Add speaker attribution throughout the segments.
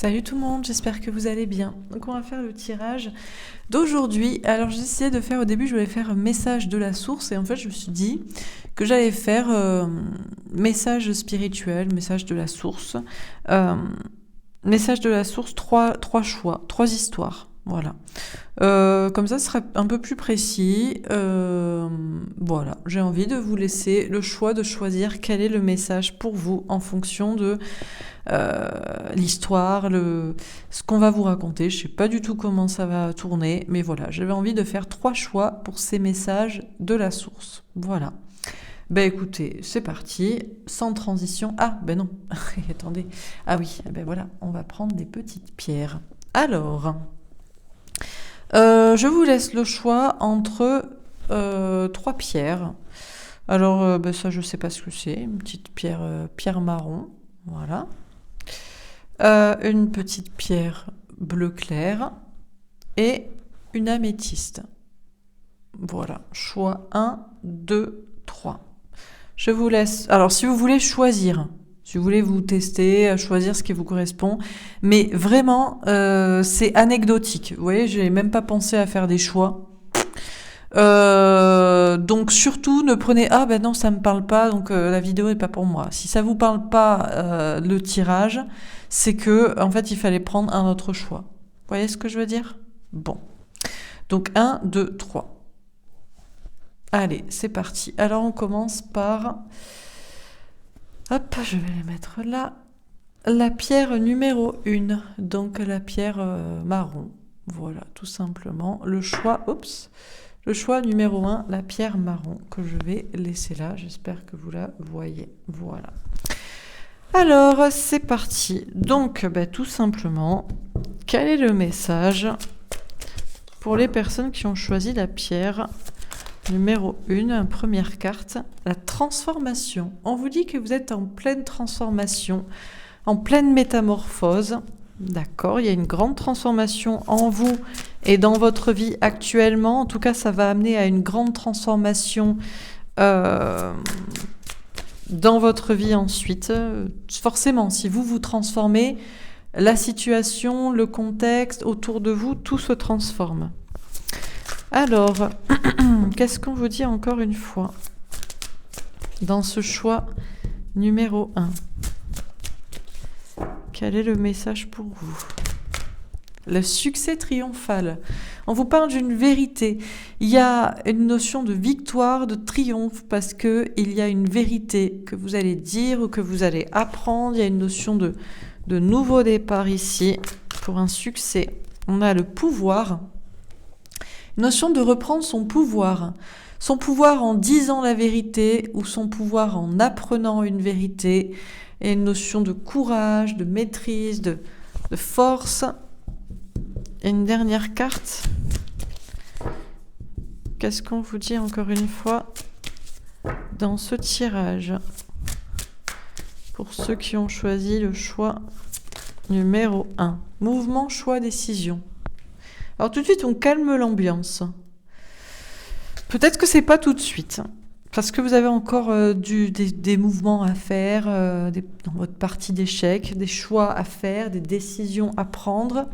Speaker 1: Salut tout le monde, j'espère que vous allez bien. Donc on va faire le tirage d'aujourd'hui. Alors j'ai essayé de faire au début, je voulais faire un message de la source et en fait je me suis dit que j'allais faire message spirituel, message de la source. Euh, Message de la source, trois choix, trois histoires. Voilà. Comme ça, ce sera un peu plus précis. Voilà, j'ai envie de vous laisser le choix de choisir quel est le message pour vous en fonction de l'histoire, ce qu'on va vous raconter. Je sais pas du tout comment ça va tourner, mais voilà, j'avais envie de faire 3 choix pour ces messages de la source. Voilà. Ben écoutez, c'est parti, sans transition. Ah, ben non, attendez. Ah oui, ben voilà, on va prendre des petites pierres. Alors, je vous laisse le choix entre 3 pierres. Alors, ben ça, je sais pas ce que c'est. Une petite pierre, pierre marron, voilà. Une petite pierre bleu clair et une améthyste. Voilà, choix 1, 2, 3. Je vous laisse. Alors, si vous voulez choisir, si vous voulez vous tester, choisir ce qui vous correspond, mais vraiment, c'est anecdotique. Vous voyez, j'ai même pas pensé à faire des choix. Donc surtout, ne prenez ben non, ça me parle pas, donc la vidéo est pas pour moi. Si ça vous parle pas le tirage, c'est que en fait, il fallait prendre un autre choix. Vous voyez ce que je veux dire? Bon. Donc 1, 2, 3. Allez, c'est parti. Alors on commence par... Hop, je vais les mettre là. La pierre numéro 1, donc la pierre marron. Voilà, tout simplement. Le choix numéro 1, la pierre marron, que je vais laisser là. J'espère que vous la voyez. Voilà. Alors, c'est parti. Donc, tout simplement, quel est le message pour les personnes qui ont choisi la pierre numéro 1, première carte, la transformation. On vous dit que vous êtes en pleine transformation, en pleine métamorphose. D'accord, il y a une grande transformation en vous et dans votre vie actuellement. En tout cas, ça va amener à une grande transformation dans votre vie ensuite. Forcément, si vous vous transformez, la situation, le contexte autour de vous, tout se transforme. Alors, qu'est-ce qu'on vous dit encore une fois dans ce choix numéro 1? Quel est le message pour vous? Le succès triomphal. On vous parle d'une vérité. Il y a une notion de victoire, de triomphe, parce qu'il y a une vérité que vous allez dire ou que vous allez apprendre. Il y a une notion de nouveau départ ici pour un succès. On a le pouvoir. Notion de reprendre son pouvoir en disant la vérité ou son pouvoir en apprenant une vérité, et une notion de courage, de maîtrise, de force. Et une dernière carte. Qu'est-ce qu'on vous dit encore une fois dans ce tirage pour ceux qui ont choisi le choix numéro 1? Mouvement, choix, décision. Alors tout de suite, on calme l'ambiance. Peut-être que c'est pas tout de suite, parce que vous avez encore des mouvements à faire, dans votre partie d'échec, des choix à faire, des décisions à prendre.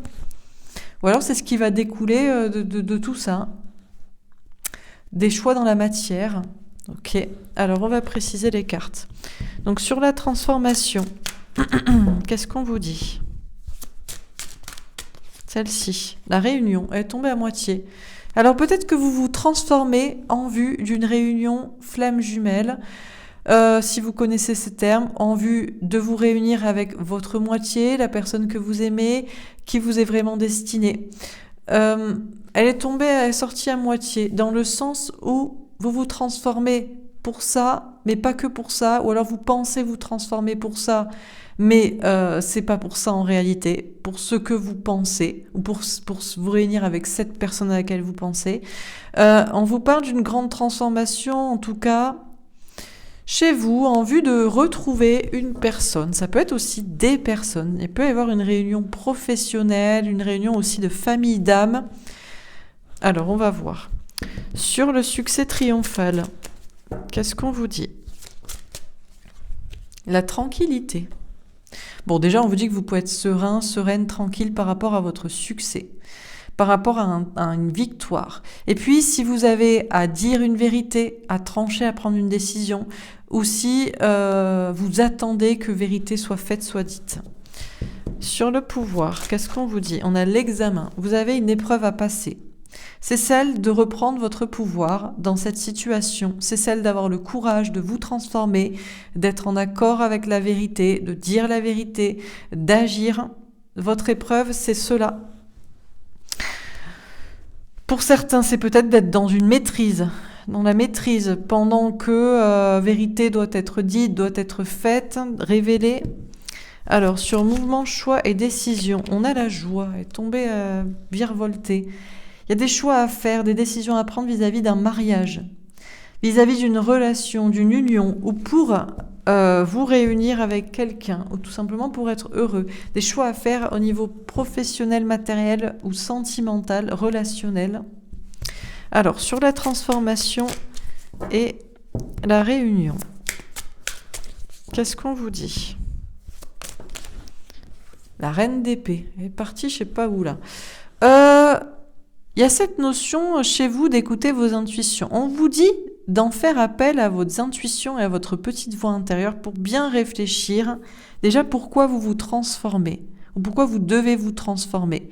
Speaker 1: Ou alors c'est ce qui va découler de tout ça. Des choix dans la matière. Ok, alors on va préciser les cartes. Donc sur la transformation, qu'est-ce qu'on vous dit ? Celle-ci, la réunion, elle est tombée à moitié. Alors peut-être que vous vous transformez en vue d'une réunion flamme jumelle, si vous connaissez ces termes, en vue de vous réunir avec votre moitié, la personne que vous aimez, qui vous est vraiment destinée. Elle est sortie à moitié, dans le sens où vous vous transformez pour ça, mais pas que pour ça, ou alors vous pensez vous transformer pour ça, mais c'est pas pour ça en réalité, pour ce que vous pensez, ou pour vous réunir avec cette personne à laquelle vous pensez. On vous parle d'une grande transformation, en tout cas, chez vous, en vue de retrouver une personne. Ça peut être aussi des personnes. Il peut y avoir une réunion professionnelle, une réunion aussi de famille d'âme. Alors, on va voir. Sur le succès triomphal, qu'est-ce qu'on vous dit ? La tranquillité. Bon, déjà, on vous dit que vous pouvez être serein, sereine, tranquille par rapport à votre succès, par rapport à une victoire. Et puis, si vous avez à dire une vérité, à trancher, à prendre une décision, ou si vous attendez que vérité soit faite, soit dite. Sur le pouvoir, qu'est-ce qu'on vous dit? On a l'examen. Vous avez une épreuve à passer. C'est celle de reprendre votre pouvoir dans cette situation. C'est celle d'avoir le courage de vous transformer, d'être en accord avec la vérité, de dire la vérité, d'agir. Votre épreuve, c'est cela. Pour certains, c'est peut-être d'être dans une maîtrise, dans la maîtrise, pendant que vérité doit être dite, doit être faite, révélée. Alors, sur mouvement, choix et décision, on a la joie, elle est tombée virevoltée. Il y a des choix à faire, des décisions à prendre vis-à-vis d'un mariage, vis-à-vis d'une relation, d'une union, ou pour vous réunir avec quelqu'un, ou tout simplement pour être heureux. Des choix à faire au niveau professionnel, matériel ou sentimental, relationnel. Alors, sur la transformation et la réunion, qu'est-ce qu'on vous dit ? La reine d'épée, elle est partie je sais pas où là. Il y a cette notion chez vous d'écouter vos intuitions. On vous dit d'en faire appel à vos intuitions et à votre petite voix intérieure pour bien réfléchir déjà pourquoi vous vous transformez ou pourquoi vous devez vous transformer.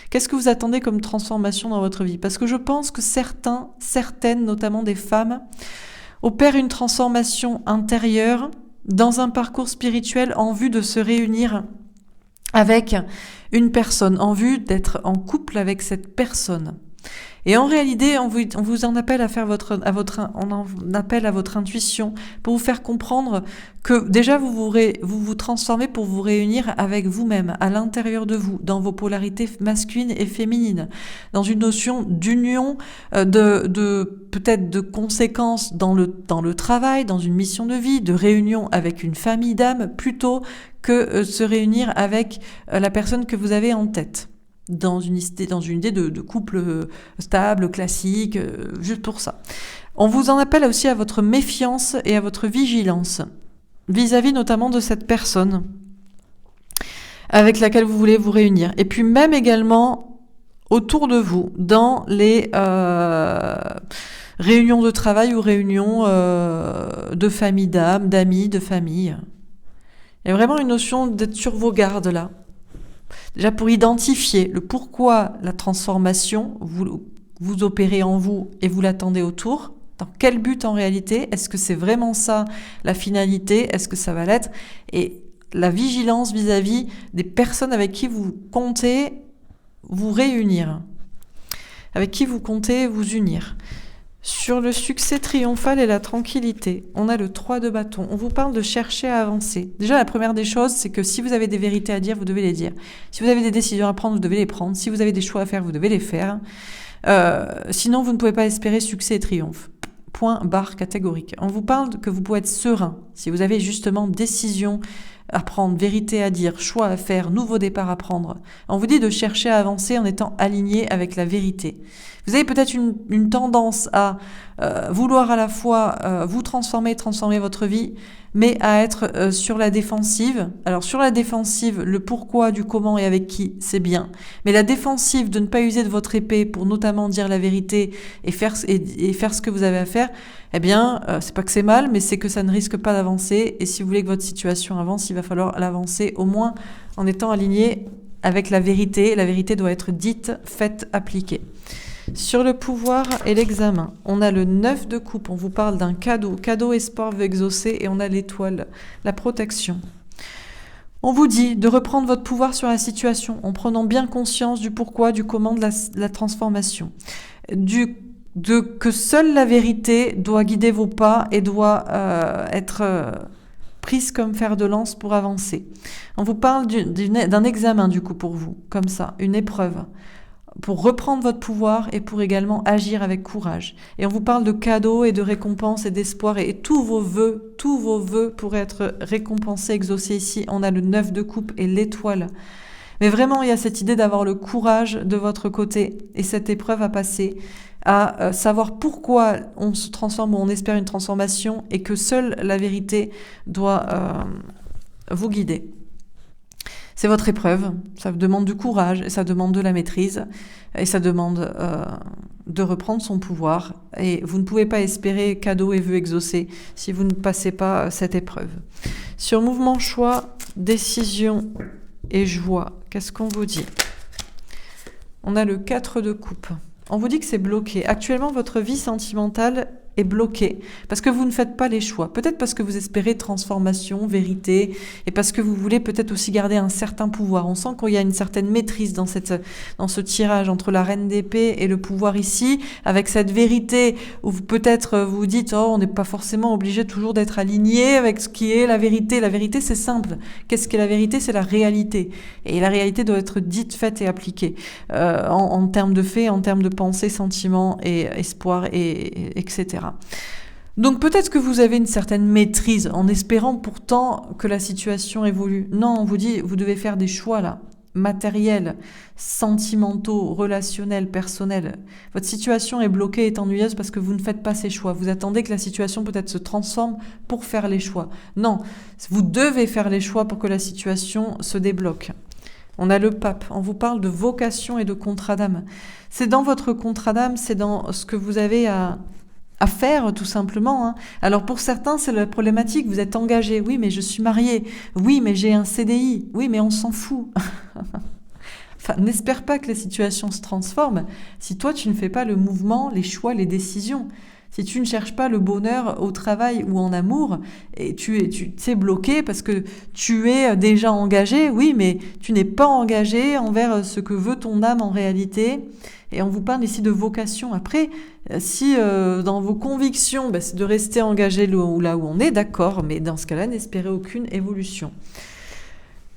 Speaker 1: Qu'est-ce que vous attendez comme transformation dans votre vie? Parce que je pense que certaines, notamment des femmes, opèrent une transformation intérieure dans un parcours spirituel en vue de se réunir avec une personne, en vue d'être en couple avec cette personne. Et en réalité, on vous en appelle à faire on en appelle à votre intuition pour vous faire comprendre que déjà vous vous transformez pour vous réunir avec vous-même, à l'intérieur de vous, dans vos polarités masculines et féminines, dans une notion d'union, peut-être de conséquences dans le travail, dans une mission de vie, de réunion avec une famille d'âmes, plutôt que se réunir avec la personne que vous avez en tête. Dans une idée de couple stable, classique, juste pour ça. On vous en appelle aussi à votre méfiance et à votre vigilance, vis-à-vis notamment de cette personne avec laquelle vous voulez vous réunir. Et puis même également autour de vous, dans les réunions de travail ou réunions de famille d'âmes, d'amis, de famille. Il y a vraiment une notion d'être sur vos gardes là. Déjà pour identifier le pourquoi la transformation, vous opérez en vous et vous l'attendez autour. Dans quel but en réalité? Est-ce que c'est vraiment ça la finalité? Est-ce que ça va l'être? Et la vigilance vis-à-vis des personnes avec qui vous comptez vous réunir, avec qui vous comptez vous unir. Sur le succès triomphal et la tranquillité, on a le 3 de bâton. On vous parle de chercher à avancer. Déjà, la première des choses, c'est que si vous avez des vérités à dire, vous devez les dire. Si vous avez des décisions à prendre, vous devez les prendre. Si vous avez des choix à faire, vous devez les faire. Sinon, vous ne pouvez pas espérer succès et triomphe. Point barre catégorique. On vous parle que vous pouvez être serein. Si vous avez justement décision à prendre, vérité à dire, choix à faire, nouveau départ à prendre. On vous dit de chercher à avancer en étant aligné avec la vérité. Vous avez peut-être une tendance à vouloir à la fois vous transformer votre vie, mais à être sur la défensive. Alors sur la défensive, le pourquoi, du comment et avec qui, c'est bien. Mais la défensive de ne pas user de votre épée pour notamment dire la vérité et faire ce que vous avez à faire, eh bien, c'est pas que c'est mal, mais c'est que ça ne risque pas d'avancer. Et si vous voulez que votre situation avance, il va falloir l'avancer au moins en étant aligné avec la vérité. La vérité doit être dite, faite, appliquée. Sur le pouvoir et l'examen, on a le 9 de coupe, on vous parle d'un cadeau espoir veut exaucer, et on a l'étoile, la protection. On vous dit de reprendre votre pouvoir sur la situation en prenant bien conscience du pourquoi, du comment de la transformation, que seule la vérité doit guider vos pas et doit être prise comme fer de lance pour avancer. On vous parle d'un examen du coup pour vous, comme ça, une épreuve, pour reprendre votre pouvoir et pour également agir avec courage. Et on vous parle de cadeaux et de récompenses et d'espoir, et tous vos vœux pourraient être récompensés, exaucés ici. On a le 9 de coupe et l'étoile. Mais vraiment, il y a cette idée d'avoir le courage de votre côté et cette épreuve à passer, à savoir pourquoi on se transforme ou on espère une transformation et que seule la vérité doit vous guider. C'est votre épreuve, ça demande du courage, et ça demande de la maîtrise, et ça demande de reprendre son pouvoir. Et vous ne pouvez pas espérer cadeau et vœux exaucés si vous ne passez pas cette épreuve. Sur mouvement, choix, décision et joie, qu'est-ce qu'on vous dit? On a le 4 de coupe. On vous dit que c'est bloqué. Actuellement, votre vie sentimentale est bloquée parce que vous ne faites pas les choix. Peut-être parce que vous espérez transformation, vérité, et parce que vous voulez peut-être aussi garder un certain pouvoir. On sent qu'il y a une certaine maîtrise dans ce tirage entre la reine d'épée et le pouvoir ici, avec cette vérité où peut-être vous dites, oh, on n'est pas forcément obligé toujours d'être aligné avec ce qui est la vérité. La vérité, c'est simple. Qu'est-ce qu'est la vérité? C'est la réalité. Et la réalité doit être dite, faite et appliquée en termes de faits, en termes de pensée, sentiments et espoir, etc. Donc peut-être que vous avez une certaine maîtrise en espérant pourtant que la situation évolue. Non, on vous dit, vous devez faire des choix là, matériels, sentimentaux, relationnels, personnels. Votre situation est bloquée, est ennuyeuse parce que vous ne faites pas ces choix. Vous attendez que la situation peut-être se transforme pour faire les choix. Non, vous devez faire les choix pour que la situation se débloque. On a le pape, on vous parle de vocation et de contrat d'âme. C'est dans votre contrat d'âme, c'est dans ce que vous avez à faire tout simplement. Alors pour certains, c'est la problématique, vous êtes engagé, oui mais je suis marié, oui mais j'ai un CDI, oui mais on s'en fout. Enfin, n'espère pas que la situation se transforme si toi tu ne fais pas le mouvement, les choix, les décisions. Si tu ne cherches pas le bonheur au travail ou en amour, et tu t'es bloqué parce que tu es déjà engagé, oui, mais tu n'es pas engagé envers ce que veut ton âme en réalité. Et on vous parle ici de vocation. Après, si dans vos convictions, c'est de rester engagé là où on est, d'accord, mais dans ce cas-là, n'espérez aucune évolution.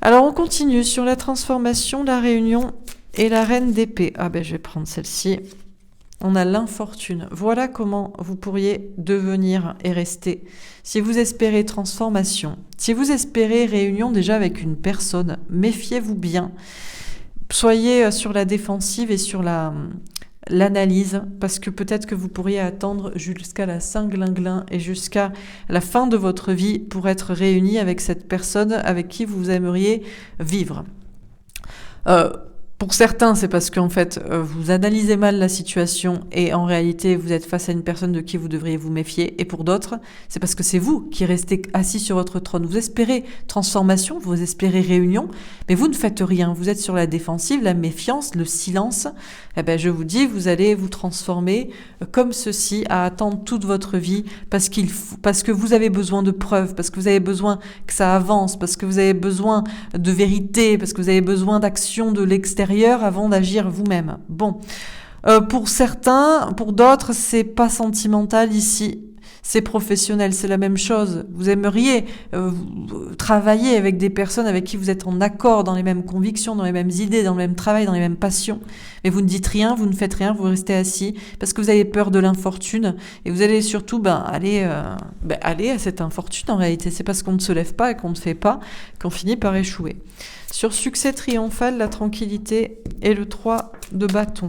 Speaker 1: Alors on continue sur la transformation, la réunion et la reine d'épée. Je vais prendre celle-ci. On a l'infortune. Voilà comment vous pourriez devenir et rester. Si vous espérez transformation, si vous espérez réunion déjà avec une personne, méfiez-vous bien. Soyez sur la défensive et sur l'analyse, parce que peut-être que vous pourriez attendre jusqu'à la Saint-Glinglin et jusqu'à la fin de votre vie pour être réuni avec cette personne avec qui vous aimeriez vivre. Pour certains, c'est parce qu'en fait, vous analysez mal la situation et en réalité, vous êtes face à une personne de qui vous devriez vous méfier. Et pour d'autres, c'est parce que c'est vous qui restez assis sur votre trône. Vous espérez transformation, vous espérez réunion, mais vous ne faites rien. Vous êtes sur la défensive, la méfiance, le silence. Je vous dis, vous allez vous transformer comme ceci, à attendre toute votre vie parce que vous avez besoin de preuves, parce que vous avez besoin que ça avance, parce que vous avez besoin de vérité, parce que vous avez besoin d'action de l'extérieur avant d'agir vous-même. Bon, pour certains, pour d'autres, c'est pas sentimental ici, c'est professionnel, c'est la même chose. Vous aimeriez travailler avec des personnes avec qui vous êtes en accord, dans les mêmes convictions, dans les mêmes idées, dans le même travail, dans les mêmes passions. Mais vous ne dites rien, vous ne faites rien, vous restez assis parce que vous avez peur de l'infortune et vous allez surtout aller à cette infortune en réalité. C'est parce qu'on ne se lève pas et qu'on ne fait pas qu'on finit par échouer. Sur succès triomphal, la tranquillité et le 3 de bâton.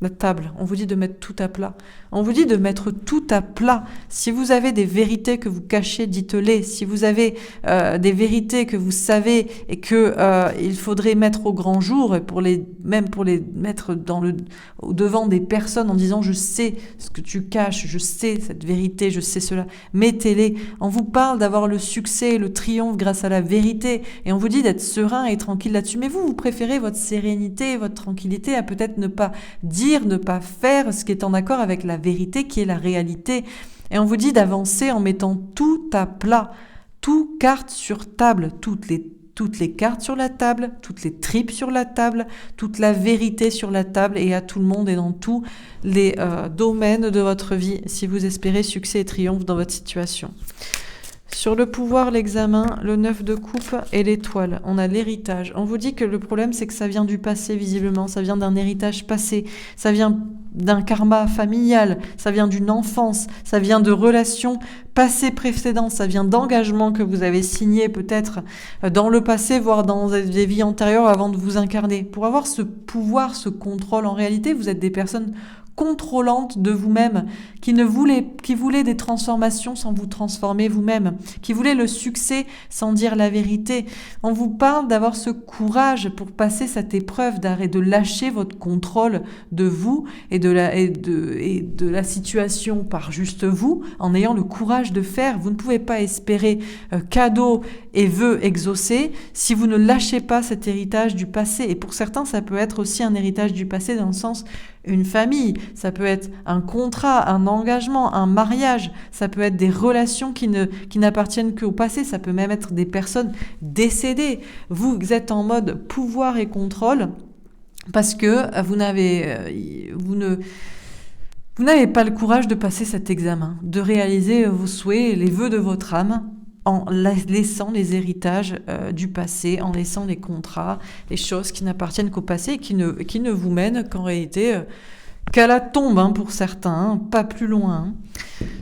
Speaker 1: La table, on vous dit de mettre tout à plat. On vous dit de mettre tout à plat. Si vous avez des vérités que vous cachez, dites-les. Si vous avez des vérités que vous savez et que il faudrait mettre au grand jour, et pour les mettre au devant des personnes en disant je sais ce que tu caches, je sais cette vérité, je sais cela. Mettez-les. On vous parle d'avoir le succès, le triomphe grâce à la vérité, et on vous dit d'être serein et tranquille là-dessus. Mais vous préférez votre sérénité, votre tranquillité à peut-être ne pas dire, ne pas faire ce qui est en accord avec la vérité qui est la réalité. Et on vous dit d'avancer en mettant tout à plat, tout carte sur table, toutes les cartes sur la table, toutes les tripes sur la table, toute la vérité sur la table et à tout le monde et dans tous les domaines de votre vie si vous espérez succès et triomphe dans votre situation. Sur le pouvoir, l'examen, le 9 de coupe et l'étoile, on a l'héritage. On vous dit que le problème, c'est que ça vient du passé, visiblement. Ça vient d'un héritage passé. Ça vient d'un karma familial. Ça vient d'une enfance. Ça vient de relations passées précédentes. Ça vient d'engagements que vous avez signés peut-être dans le passé, voire dans des vies antérieures avant de vous incarner. Pour avoir ce pouvoir, ce contrôle, en réalité, vous êtes des personnes contrôlante de vous-même, qui voulait des transformations sans vous transformer vous-même, qui voulait le succès sans dire la vérité. On vous parle d'avoir ce courage pour passer cette épreuve, de lâcher votre contrôle de vous et de la situation par juste vous, en ayant le courage de faire. Vous ne pouvez pas espérer cadeaux et vœux exaucés si vous ne lâchez pas cet héritage du passé. Et pour certains, ça peut être aussi un héritage du passé dans le sens une famille, ça peut être un contrat, un engagement, un mariage, ça peut être des relations qui n'appartiennent qu'au passé, ça peut même être des personnes décédées. Vous êtes en mode pouvoir et contrôle parce que vous n'avez pas le courage de passer cet examen, de réaliser vos souhaits, les vœux de votre âme, en laissant les héritages du passé, en laissant les contrats, les choses qui n'appartiennent qu'au passé et qui ne vous mènent qu'en réalité qu'à la tombe pour certains, pas plus loin.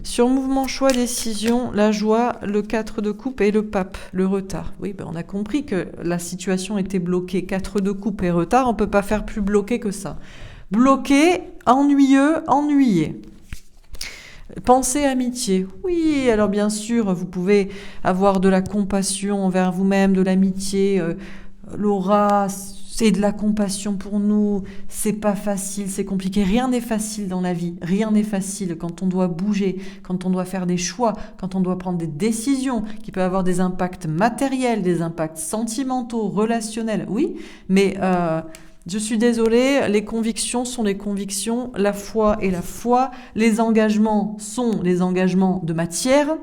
Speaker 1: Sur mouvement, choix, décision, la joie, le 4 de coupe et le pape, le retard. Oui, on a compris que la situation était bloquée. 4 de coupe et retard, on ne peut pas faire plus bloqué que ça. Bloqué, ennuyeux, ennuyé. Pensée, amitié. Oui, alors bien sûr, vous pouvez avoir de la compassion envers vous-même, de l'amitié. Laura, c'est de la compassion pour nous. C'est pas facile, c'est compliqué. Rien n'est facile dans la vie. Rien n'est facile quand on doit bouger, quand on doit faire des choix, quand on doit prendre des décisions qui peuvent avoir des impacts matériels, des impacts sentimentaux, relationnels. Oui, mais je suis désolée, les convictions sont les convictions, la foi est la foi, les engagements sont les engagements de matière,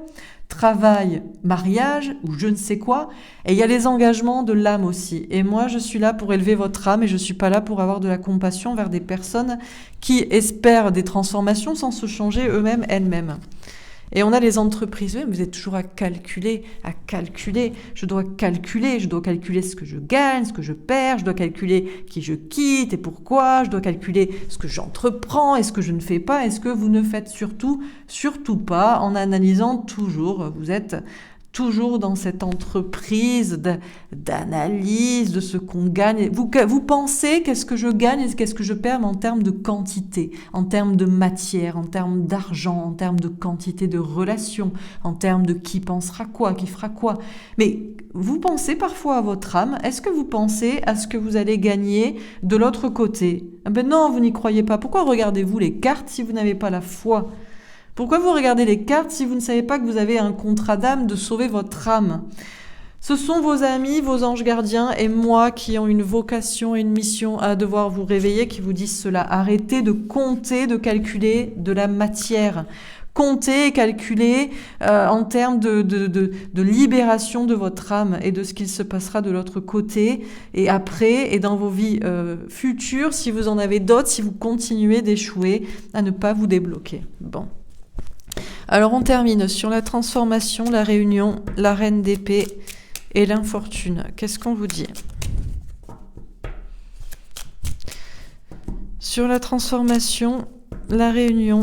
Speaker 1: travail, mariage ou je ne sais quoi, et il y a les engagements de l'âme aussi. Et moi, je suis là pour élever votre âme et je ne suis pas là pour avoir de la compassion vers des personnes qui espèrent des transformations sans se changer eux-mêmes, elles-mêmes. Et on a les entreprises, oui, vous êtes toujours à calculer. Je dois calculer ce que je gagne, ce que je perds, je dois calculer qui je quitte et pourquoi, je dois calculer ce que j'entreprends et ce que je ne fais pas, et ce que vous ne faites surtout pas en analysant toujours. Vous êtes toujours dans cette entreprise d'analyse de ce qu'on gagne. Vous pensez qu'est-ce que je gagne et qu'est-ce que je perds, mais en termes de quantité, en termes de matière, en termes d'argent, en termes de quantité de relations, en termes de qui pensera quoi, qui fera quoi. Mais vous pensez parfois à votre âme. Est-ce que vous pensez à ce que vous allez gagner de l'autre côté ? Ben non, vous n'y croyez pas. Pourquoi regardez-vous les cartes si vous n'avez pas la foi ? Pourquoi vous regardez les cartes si vous ne savez pas que vous avez un contrat d'âme de sauver votre âme ? Ce sont vos amis, vos anges gardiens et moi qui ont une vocation et une mission à devoir vous réveiller, qui vous disent cela. Arrêtez de compter, de calculer de la matière. Comptez et calculez en termes de libération de votre âme et de ce qu'il se passera de l'autre côté et après et dans vos vies futures, si vous en avez d'autres, si vous continuez d'échouer à ne pas vous débloquer. Bon. Alors on termine sur la transformation, la réunion, la reine d'épée et l'infortune. Qu'est-ce qu'on vous dit ? Sur la transformation, la réunion,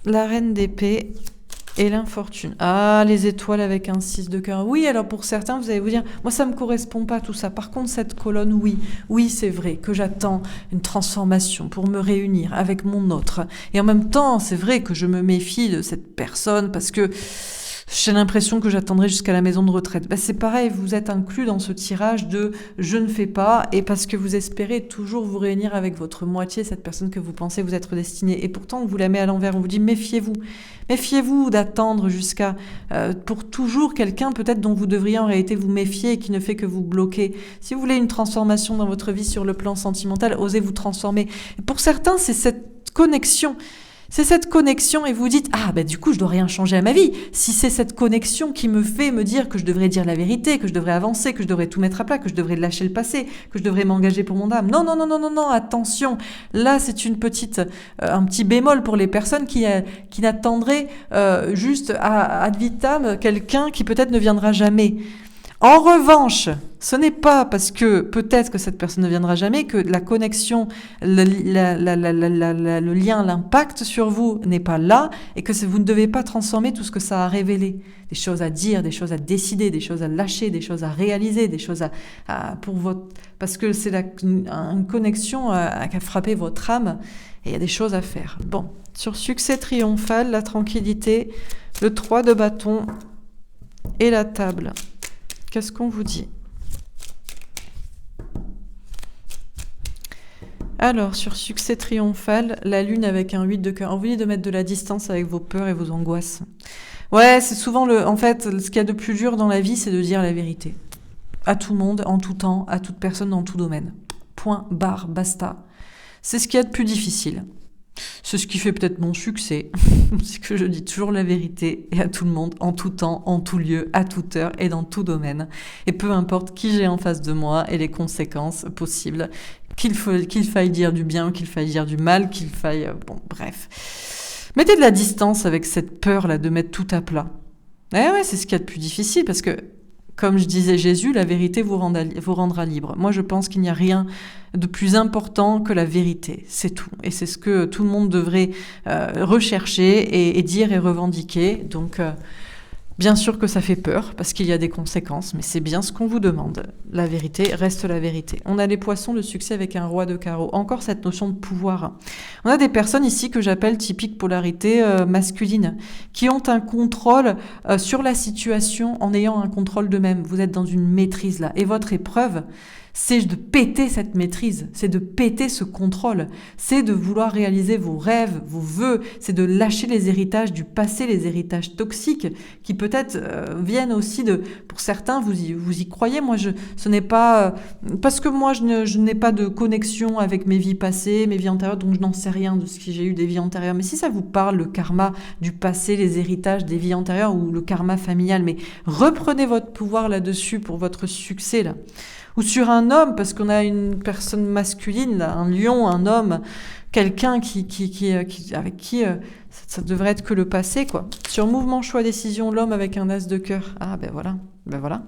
Speaker 1: la reine d'épée et l'infortune. Ah, les étoiles avec un 6 de cœur. Oui, alors pour certains, vous allez vous dire, moi ça me correspond pas tout ça. Par contre, cette colonne, oui, c'est vrai que j'attends une transformation pour me réunir avec mon autre. Et en même temps, c'est vrai que je me méfie de cette personne parce que j'ai l'impression que j'attendrai jusqu'à la maison de retraite. C'est pareil, vous êtes inclus dans ce tirage de « je ne fais pas » et parce que vous espérez toujours vous réunir avec votre moitié, cette personne que vous pensez vous être destinée. Et pourtant, on vous la met à l'envers, on vous dit « méfiez-vous ». Méfiez-vous d'attendre jusqu'à pour toujours quelqu'un peut-être dont vous devriez en réalité vous méfier et qui ne fait que vous bloquer. Si vous voulez une transformation dans votre vie sur le plan sentimental, osez vous transformer. Et pour certains, c'est cette connexion. C'est cette connexion et vous dites « Ah, du coup, je dois rien changer à ma vie. Si c'est cette connexion qui me fait me dire que je devrais dire la vérité, que je devrais avancer, que je devrais tout mettre à plat, que je devrais lâcher le passé, que je devrais m'engager pour mon âme. Non, attention. Là, c'est un petit bémol pour les personnes qui n'attendraient juste ad vitam quelqu'un qui peut-être ne viendra jamais. En revanche, ce n'est pas parce que peut-être que cette personne ne viendra jamais que la connexion, le lien, l'impact sur vous n'est pas là et que vous ne devez pas transformer tout ce que ça a révélé. Des choses à dire, des choses à décider, des choses à lâcher, des choses à réaliser, des choses parce que c'est une connexion qui a frappé votre âme et il y a des choses à faire. Bon, sur succès triomphal, la tranquillité, le 3 de bâton et la table. Qu'est-ce qu'on vous dit? Alors, sur succès triomphal, la lune avec un 8 de cœur. On vous dit de mettre de la distance avec vos peurs et vos angoisses. Ouais, c'est souvent en fait, ce qu'il y a de plus dur dans la vie, c'est de dire la vérité. À tout le monde, en tout temps, à toute personne, dans tout domaine. Point, barre, basta. C'est ce qu'il y a de plus difficile. C'est ce qui fait peut-être mon succès, c'est que je dis toujours la vérité et à tout le monde, en tout temps, en tout lieu, à toute heure et dans tout domaine. Et peu importe qui j'ai en face de moi et les conséquences possibles, qu'il faille dire du bien ou qu'il faille dire du mal, qu'il faille... Bon, bref. Mettez de la distance avec cette peur-là de mettre tout à plat. Ouais, c'est ce qu'il y a de plus difficile parce que, comme je disais Jésus, la vérité vous rendra libre. Moi, je pense qu'il n'y a rien de plus important que la vérité. C'est tout. Et c'est ce que tout le monde devrait rechercher et dire et revendiquer. Donc, bien sûr que ça fait peur parce qu'il y a des conséquences, mais c'est bien ce qu'on vous demande. La vérité reste la vérité. On a les poissons, le succès avec un roi de carreau. Encore cette notion de pouvoir. On a des personnes ici que j'appelle typique polarité masculine, qui ont un contrôle sur la situation en ayant un contrôle d'eux-mêmes. Vous êtes dans une maîtrise là. Et votre épreuve, c'est de péter cette maîtrise, c'est de péter ce contrôle, c'est de vouloir réaliser vos rêves, vos vœux, c'est de lâcher les héritages du passé, les héritages toxiques qui peut-être viennent aussi pour certains, vous y croyez, moi ce n'est pas, parce que moi je n'ai pas de connexion avec mes vies passées, mes vies antérieures, donc je n'en sais rien de ce que j'ai eu des vies antérieures, mais si ça vous parle, le karma du passé, les héritages des vies antérieures ou le karma familial, mais reprenez votre pouvoir là-dessus pour votre succès là. Ou sur un homme, parce qu'on a une personne masculine, là, un lion, un homme, quelqu'un avec qui ça devrait être que le passé, quoi. Sur mouvement, choix, décision, l'homme avec un as de cœur. Ah, ben voilà.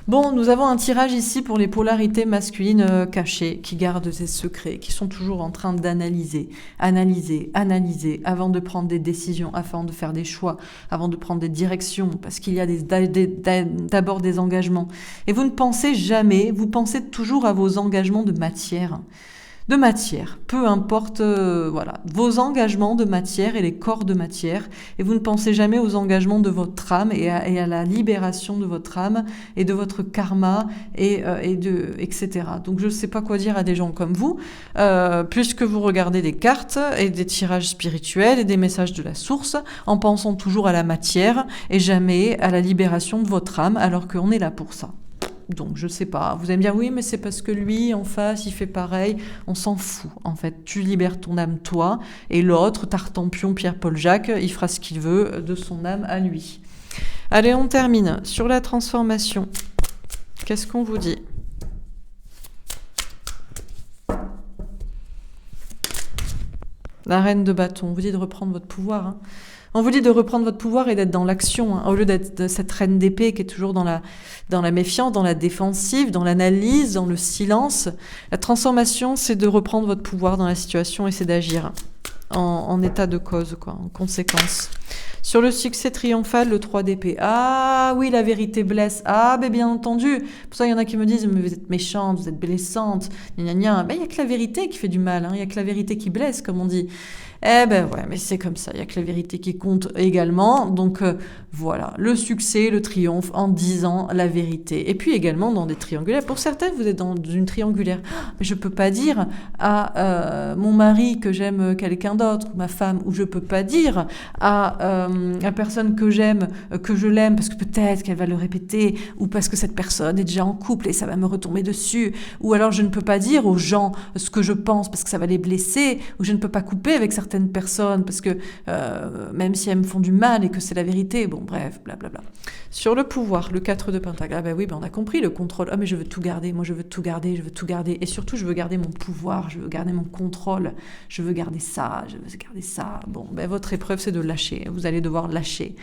Speaker 1: Bon, nous avons un tirage ici pour les polarités masculines cachées, qui gardent ces secrets, qui sont toujours en train d'analyser avant de prendre des décisions, avant de faire des choix, avant de prendre des directions, parce qu'il y a d'abord des engagements. Et vous ne pensez jamais, vous pensez toujours à vos engagements de matière. Peu importe, vos engagements de matière et les corps de matière, et vous ne pensez jamais aux engagements de votre âme et à la libération de votre âme et de votre karma etc. Donc je ne sais pas quoi dire à des gens comme vous, puisque vous regardez des cartes et des tirages spirituels et des messages de la source en pensant toujours à la matière et jamais à la libération de votre âme, alors qu'on est là pour ça. Donc, je sais pas. Vous allez me dire, oui, mais c'est parce que lui, en face, il fait pareil. On s'en fout, en fait. Tu libères ton âme, toi, et l'autre, Tartampion, Pierre-Paul Jacques, il fera ce qu'il veut de son âme à lui. Allez, on termine. Sur la transformation, qu'est-ce qu'on vous dit ? La reine de bâton, on vous dit de reprendre votre pouvoir, hein. On vous dit de reprendre votre pouvoir et d'être dans l'action, hein, au lieu d'être de cette reine d'épée qui est toujours dans la méfiance, dans la défensive, dans l'analyse, dans le silence. La transformation, c'est de reprendre votre pouvoir dans la situation et c'est d'agir en état de cause, quoi, en conséquence. Sur le succès triomphal, le 3 d'épée. Ah oui, la vérité blesse. Ah, ben bien entendu. Pour ça, il y en a qui me disent, mais vous êtes méchante, vous êtes blessante, gna gna gna. Ben, il n'y a que la vérité qui fait du mal, hein. Il n'y a que la vérité qui blesse, comme on dit. Eh ben ouais, mais c'est comme ça, il n'y a que la vérité qui compte également. Donc voilà, le succès, le triomphe en disant la vérité. Et puis également dans des triangulaires. Pour certains, vous êtes dans une triangulaire. Mais je peux pas dire à mon mari que j'aime quelqu'un d'autre, ma femme, ou je peux pas dire à la personne que j'aime, que je l'aime, parce que peut-être qu'elle va le répéter, ou parce que cette personne est déjà en couple et ça va me retomber dessus. Ou alors je ne peux pas dire aux gens ce que je pense parce que ça va les blesser, ou je ne peux pas couper avec certaines certaines personnes, parce que même si elles me font du mal et que c'est la vérité, bon bref, blablabla. Sur le pouvoir, le 4 de Pentacle, ah ben oui, ben on a compris le contrôle, ah mais je veux tout garder, moi je veux tout garder, et surtout je veux garder mon pouvoir, je veux garder mon contrôle, je veux garder ça, bon ben votre épreuve c'est de lâcher, vous allez devoir lâcher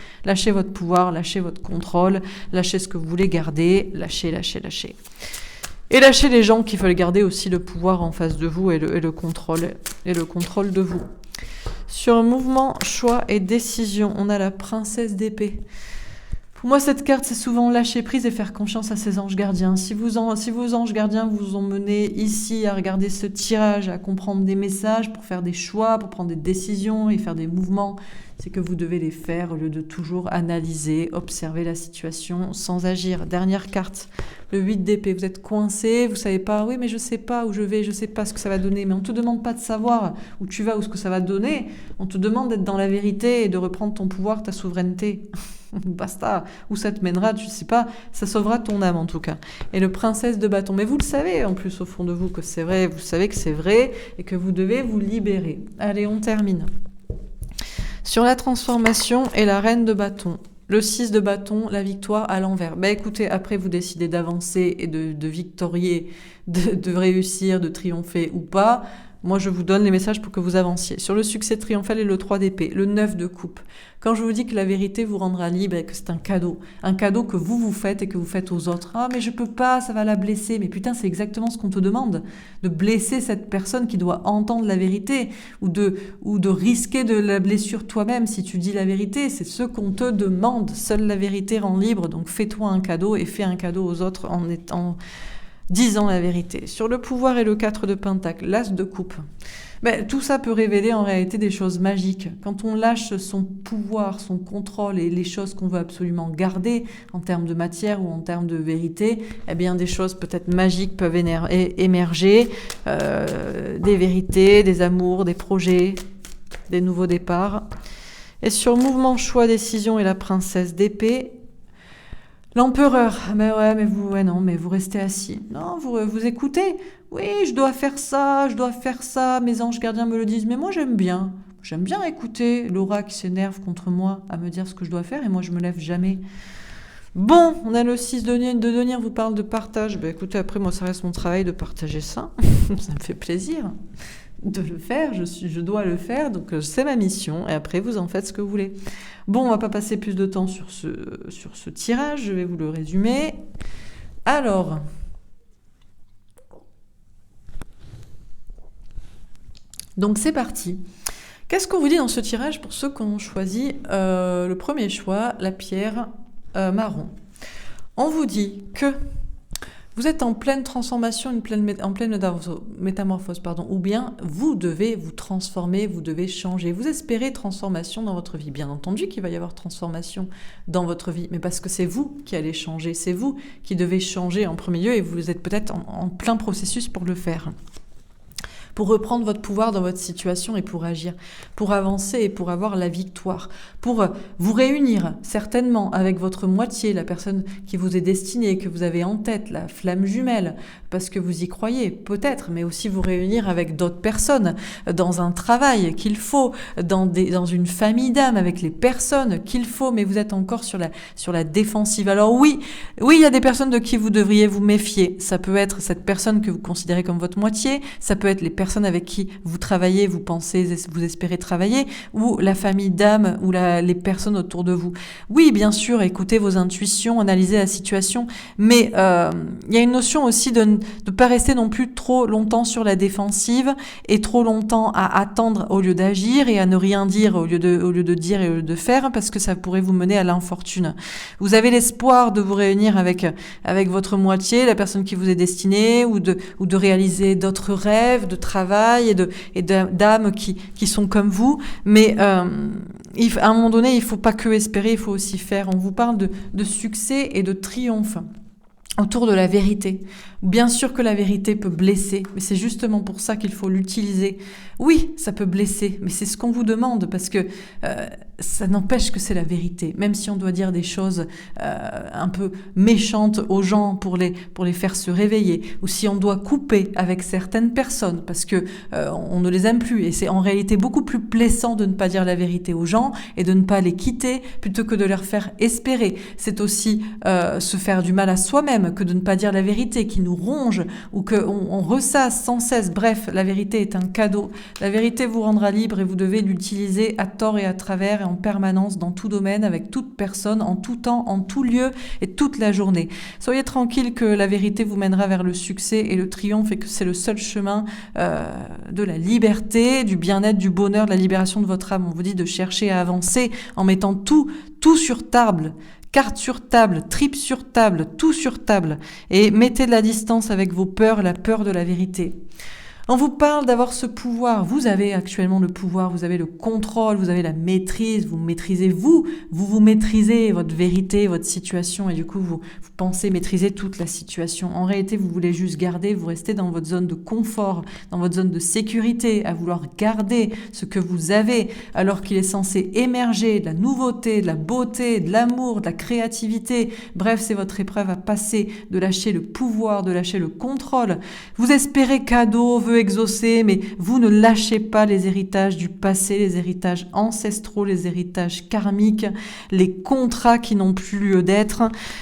Speaker 1: votre pouvoir, lâcher votre contrôle, lâcher ce que vous voulez garder, lâcher. Et lâchez les gens qui veulent garder aussi le pouvoir en face de vous et le contrôle de vous. Sur mouvement, choix et décision, on a la princesse d'épée. Pour moi, cette carte, c'est souvent lâcher prise et faire confiance à ses anges gardiens. Si vos anges gardiens vous ont mené ici à regarder ce tirage, à comprendre des messages pour faire des choix, pour prendre des décisions et faire des mouvements, c'est que vous devez les faire au lieu de toujours analyser, observer la situation sans agir. Dernière carte, le 8 d'épée. Vous êtes coincé, vous savez pas, oui mais je sais pas où je vais, je sais pas ce que ça va donner. Mais on te demande pas de savoir où tu vas ou ce que ça va donner. On te demande d'être dans la vérité et de reprendre ton pouvoir, ta souveraineté. Basta. Où ça te mènera, tu sais pas. Ça sauvera ton âme en tout cas. Et le princesse de bâton. Mais vous le savez en plus au fond de vous que c'est vrai. Vous savez que c'est vrai et que vous devez vous libérer. Allez, on termine. Sur la transformation et la reine de bâton. Le 6 de bâton, la victoire à l'envers. Ben écoutez, après vous décidez d'avancer et de victorier, de réussir, de triompher ou pas. Moi, je vous donne les messages pour que vous avanciez. Sur le succès triomphal et le 3 d'épée, le 9 de coupe. Quand je vous dis que la vérité vous rendra libre et que c'est un cadeau que vous faites et que vous faites aux autres. Ah, mais je peux pas, ça va la blesser. Mais putain, c'est exactement ce qu'on te demande. De blesser cette personne qui doit entendre la vérité ou de risquer de la blessure toi-même si tu dis la vérité. C'est ce qu'on te demande. Seule la vérité rend libre. Donc, fais-toi un cadeau et fais un cadeau aux autres en disant la vérité. Sur le pouvoir et le 4 de pentacle, l'as de coupe. Ben, tout ça peut révéler en réalité des choses magiques. Quand on lâche son pouvoir, son contrôle et les choses qu'on veut absolument garder en termes de matière ou en termes de vérité, eh bien des choses peut-être magiques peuvent émerger, des vérités, des amours, des projets, des nouveaux départs. Et sur mouvement, choix, décision et la princesse d'épée, l'empereur, mais vous restez assis. Non, vous écoutez. Oui, je dois faire ça, mes anges gardiens me le disent, mais moi j'aime bien écouter Laura qui s'énerve contre moi à me dire ce que je dois faire et moi je me lève jamais. Bon, on a le 6 de denier, vous parle de partage. Ben écoutez, après moi ça reste mon travail de partager ça, ça me fait plaisir de le faire, je dois le faire, donc c'est ma mission, et après vous en faites ce que vous voulez. Bon, on va pas passer plus de temps sur ce tirage, je vais vous le résumer. Alors, donc c'est parti. Qu'est-ce qu'on vous dit dans ce tirage pour ceux qui ont choisi le premier choix, la pierre marron? On vous dit que vous êtes en pleine transformation, en pleine métamorphose, ou bien vous devez vous transformer, vous devez changer. Vous espérez transformation dans votre vie. Bien entendu qu'il va y avoir transformation dans votre vie, mais parce que c'est vous qui allez changer, c'est vous qui devez changer en premier lieu et vous êtes peut-être en plein processus pour le faire. Pour reprendre votre pouvoir dans votre situation et pour agir, pour avancer et pour avoir la victoire, pour vous réunir certainement avec votre moitié, la personne qui vous est destinée, que vous avez en tête, la flamme jumelle, parce que vous y croyez, peut-être, mais aussi vous réunir avec d'autres personnes, dans un travail qu'il faut, dans une famille d'âmes, avec les personnes qu'il faut, mais vous êtes encore sur la défensive. Alors oui, il y a des personnes de qui vous devriez vous méfier. Ça peut être cette personne que vous considérez comme votre moitié, ça peut être les personnes avec qui vous travaillez, vous pensez, vous espérez travailler, ou la famille d'âmes, ou les personnes autour de vous. Oui, bien sûr, écoutez vos intuitions, analysez la situation, mais il y a une notion aussi de ne pas rester non plus trop longtemps sur la défensive et trop longtemps à attendre au lieu d'agir et à ne rien dire au lieu de dire et au lieu de faire, parce que ça pourrait vous mener à l'infortune. Vous avez l'espoir de vous réunir avec votre moitié, la personne qui vous est destinée, ou de réaliser d'autres rêves, de travail et d'âmes qui sont comme vous, mais à un moment donné, il faut pas que espérer, il faut aussi faire. On vous parle de succès et de triomphe. autour de la vérité. Bien sûr que la vérité peut blesser, mais c'est justement pour ça qu'il faut l'utiliser. Oui, ça peut blesser, mais c'est ce qu'on vous demande, parce que ça n'empêche que c'est la vérité. Même si on doit dire des choses un peu méchantes aux gens pour les faire se réveiller, ou si on doit couper avec certaines personnes, parce que on ne les aime plus. Et c'est en réalité beaucoup plus blessant de ne pas dire la vérité aux gens et de ne pas les quitter, plutôt que de leur faire espérer. C'est aussi se faire du mal à soi-même que de ne pas dire la vérité, qui nous ronge ou qu'on ressasse sans cesse. Bref, la vérité est un cadeau. La vérité vous rendra libre et vous devez l'utiliser à tort et à travers et en permanence dans tout domaine, avec toute personne, en tout temps, en tout lieu et toute la journée. Soyez tranquille que la vérité vous mènera vers le succès et le triomphe, et que c'est le seul chemin de la liberté, du bien-être, du bonheur, de la libération de votre âme. On vous dit de chercher à avancer en mettant tout sur table. Carte sur table, tripes sur table, tout sur table. Et mettez de la distance avec vos peurs, la peur de la vérité. On vous parle d'avoir ce pouvoir. Vous avez actuellement le pouvoir, vous avez le contrôle, vous avez la maîtrise, vous maîtrisez vous maîtrisez votre vérité, votre situation, et du coup vous pensez maîtriser toute la situation. En réalité, vous voulez juste garder, vous restez dans votre zone de confort, dans votre zone de sécurité, à vouloir garder ce que vous avez, alors qu'il est censé émerger de la nouveauté, de la beauté, de l'amour, de la créativité. Bref, c'est votre épreuve à passer, de lâcher le pouvoir, de lâcher le contrôle. Vous espérez cadeau, vœux exaucés, mais vous ne lâchez pas les héritages du passé, les héritages ancestraux, les héritages karmiques, les contrats qui n'ont plus lieu d'être.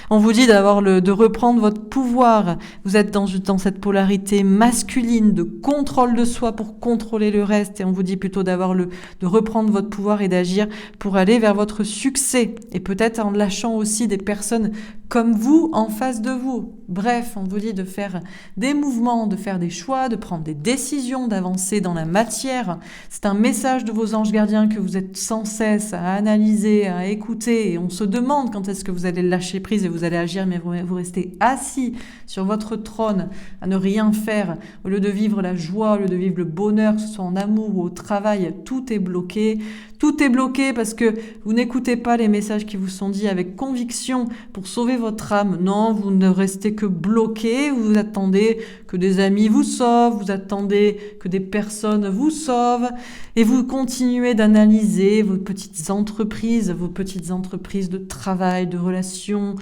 Speaker 1: On vous dit de reprendre votre pouvoir. Vous êtes dans cette polarité masculine de contrôle de soi pour contrôler le reste, et on vous dit plutôt de reprendre votre pouvoir et d'agir pour aller vers votre succès, et peut-être en lâchant aussi des personnes comme vous en face de vous. Bref, on vous dit de faire des mouvements, de faire des choix, de prendre des décisions, d'avancer dans la matière. C'est un message de vos anges gardiens que vous êtes sans cesse à analyser, à écouter, et on se demande quand est-ce que vous allez lâcher prise et vous allez agir, mais vous restez assis sur votre trône à ne rien faire. Au lieu de vivre la joie, au lieu de vivre le bonheur, que ce soit en amour ou au travail, tout est bloqué. Tout est bloqué parce que vous n'écoutez pas les messages qui vous sont dits avec conviction pour sauver votre âme. Non, vous ne restez que bloqué, vous attendez que des amis vous sauvent, vous attendez que des personnes vous sauvent, et vous continuez d'analyser vos petites entreprises de travail, de relations,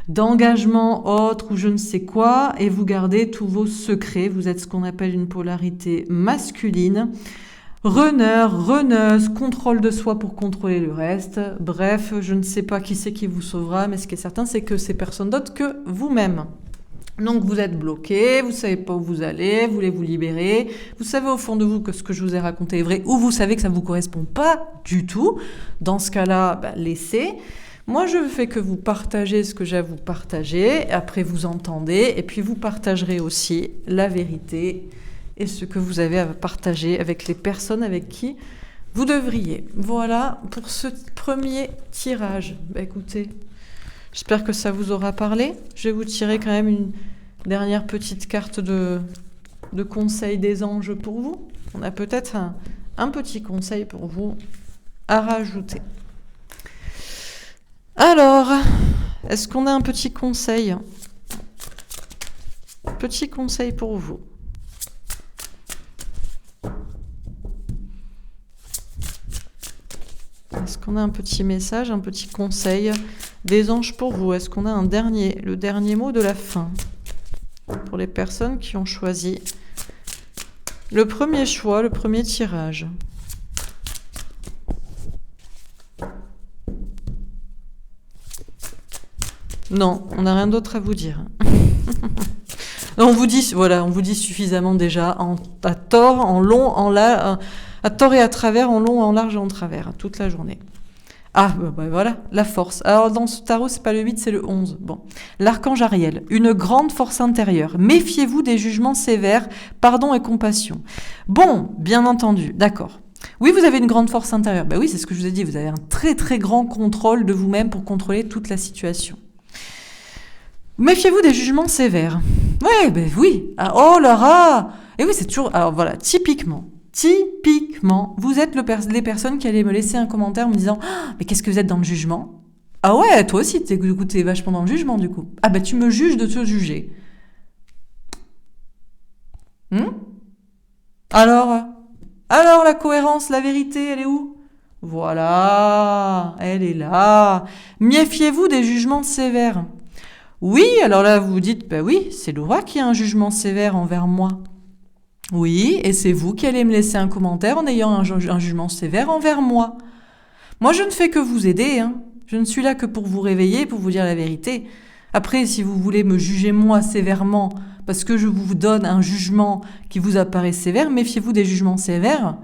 Speaker 1: d'engagement autre ou je ne sais quoi, et vous gardez tous vos secrets. Vous êtes ce qu'on appelle une polarité masculine. Runner, runneuse, contrôle de soi pour contrôler le reste. Bref, je ne sais pas qui c'est qui vous sauvera, mais ce qui est certain, c'est que c'est personne d'autre que vous-même. Donc vous êtes bloqué, vous savez pas où vous allez, vous voulez vous libérer, vous savez au fond de vous que ce que je vous ai raconté est vrai, ou vous savez que ça ne vous correspond pas du tout. Dans ce cas-là, laissez. Moi, je fais que vous partagez ce que j'ai à vous partager, après vous entendez, et puis vous partagerez aussi la vérité et ce que vous avez à partager avec les personnes avec qui vous devriez. Voilà pour ce premier tirage. Écoutez, j'espère que ça vous aura parlé. Je vais vous tirer quand même une dernière petite carte de conseil des anges pour vous. On a peut-être un petit conseil pour vous à rajouter. Alors, est-ce qu'on a un petit conseil? Petit conseil pour vous. Est-ce qu'on a un petit message, un petit conseil des anges pour vous? Est-ce qu'on a le dernier mot de la fin pour les personnes qui ont choisi le premier choix, le premier tirage? Non, on n'a rien d'autre à vous dire. On vous dit suffisamment déjà, à tort, en long, en large, à tort et à travers, en long, en large et en travers, toute la journée. Ah, voilà, la force. Alors, dans ce tarot, c'est pas le 8, c'est le 11. Bon. L'archange Ariel, une grande force intérieure. Méfiez-vous des jugements sévères, pardon et compassion. Bon, bien entendu, d'accord. Oui, vous avez une grande force intérieure. Oui, c'est ce que je vous ai dit, vous avez un très très grand contrôle de vous-même pour contrôler toute la situation. Méfiez-vous des jugements sévères. Ouais, oui. Ah, oh là là. Et oui, c'est toujours... Alors voilà, typiquement, vous êtes les personnes qui allaient me laisser un commentaire me disant « mais qu'est-ce que vous êtes dans le jugement ?» Ah ouais, toi aussi, du coup, t'es vachement dans le jugement, du coup. Ah bah, tu me juges de te juger. Hmm. Alors, alors, la cohérence, la vérité, elle est où? Voilà, elle est là. Méfiez-vous des jugements sévères. Oui, alors là, vous vous dites, bah oui, c'est Laura qui a un jugement sévère envers moi. Oui, et c'est vous qui allez me laisser un commentaire en ayant un jugement sévère envers moi. Moi, je ne fais que vous aider, hein. Je ne suis là que pour vous réveiller, pour vous dire la vérité. Après, si vous voulez me juger moi sévèrement, parce que je vous donne un jugement qui vous apparaît sévère, méfiez-vous des jugements sévères.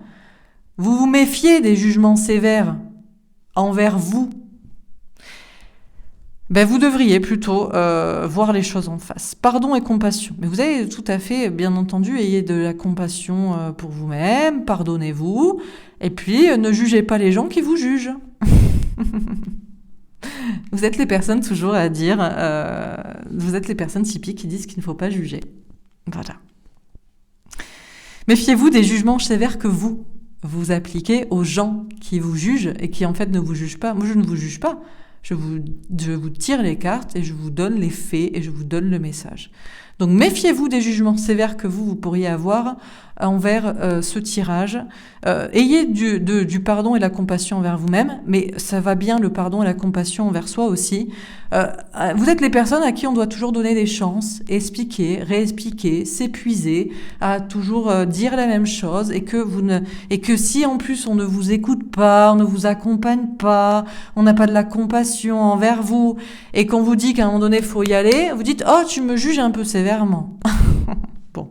Speaker 1: Vous vous méfiez des jugements sévères envers vous. Ben, vous devriez plutôt voir les choses en face. Pardon et compassion. Mais vous avez tout à fait, bien entendu, ayez de la compassion pour vous-même, pardonnez-vous, et puis ne jugez pas les gens qui vous jugent. Vous êtes les personnes toujours à dire, vous êtes les personnes typiques qui disent qu'il ne faut pas juger. Voilà. Méfiez-vous des jugements sévères que vous appliquez aux gens qui vous jugent et qui en fait ne vous jugent pas. Moi, je ne vous juge pas. Je vous tire les cartes et je vous donne les faits et je vous donne le message. Donc méfiez-vous des jugements sévères que vous pourriez avoir envers ce tirage. Ayez du pardon et de la compassion envers vous-même, mais ça va bien le pardon et la compassion envers soi aussi. Vous êtes les personnes à qui on doit toujours donner des chances, expliquer, réexpliquer, s'épuiser, à toujours dire la même chose et que si en plus on ne vous écoute pas, on ne vous accompagne pas, on n'a pas de la compassion envers vous et qu'on vous dit qu'à un moment donné il faut y aller, vous dites oh tu me juges un peu sévèrement. Bon.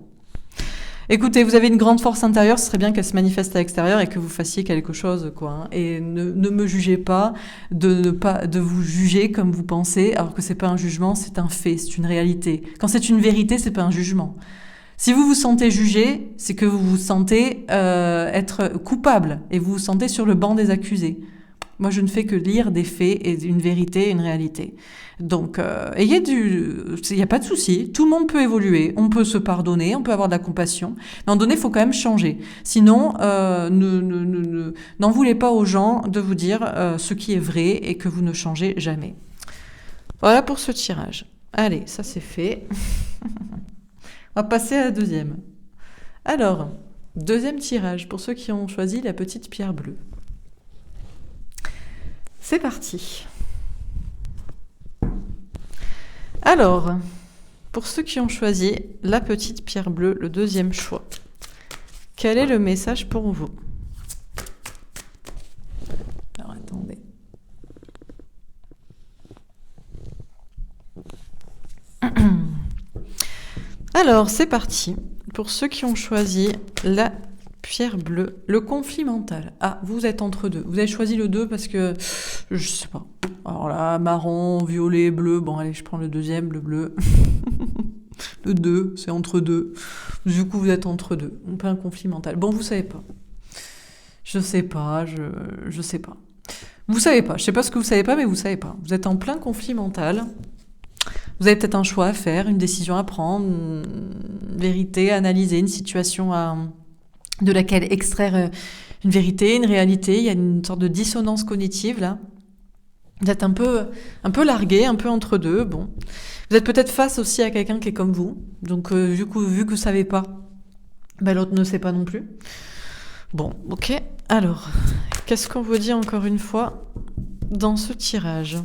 Speaker 1: Écoutez, vous avez une grande force intérieure, ce serait bien qu'elle se manifeste à l'extérieur et que vous fassiez quelque chose, quoi. Hein. Et ne me jugez pas de vous juger comme vous pensez, alors que c'est pas un jugement, c'est un fait, c'est une réalité. Quand c'est une vérité, c'est pas un jugement. Si vous vous sentez jugé, c'est que vous vous sentez être coupable et vous vous sentez sur le banc des accusés. Moi, je ne fais que lire des faits et une vérité et une réalité. Donc, il n'y a pas de souci. Tout le monde peut évoluer. On peut se pardonner, on peut avoir de la compassion. Mais à un moment donné, il faut quand même changer. Sinon, n'en voulez pas aux gens de vous dire ce qui est vrai et que vous ne changez jamais. Voilà pour ce tirage. Allez, ça c'est fait. On va passer à la deuxième. Alors, deuxième tirage pour ceux qui ont choisi la petite pierre bleue. C'est parti. Alors, pour ceux qui ont choisi la petite pierre bleue, le deuxième choix, quel est le message pour vous? Alors, attendez. Alors, c'est parti. Pour ceux qui ont choisi la pierre bleue, le conflit mental. Ah, vous êtes entre deux. Vous avez choisi le 2 parce que, je sais pas. Alors là, marron, violet, bleu. Bon, allez, je prends le deuxième, le bleu. Le 2, c'est entre deux. Du coup, vous êtes entre deux. On peut un conflit mental. Bon, vous savez pas. Je sais pas, je sais pas. Vous savez pas. Je sais pas ce que vous savez pas, mais vous savez pas. Vous êtes en plein conflit mental. Vous avez peut-être un choix à faire, une décision à prendre, une vérité à analyser, une situation de laquelle extraire une vérité, une réalité. Il y a une sorte de dissonance cognitive là. Vous êtes un peu largué, un peu entre deux. Bon, vous êtes peut-être face aussi à quelqu'un qui est comme vous. Donc du coup, vu que vous savez pas, ben, l'autre ne sait pas non plus. Bon, ok. Alors, qu'est-ce qu'on vous dit encore une fois dans ce tirage?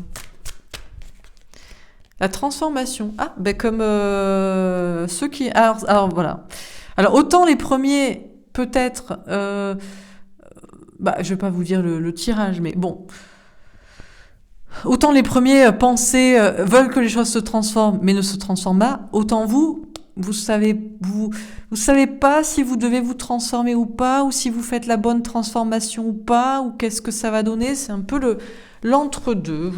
Speaker 1: La transformation. Ah, ben comme ceux qui... Alors voilà. Alors autant les premiers, peut-être... je vais pas vous dire le tirage, mais bon... Autant les premiers veulent que les choses se transforment, mais ne se transforment pas, autant vous savez pas si vous devez vous transformer ou pas, ou si vous faites la bonne transformation ou pas, ou qu'est-ce que ça va donner. C'est un peu l'entre-deux.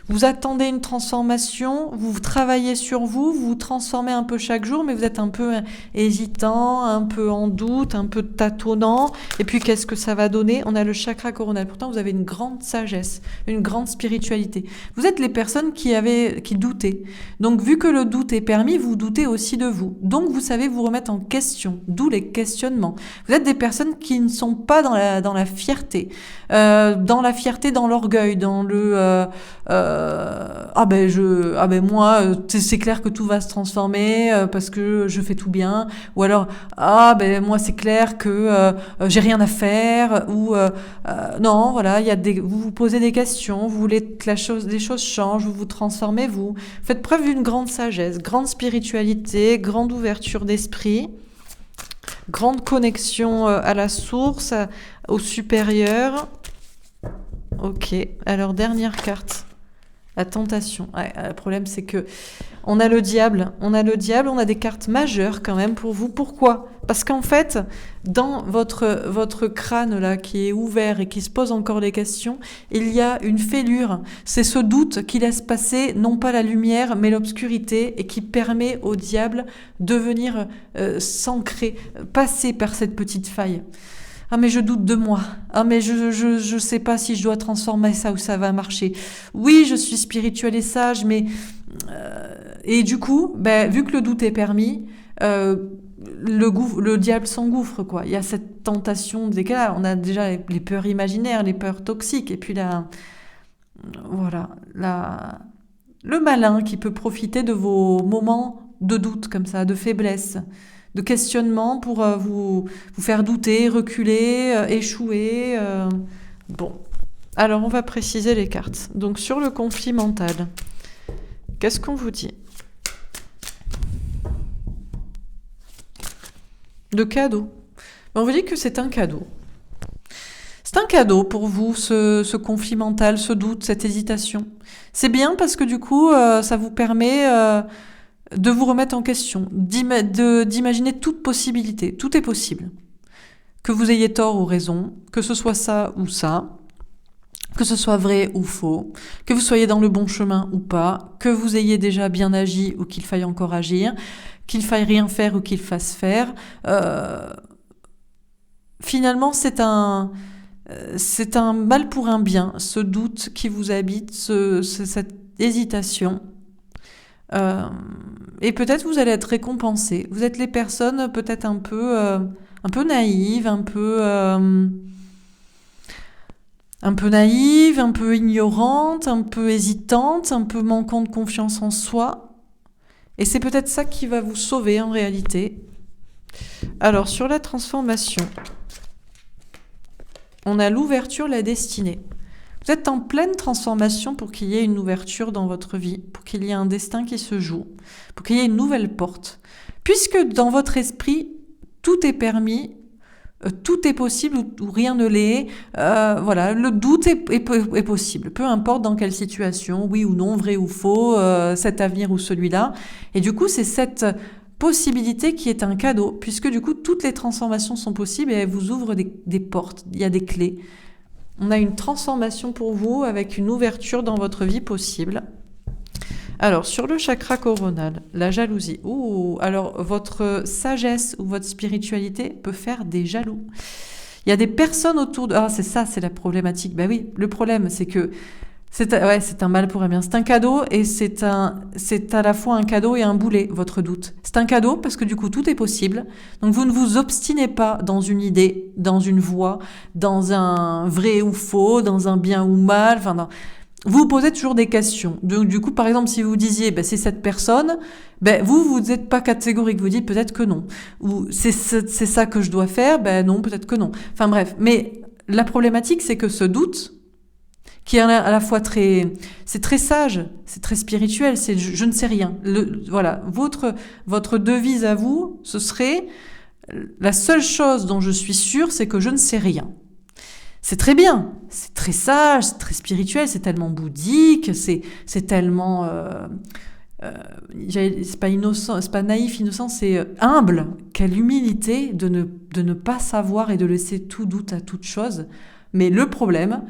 Speaker 1: Vous attendez une transformation, vous travaillez sur vous, vous transformez un peu chaque jour, mais vous êtes un peu hésitant, un peu en doute, un peu tâtonnant. Et puis, qu'est-ce que ça va donner? On a le chakra coronal. Pourtant, vous avez une grande sagesse, une grande spiritualité. Vous êtes les personnes qui doutaient. Donc, vu que le doute est permis, vous doutez aussi de vous. Donc, vous savez vous remettre en question, d'où les questionnements. Vous êtes des personnes qui ne sont pas dans la fierté, dans l'orgueil, dans dans le moi c'est clair que tout va se transformer parce que je fais tout bien, ou alors moi c'est clair que j'ai rien à faire, ou non, voilà, vous vous posez des questions, vous voulez que les choses changent, vous vous transformez, vous faites preuve d'une grande sagesse, grande spiritualité, grande ouverture d'esprit, grande connexion à la source, au supérieur. Ok, alors dernière carte, la tentation. Ouais, le problème c'est que on a le diable, on a des cartes majeures quand même pour vous. Pourquoi ? Parce qu'en fait, dans votre crâne là qui est ouvert et qui se pose encore les questions, il y a une fêlure. C'est ce doute qui laisse passer non pas la lumière mais l'obscurité, et qui permet au diable de venir s'ancrer, passer par cette petite faille. Ah mais je doute de moi. Ah mais je sais pas si je dois transformer ça ou ça va marcher. Oui, je suis spirituel et sage, mais et du coup, vu que le doute est permis, le diable s'engouffre, quoi. Il y a cette tentation là, on a déjà les peurs imaginaires, les peurs toxiques, et puis le malin qui peut profiter de vos moments de doute comme ça, de faiblesse, de questionnement pour vous faire douter, reculer, échouer. Bon, alors on va préciser les cartes. Donc sur le conflit mental, qu'est-ce qu'on vous dit ? De cadeau. On vous dit que c'est un cadeau. C'est un cadeau pour vous, ce conflit mental, ce doute, cette hésitation. C'est bien parce que du coup, ça vous permet de vous remettre en question, d'imaginer toute possibilité. Tout est possible. Que vous ayez tort ou raison, que ce soit ça ou ça, que ce soit vrai ou faux, que vous soyez dans le bon chemin ou pas, que vous ayez déjà bien agi ou qu'il faille encore agir, qu'il faille rien faire ou qu'il fasse faire. Finalement, c'est un mal pour un bien, ce doute qui vous habite, cette hésitation. Et peut-être vous allez être récompensé. Vous êtes les personnes peut-être un peu naïves, un peu naïves, un peu ignorantes, un peu hésitantes, un peu manquant de confiance en soi. Et c'est peut-être ça qui va vous sauver en réalité. Alors sur la transformation, on a l'ouverture, la destinée. Vous êtes en pleine transformation pour qu'il y ait une ouverture dans votre vie, pour qu'il y ait un destin qui se joue, pour qu'il y ait une nouvelle porte. Puisque dans votre esprit, tout est permis, tout est possible ou rien ne l'est. Le doute est possible, peu importe dans quelle situation, oui ou non, vrai ou faux, cet avenir ou celui-là. Et du coup, c'est cette possibilité qui est un cadeau, puisque du coup, toutes les transformations sont possibles et elles vous ouvrent des portes, il y a des clés. On a une transformation pour vous avec une ouverture dans votre vie possible. Alors, sur le chakra coronal, la jalousie. Alors votre sagesse ou votre spiritualité peut faire des jaloux. Il y a des personnes autour de... Ah, c'est la problématique. Ben oui, le problème, c'est que c'est un mal pour un bien. C'est un cadeau et c'est à la fois un cadeau et un boulet, votre doute. C'est un cadeau parce que du coup, tout est possible. Donc, vous ne vous obstinez pas dans une idée, dans une voie, dans un vrai ou faux, dans un bien ou mal, vous vous posez toujours des questions. Donc, du coup, par exemple, si vous disiez, c'est cette personne, vous n'êtes pas catégorique. Vous dites peut-être que non. Ou c'est ça que je dois faire, non, peut-être que non. Enfin bref. Mais la problématique, c'est que ce doute, qui est à la fois c'est très sage, c'est très spirituel, c'est je ne sais rien. Votre devise à vous, ce serait, la seule chose dont je suis sûre, c'est que je ne sais rien. C'est très bien, c'est très sage, c'est très spirituel, c'est tellement bouddhique, c'est tellement c'est pas innocent, c'est pas naïf, innocent, c'est humble. Quelle humilité de ne pas savoir et de laisser tout doute à toute chose. Mais le problème,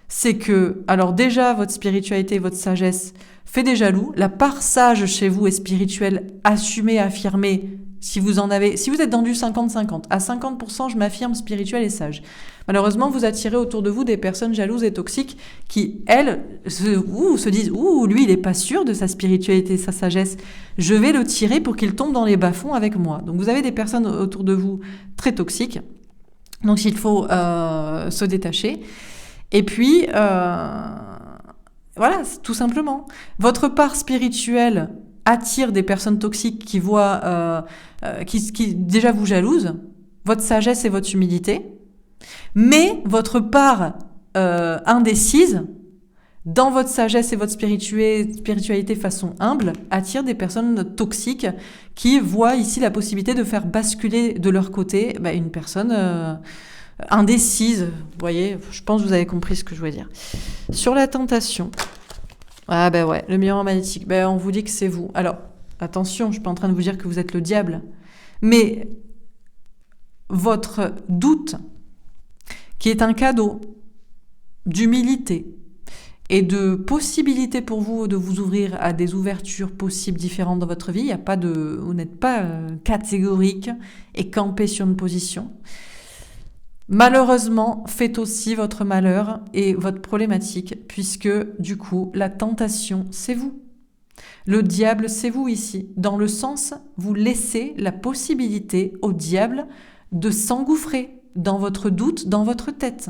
Speaker 1: c'est que, alors déjà, votre spiritualité, votre sagesse fait des jaloux. La part sage chez vous est spirituelle, assumée, affirmée. Si vous êtes dans du 50-50, à 50%, je m'affirme spirituel et sage. Malheureusement, vous attirez autour de vous des personnes jalouses et toxiques qui, elles, se disent « lui, il est pas sûr de sa spiritualité, sa sagesse. Je vais le tirer pour qu'il tombe dans les bas-fonds avec moi. » Donc, vous avez des personnes autour de vous très toxiques. Donc, il faut se détacher. Et puis, Voilà, tout simplement. Votre part spirituelle attire des personnes toxiques qui voient, qui déjà vous jalousent, votre sagesse et votre humilité, mais votre part indécise, dans votre sagesse et votre spiritualité façon humble, attire des personnes toxiques qui voient ici la possibilité de faire basculer de leur côté une personne indécise. Vous voyez, je pense que vous avez compris ce que je voulais dire. Sur la tentation, ah ben ouais, le miroir magnétique, on vous dit que c'est vous. Alors, attention, je suis pas en train de vous dire que vous êtes le diable, mais votre doute, qui est un cadeau d'humilité et de possibilité pour vous de vous ouvrir à des ouvertures possibles différentes dans votre vie, vous n'êtes pas catégorique et campé sur une position. Malheureusement, faites aussi votre malheur et votre problématique, puisque du coup, la tentation, c'est vous. Le diable, c'est vous ici. Dans le sens, vous laissez la possibilité au diable de s'engouffrer dans votre doute, dans votre tête.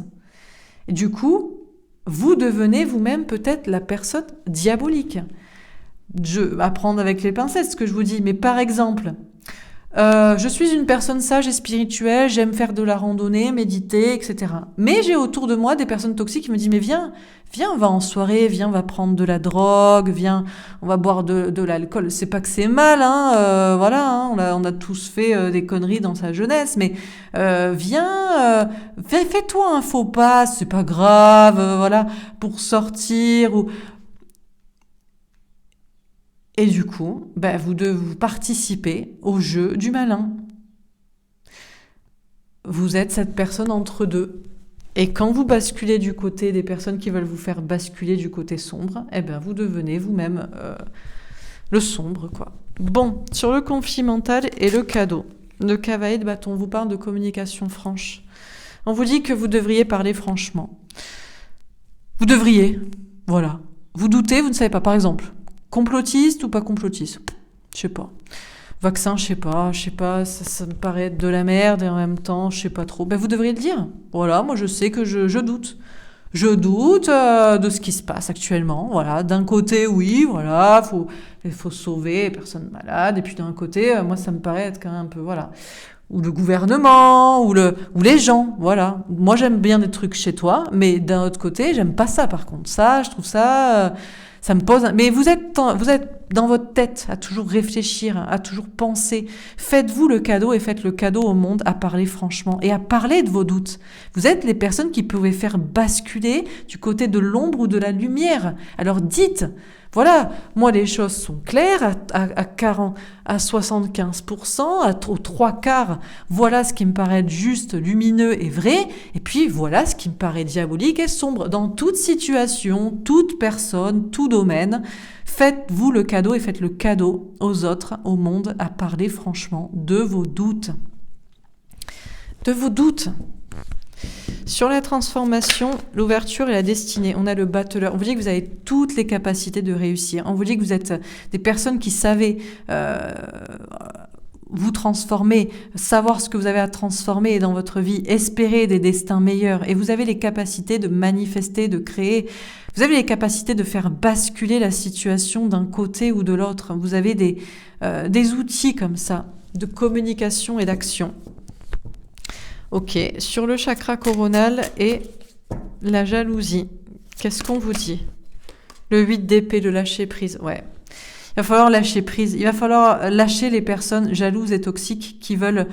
Speaker 1: Et du coup, vous devenez vous-même peut-être la personne diabolique. À prendre avec les pincettes ce que je vous dis, mais par exemple, je suis une personne sage et spirituelle, j'aime faire de la randonnée, méditer, etc. Mais j'ai autour de moi des personnes toxiques qui me disent mais viens, on va en soirée, viens, on va prendre de la drogue, viens, on va boire de l'alcool. C'est pas que c'est mal, voilà, on a tous fait des conneries dans sa jeunesse, mais viens, fais-toi un faux pas, c'est pas grave, voilà, pour sortir ou. Et du coup, vous participez au jeu du malin. Vous êtes cette personne entre deux. Et quand vous basculez du côté des personnes qui veulent vous faire basculer du côté sombre, vous devenez vous-même le sombre, quoi. Bon, sur le conflit mental et le cadeau. Le cavalier de bâton vous parle de communication franche. On vous dit que vous devriez parler franchement. Vous devriez, voilà. Vous doutez, vous ne savez pas. Par exemple, complotiste ou pas complotiste ? Je sais pas. Vaccin, je sais pas, ça me paraît être de la merde et en même temps, je sais pas trop. Vous devriez le dire. Voilà, moi je sais que je doute. Je doute de ce qui se passe actuellement. Voilà, d'un côté, oui, voilà, il faut sauver les personnes malades. Et puis d'un côté, moi ça me paraît être quand même un peu, voilà. Ou le gouvernement, ou les gens, voilà. Moi j'aime bien des trucs chez toi, mais d'un autre côté, j'aime pas ça par contre. Ça, je trouve ça... ça me pose... Mais vous êtes dans votre tête à toujours réfléchir, à toujours penser. Faites-vous le cadeau et faites le cadeau au monde à parler franchement et à parler de vos doutes. Vous êtes les personnes qui peuvent faire basculer du côté de l'ombre ou de la lumière. Alors dites, voilà, moi les choses sont claires à 40, à 75%, aux 3/4, voilà ce qui me paraît juste, lumineux et vrai, et puis voilà ce qui me paraît diabolique et sombre. Dans toute situation, toute personne, tout domaine, faites-vous le cadeau et faites le cadeau aux autres, au monde, à parler franchement de vos doutes. De vos doutes. Sur la transformation, l'ouverture et la destinée, on a le battleur. On vous dit que vous avez toutes les capacités de réussir. On vous dit que vous êtes des personnes qui savez vous transformer, savoir ce que vous avez à transformer dans votre vie, espérer des destins meilleurs. Et vous avez les capacités de manifester, de créer. Vous avez les capacités de faire basculer la situation d'un côté ou de l'autre. Vous avez des outils comme ça, de communication et d'action. Ok, sur le chakra coronal et la jalousie, qu'est-ce qu'on vous dit ? Le 8 d'épée, le lâcher prise, ouais. Il va falloir lâcher prise, il va falloir lâcher les personnes jalouses et toxiques qui veulent,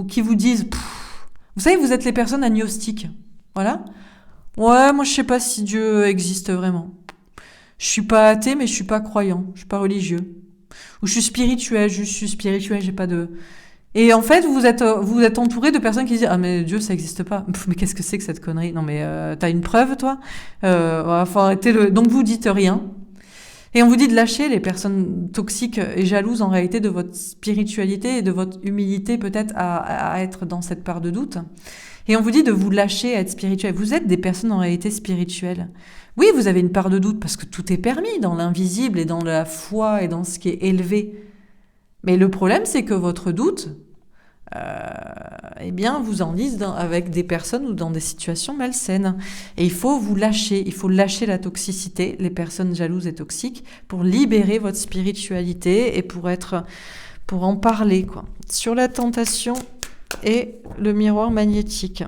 Speaker 1: qui vous disent, vous savez, vous êtes les personnes agnostiques, voilà. Ouais, moi je sais pas si Dieu existe vraiment. Je suis pas athée, mais je suis pas croyant, je suis pas religieux. Ou je suis spirituel, j'ai pas de... Et en fait, vous êtes entouré de personnes qui disent « Ah, mais Dieu, ça n'existe pas. » Mais qu'est-ce que c'est que cette connerie ? Non, mais t'as une preuve, toi ? Faut arrêter Donc, vous dites rien. Et on vous dit de lâcher les personnes toxiques et jalouses, en réalité, de votre spiritualité et de votre humilité, peut-être, à être dans cette part de doute. Et on vous dit de vous lâcher à être spirituel. Vous êtes des personnes, en réalité, spirituelles. Oui, vous avez une part de doute, parce que tout est permis dans l'invisible et dans la foi et dans ce qui est élevé. Mais le problème, c'est que votre doute, eh bien, vous enlise avec des personnes ou dans des situations malsaines. Et il faut vous lâcher, il faut lâcher la toxicité, les personnes jalouses et toxiques, pour libérer votre spiritualité et pour en parler, quoi. Sur la tentation et le miroir magnétique.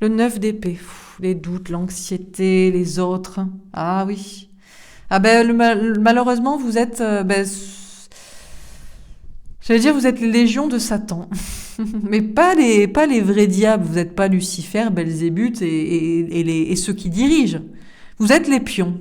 Speaker 1: Le 9 d'épée, les doutes, l'anxiété, les autres. Ah oui. Ah ben, malheureusement, vous êtes... j'allais dire, vous êtes les légions de Satan. Mais pas les vrais diables. Vous n'êtes pas Lucifer, Belzébuth et ceux qui dirigent. Vous êtes les pions.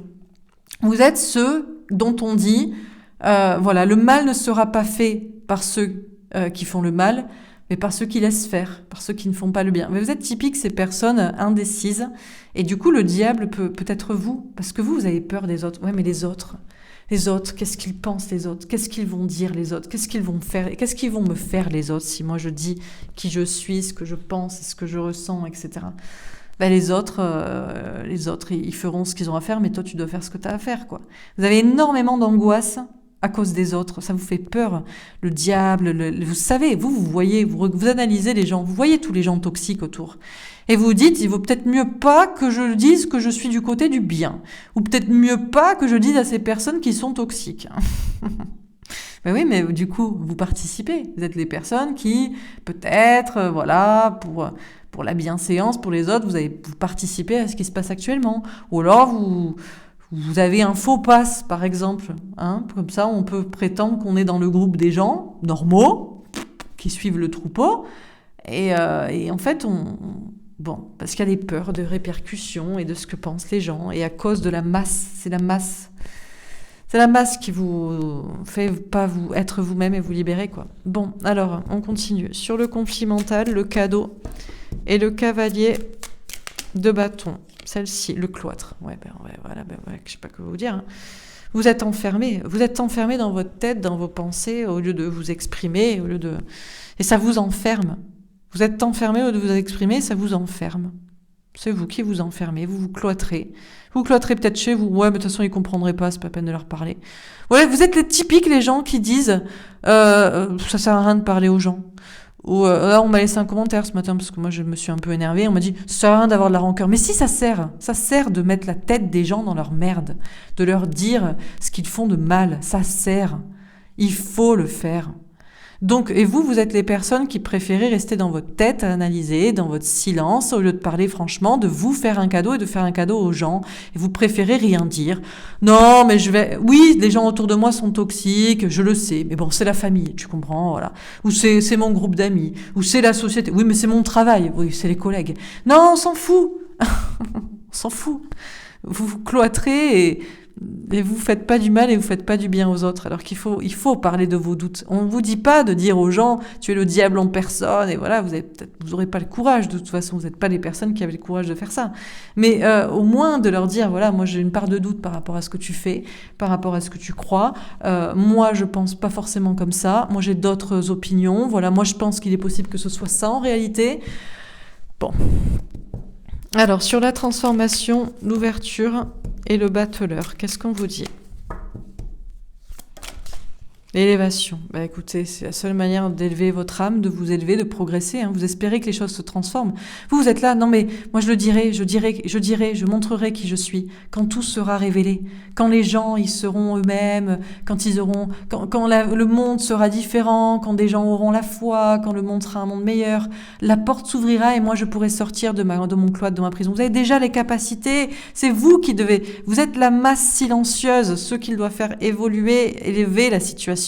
Speaker 1: Vous êtes ceux dont on dit, voilà, le mal ne sera pas fait par ceux qui font le mal, mais par ceux qui laissent faire, par ceux qui ne font pas le bien. Mais vous êtes typique ces personnes indécises. Et du coup, le diable peut être vous. Parce que vous avez peur des autres. Ouais, mais les autres, qu'est-ce qu'ils pensent les autres? Qu'est-ce qu'ils vont dire les autres? Qu'est-ce qu'ils vont faire? Qu'est-ce qu'ils vont me faire les autres si moi je dis qui je suis, ce que je pense, ce que je ressens, etc. Ben les autres, ils feront ce qu'ils ont à faire, mais toi tu dois faire ce que tu as à faire, quoi. Vous avez énormément d'angoisse à cause des autres, ça vous fait peur. Le diable, vous savez, vous voyez, vous analysez les gens, vous voyez tous les gens toxiques autour. Et vous dites, il vaut peut-être mieux pas que je dise que je suis du côté du bien. Ou peut-être mieux pas que je dise à ces personnes qui sont toxiques. Mais oui, mais du coup, vous participez. Vous êtes les personnes qui, peut-être, voilà, pour la bienséance, pour les autres, vous participez à ce qui se passe actuellement. Ou alors, vous avez un faux pass, par exemple. Hein, comme ça, on peut prétendre qu'on est dans le groupe des gens normaux, qui suivent le troupeau. Et en fait, bon, parce qu'il y a des peurs de répercussions et de ce que pensent les gens. Et à cause de la masse, c'est la masse. C'est la masse qui vous fait pas être vous-même et vous libérer, quoi. Bon, alors, on continue. Sur le conflit mental, le cadeau et le cavalier de bâton. Celle-ci, le cloître. Ouais, voilà, je sais pas quoi vous dire. Hein. Vous êtes enfermé dans votre tête, dans vos pensées, au lieu de vous exprimer, et ça vous enferme. Vous êtes enfermé au lieu de vous exprimer, ça vous enferme. C'est vous qui vous enfermez, vous vous cloîtrez. Vous cloîtrez peut-être chez vous. Ouais, mais de toute façon, ils comprendraient pas, c'est pas la peine de leur parler. Ouais, vous êtes les typiques, les gens qui disent ça sert à rien de parler aux gens. Ou là, on m'a laissé un commentaire ce matin parce que moi, je me suis un peu énervée. On m'a dit ça sert à rien d'avoir de la rancœur. Mais si, ça sert de mettre la tête des gens dans leur merde, de leur dire ce qu'ils font de mal. Ça sert. Il faut le faire. Donc, et vous êtes les personnes qui préférez rester dans votre tête à analyser, dans votre silence, au lieu de parler franchement, de vous faire un cadeau et de faire un cadeau aux gens. Et vous préférez rien dire. Non, mais oui, les gens autour de moi sont toxiques, je le sais. Mais bon, c'est la famille, tu comprends, voilà. Ou c'est mon groupe d'amis. Ou c'est la société. Oui, mais c'est mon travail. Oui, c'est les collègues. Non, on s'en fout. On s'en fout. Vous vous cloîtrez et vous faites pas du mal et vous faites pas du bien aux autres. Alors qu'il faut parler de vos doutes. On vous dit pas de dire aux gens, tu es le diable en personne et voilà, vous aurez pas le courage. De toute façon, vous n'êtes pas les personnes qui avaient le courage de faire ça. Mais au moins de leur dire, voilà, moi j'ai une part de doute par rapport à ce que tu fais, par rapport à ce que tu crois. Moi, je pense pas forcément comme ça. Moi, j'ai d'autres opinions. Voilà, moi je pense qu'il est possible que ce soit ça en réalité. Bon. Alors, sur la transformation, l'ouverture et le battleur, qu'est-ce qu'on vous dit? L'élévation. Bah écoutez, c'est la seule manière d'élever votre âme, de vous élever, de progresser. Hein. Vous espérez que les choses se transforment. Vous êtes là, non mais moi je je montrerai qui je suis quand tout sera révélé. Quand les gens, ils seront eux-mêmes, quand le monde sera différent, quand des gens auront la foi, quand le monde sera un monde meilleur, la porte s'ouvrira et moi je pourrai sortir de mon cloître, de ma prison. Vous avez déjà les capacités, c'est vous vous êtes la masse silencieuse, ceux qui doivent faire élever la situation.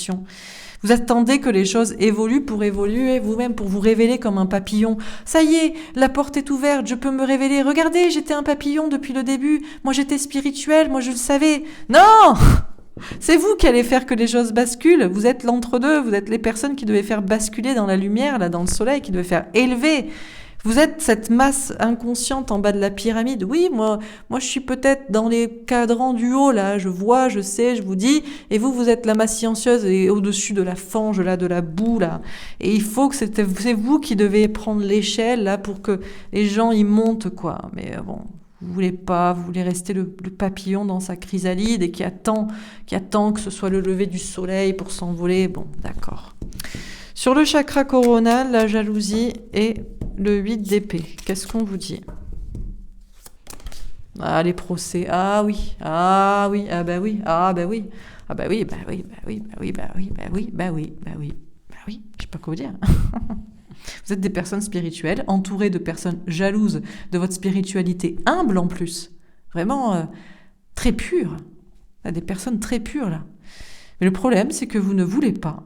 Speaker 1: Vous attendez que les choses évoluent pour évoluer vous-même, pour vous révéler comme un papillon. Ça y est, la porte est ouverte, je peux me révéler. Regardez, j'étais un papillon depuis le début. Moi, j'étais spirituel, moi, je le savais. Non! C'est vous qui allez faire que les choses basculent. Vous êtes l'entre-deux, vous êtes les personnes qui devaient faire basculer dans la lumière, là, dans le soleil, qui devaient faire élever. Vous êtes cette masse inconsciente en bas de la pyramide. Oui, moi, je suis peut-être dans les cadrans du haut, là. Je vois, je sais, je vous dis. Et vous êtes la masse silencieuse et au-dessus de la fange, là, de la boue, là. Et il faut que c'est vous qui devez prendre l'échelle, là, pour que les gens y montent, quoi. Mais bon, vous voulez rester le papillon dans sa chrysalide et qui attend que ce soit le lever du soleil pour s'envoler. Bon, d'accord. Sur le chakra coronal, la jalousie et le 8 d'épée. Qu'est-ce qu'on vous dit? Ah, les procès. Ah oui. Ah oui. Ah bah oui. Ah bah oui. Ah bah oui. Bah oui. Bah oui. Bah oui. Bah oui. Bah oui. Bah oui. Bah oui. Bah oui. Je sais pas quoi vous dire. Vous êtes des personnes spirituelles, entourées de personnes jalouses de votre spiritualité humble en plus. Vraiment très pure. Des personnes très pures là. Mais le problème, c'est que vous ne voulez pas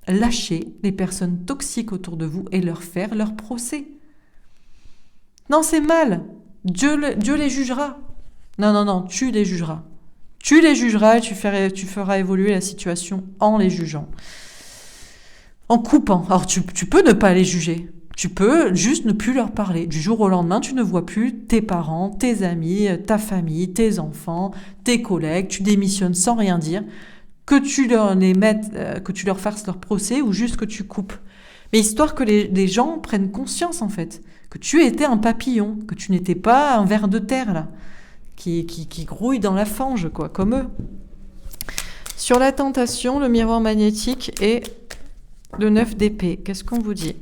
Speaker 1: lâcher les personnes toxiques autour de vous et leur faire leur procès. Non, c'est mal. Dieu les jugera. Non, non, non, tu les jugeras. Tu les jugeras et tu feras évoluer la situation en les jugeant. En coupant. Alors, tu peux ne pas les juger. Tu peux juste ne plus leur parler. Du jour au lendemain, tu ne vois plus tes parents, tes amis, ta famille, tes enfants, tes collègues. Tu démissionnes sans rien dire. Que tu leur les mettes, que tu leur fasses leur procès ou juste que tu coupes. Mais histoire que les gens prennent conscience, en fait, que tu étais un papillon, que tu n'étais pas un ver de terre, là, qui grouille dans la fange, quoi, comme eux. Sur la tentation, le miroir magnétique et le 9 d'épée. Qu'est-ce qu'on vous dit?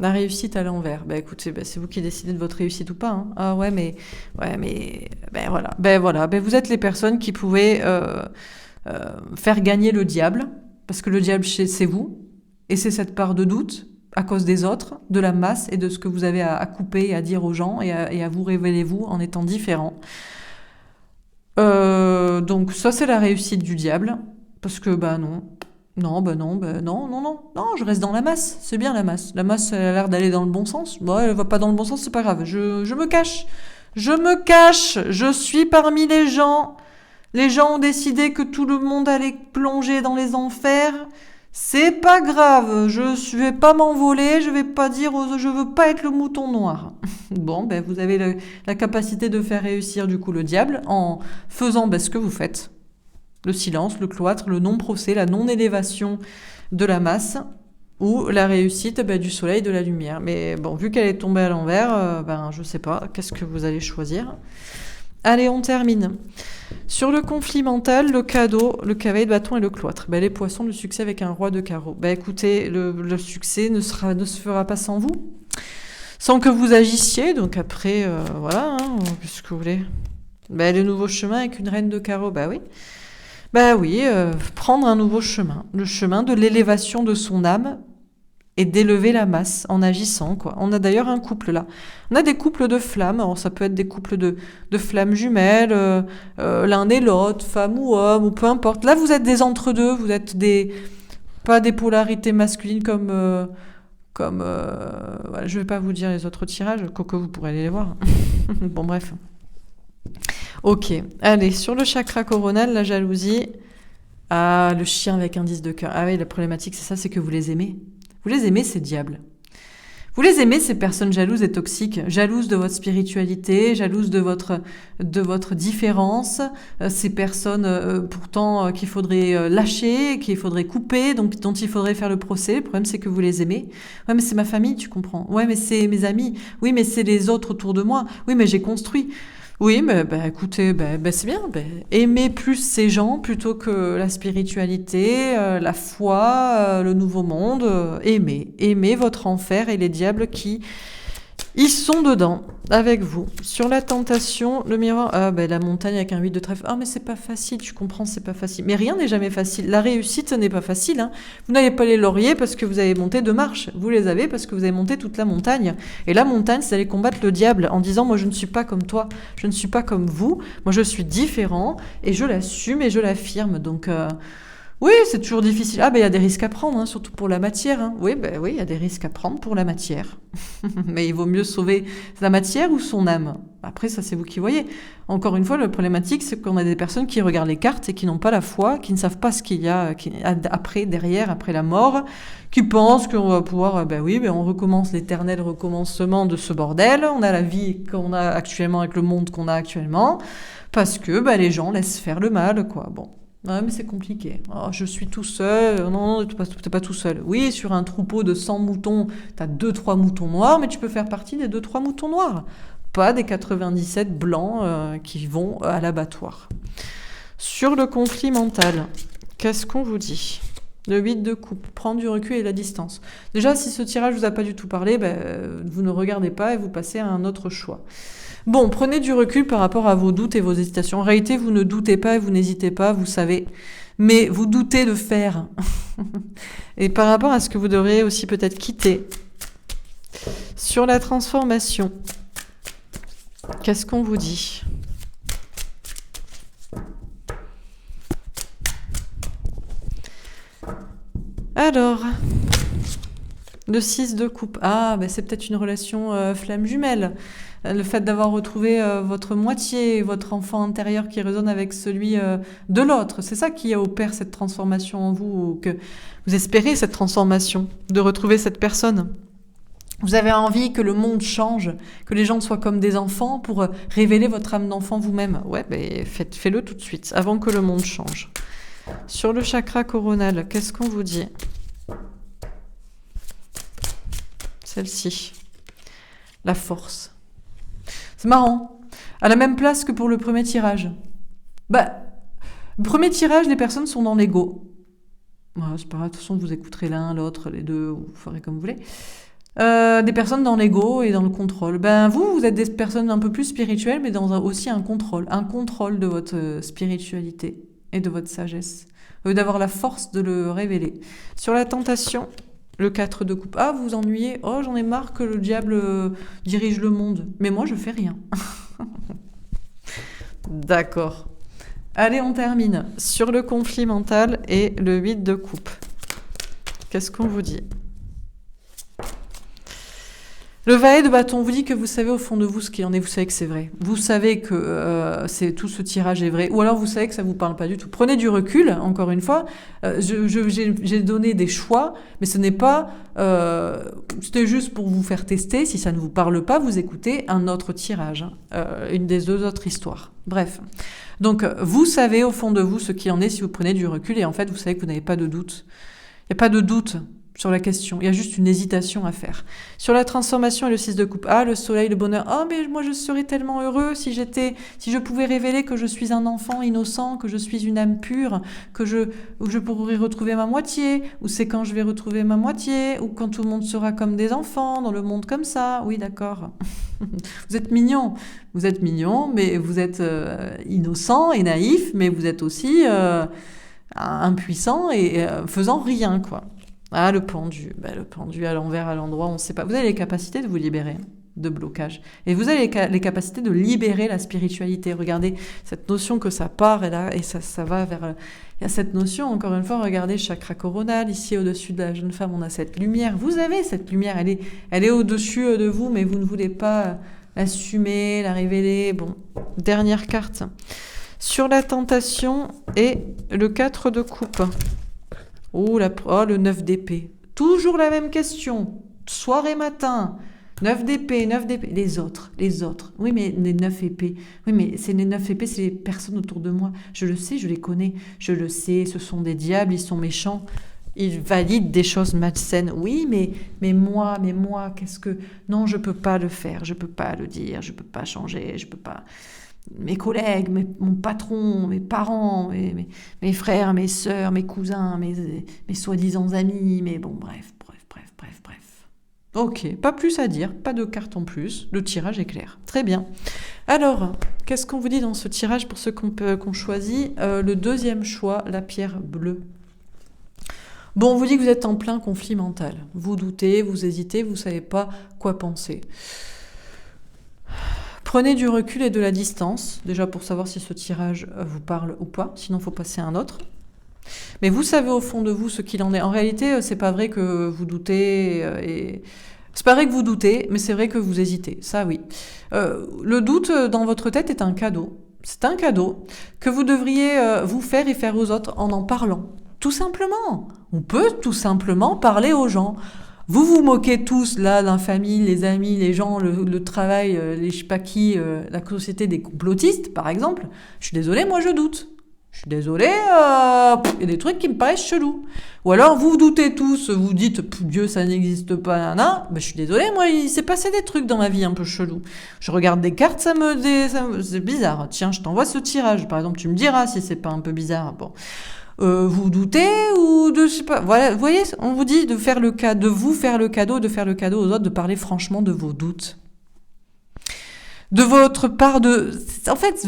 Speaker 1: La réussite à l'envers. Bah écoutez, c'est vous qui décidez de votre réussite ou pas. Hein. Ah ouais, ben voilà. Ben vous êtes les personnes qui pouvaient faire gagner le diable, parce que le diable c'est vous, et c'est cette part de doute à cause des autres, de la masse et de ce que vous avez à couper et à dire aux gens et à vous révéler vous en étant différent. Donc ça c'est la réussite du diable, parce que non, je reste dans la masse, c'est bien la masse. La masse elle a l'air d'aller dans le bon sens. Bon, elle va pas dans le bon sens, c'est pas grave. Je me cache. Je suis parmi les gens. Les gens ont décidé que tout le monde allait plonger dans les enfers. C'est pas grave, je vais pas m'envoler, je vais pas dire je veux pas être le mouton noir. Bon, vous avez la capacité de faire réussir du coup le diable en faisant ce que vous faites. Le silence, le cloître, le non-procès, la non-élévation de la masse ou la réussite du soleil, de la lumière. Mais bon, vu qu'elle est tombée à l'envers, je sais pas, qu'est-ce que vous allez choisir? Allez, on termine. Sur le conflit mental, le cadeau, le cavalier de bâton et le cloître. Les poissons, le succès avec un roi de carreau. Écoutez, le succès ne se fera pas sans vous, sans que vous agissiez. Donc après, voilà, qu'est-ce que vous voulez? Le nouveau chemin avec une reine de carreau, oui. Prendre un nouveau chemin. Le chemin de l'élévation de son âme et d'élever la masse en agissant, quoi. On a d'ailleurs un couple là. On a des couples de flammes. Alors ça peut être des couples de flammes jumelles, l'un et l'autre, femme ou homme, ou peu importe. Là, vous êtes des entre-deux. Vous êtes pas des polarités masculines comme voilà, je vais pas vous dire les autres tirages, quoique vous pourrez aller les voir. Bon, bref. Ok, allez, sur le chakra coronal, la jalousie. Ah, le chien avec un 10 de cœur. Ah oui, la problématique, c'est ça, c'est que vous les aimez. Vous les aimez, ces diables. Vous les aimez, ces personnes jalouses et toxiques, jalouses de votre spiritualité, jalouses de votre différence, ces personnes pourtant qu'il faudrait lâcher, qu'il faudrait couper, donc dont il faudrait faire le procès. Le problème, c'est que vous les aimez. Ouais, mais c'est ma famille, tu comprends. Ouais, mais c'est mes amis. Oui, mais c'est les autres autour de moi. Oui, mais j'ai construit. Oui, mais écoutez, c'est bien. Aimez plus ces gens plutôt que la spiritualité, la foi, le nouveau monde. Aimez votre enfer et les diables qui y sont dedans avec vous. Sur la tentation, le miroir, la montagne avec un 8 de trèfle. Ah, mais c'est pas facile, tu comprends, c'est pas facile. Mais rien n'est jamais facile. La réussite, ce n'est pas facile. Hein. Vous n'avez pas les lauriers parce que vous avez monté 2 marches. Vous les avez parce que vous avez monté toute la montagne. Et la montagne, c'est d'aller combattre le diable en disant, moi, je ne suis pas comme toi, je ne suis pas comme vous, moi, je suis différent et je l'assume et je l'affirme. Donc, oui, c'est toujours difficile. Ah, il y a des risques à prendre, hein, surtout pour la matière. Hein. Oui, il y a des risques à prendre pour la matière. Mais il vaut mieux sauver la matière ou son âme. Après, ça, c'est vous qui voyez. Encore une fois, le problématique, c'est qu'on a des personnes qui regardent les cartes et qui n'ont pas la foi, qui ne savent pas ce qu'il y a après, derrière, après la mort, qui pensent qu'on va pouvoir, on recommence l'éternel recommencement de ce bordel. On a la vie qu'on a actuellement avec le monde qu'on a actuellement, parce que les gens laissent faire le mal, quoi. Bon. Ouais, mais c'est compliqué. Oh, je suis tout seul. Non, t'es pas tout seul. Oui, sur un troupeau de 100 moutons, t'as 2-3 moutons noirs, mais tu peux faire partie des 2-3 moutons noirs. Pas des 97 blancs qui vont à l'abattoir. Sur le conflit mental, qu'est-ce qu'on vous dit? Le 8 de coupe, prendre du recul et la distance. Déjà, si ce tirage vous a pas du tout parlé, vous ne regardez pas et vous passez à un autre choix. Bon, prenez du recul par rapport à vos doutes et vos hésitations. En réalité, vous ne doutez pas et vous n'hésitez pas, vous savez. Mais vous doutez de faire. Et par rapport à ce que vous devriez aussi peut-être quitter. Sur la transformation, qu'est-ce qu'on vous dit? Alors, le 6 de coupe. Ah, c'est peut-être une relation flamme jumelle. Le fait d'avoir retrouvé votre moitié, votre enfant intérieur qui résonne avec celui de l'autre. C'est ça qui opère cette transformation en vous, ou que vous espérez cette transformation, de retrouver cette personne. Vous avez envie que le monde change, que les gens soient comme des enfants pour révéler votre âme d'enfant vous-même. Ouais, faites-le tout de suite, avant que le monde change. Sur le chakra coronal, qu'est-ce qu'on vous dit? Celle-ci. La force. C'est marrant. À la même place que pour le premier tirage. Le premier tirage, les personnes sont dans l'ego. Voilà, c'est pas grave, de toute façon, vous écouterez l'un, l'autre, les deux, vous ferez comme vous voulez. Des personnes dans l'ego et dans le contrôle. Vous êtes des personnes un peu plus spirituelles, mais dans aussi un contrôle de votre spiritualité et de votre sagesse, d'avoir la force de le révéler. Sur la tentation, le 4 de coupe. Ah, vous vous ennuyez. Oh, j'en ai marre que le diable dirige le monde. Mais moi, je fais rien. D'accord. Allez, on termine. Sur le conflit mental et le 8 de coupe. Qu'est-ce qu'on vous dit? Le valet de bâton vous dit que vous savez au fond de vous ce qu'il en est, vous savez que c'est vrai. Vous savez que tout ce tirage est vrai, ou alors vous savez que ça vous parle pas du tout. Prenez du recul, encore une fois. J'ai donné des choix, mais ce n'est pas... c'était juste pour vous faire tester. Si ça ne vous parle pas, vous écoutez un autre tirage, une des deux autres histoires. Bref. Donc, vous savez au fond de vous ce qu'il en est si vous prenez du recul, et en fait, vous savez que vous n'avez pas de doute. Il n'y a pas de doute sur la question. Il y a juste une hésitation à faire. Sur la transformation et le 6 de coupe. Ah, le soleil, le bonheur. Oh, mais moi, je serais tellement heureux si je pouvais révéler que je suis un enfant innocent, que je suis une âme pure, où je pourrais retrouver ma moitié, ou c'est quand je vais retrouver ma moitié, ou quand tout le monde sera comme des enfants, dans le monde comme ça. Oui, d'accord. Vous êtes mignon, mais vous êtes innocent et naïf, mais vous êtes aussi impuissant et faisant rien, quoi. Ah, le pendu. Le pendu à l'envers, à l'endroit, on ne sait pas. Vous avez les capacités de vous libérer de blocage. Et vous avez les capacités de libérer la spiritualité. Regardez cette notion que ça part, et ça va vers... Il y a cette notion, encore une fois, regardez, chakra coronal, ici au-dessus de la jeune femme, on a cette lumière. Vous avez cette lumière, elle est au-dessus de vous, mais vous ne voulez pas l'assumer, la révéler. Bon, dernière carte. Sur la tentation et le 4 de coupe. Oh, le 9 d'épée. Toujours la même question. Soir et matin. 9 d'épée. Les autres. Oui, mais les 9 épées. Oui, mais c'est les 9 épées, c'est les personnes autour de moi. Je le sais, je les connais. Je le sais, ce sont des diables, ils sont méchants. Ils valident des choses malsaines. Oui, mais moi, qu'est-ce que... Non, je peux pas le faire, je peux pas le dire, je peux pas changer, je peux pas... Mes collègues, mon patron, mes parents, mes frères, mes sœurs, mes cousins, mes soi-disant amis, mais bon, bref. Ok, pas plus à dire, pas de carte en plus, le tirage est clair. Très bien. Alors, qu'est-ce qu'on vous dit dans ce tirage pour ceux qu'on choisit? Le deuxième choix, la pierre bleue. Bon, on vous dit que vous êtes en plein conflit mental. Vous doutez, vous hésitez, vous savez pas quoi penser. Prenez du recul et de la distance, déjà pour savoir si ce tirage vous parle ou pas, sinon il faut passer à un autre. Mais vous savez au fond de vous ce qu'il en est. En réalité, c'est pas vrai que vous doutez, c'est pas vrai que vous doutez, mais c'est vrai que vous hésitez, ça oui. Le doute dans votre tête est un cadeau. C'est un cadeau que vous devriez vous faire et faire aux autres en parlant. Tout simplement. On peut tout simplement parler aux gens. Vous vous moquez tous, là, la famille, les amis, les gens, le travail, les je sais pas qui, la société des complotistes, par exemple. Je suis désolée, moi je doute. Je suis désolée, il y a des trucs qui me paraissent chelous. Ou alors vous doutez tous, vous dites Dieu ça n'existe pas, nana. Ben, je suis désolée, moi il s'est passé des trucs dans ma vie un peu chelous. Je regarde des cartes, c'est bizarre. Tiens, je t'envoie ce tirage. Par exemple, tu me diras si c'est pas un peu bizarre. Bon. Vous doutez ou de je sais pas. Voilà, vous voyez, on vous dit de faire le cas, de vous faire le cadeau, de faire le cadeau aux autres, de parler franchement de vos doutes. De votre part en fait,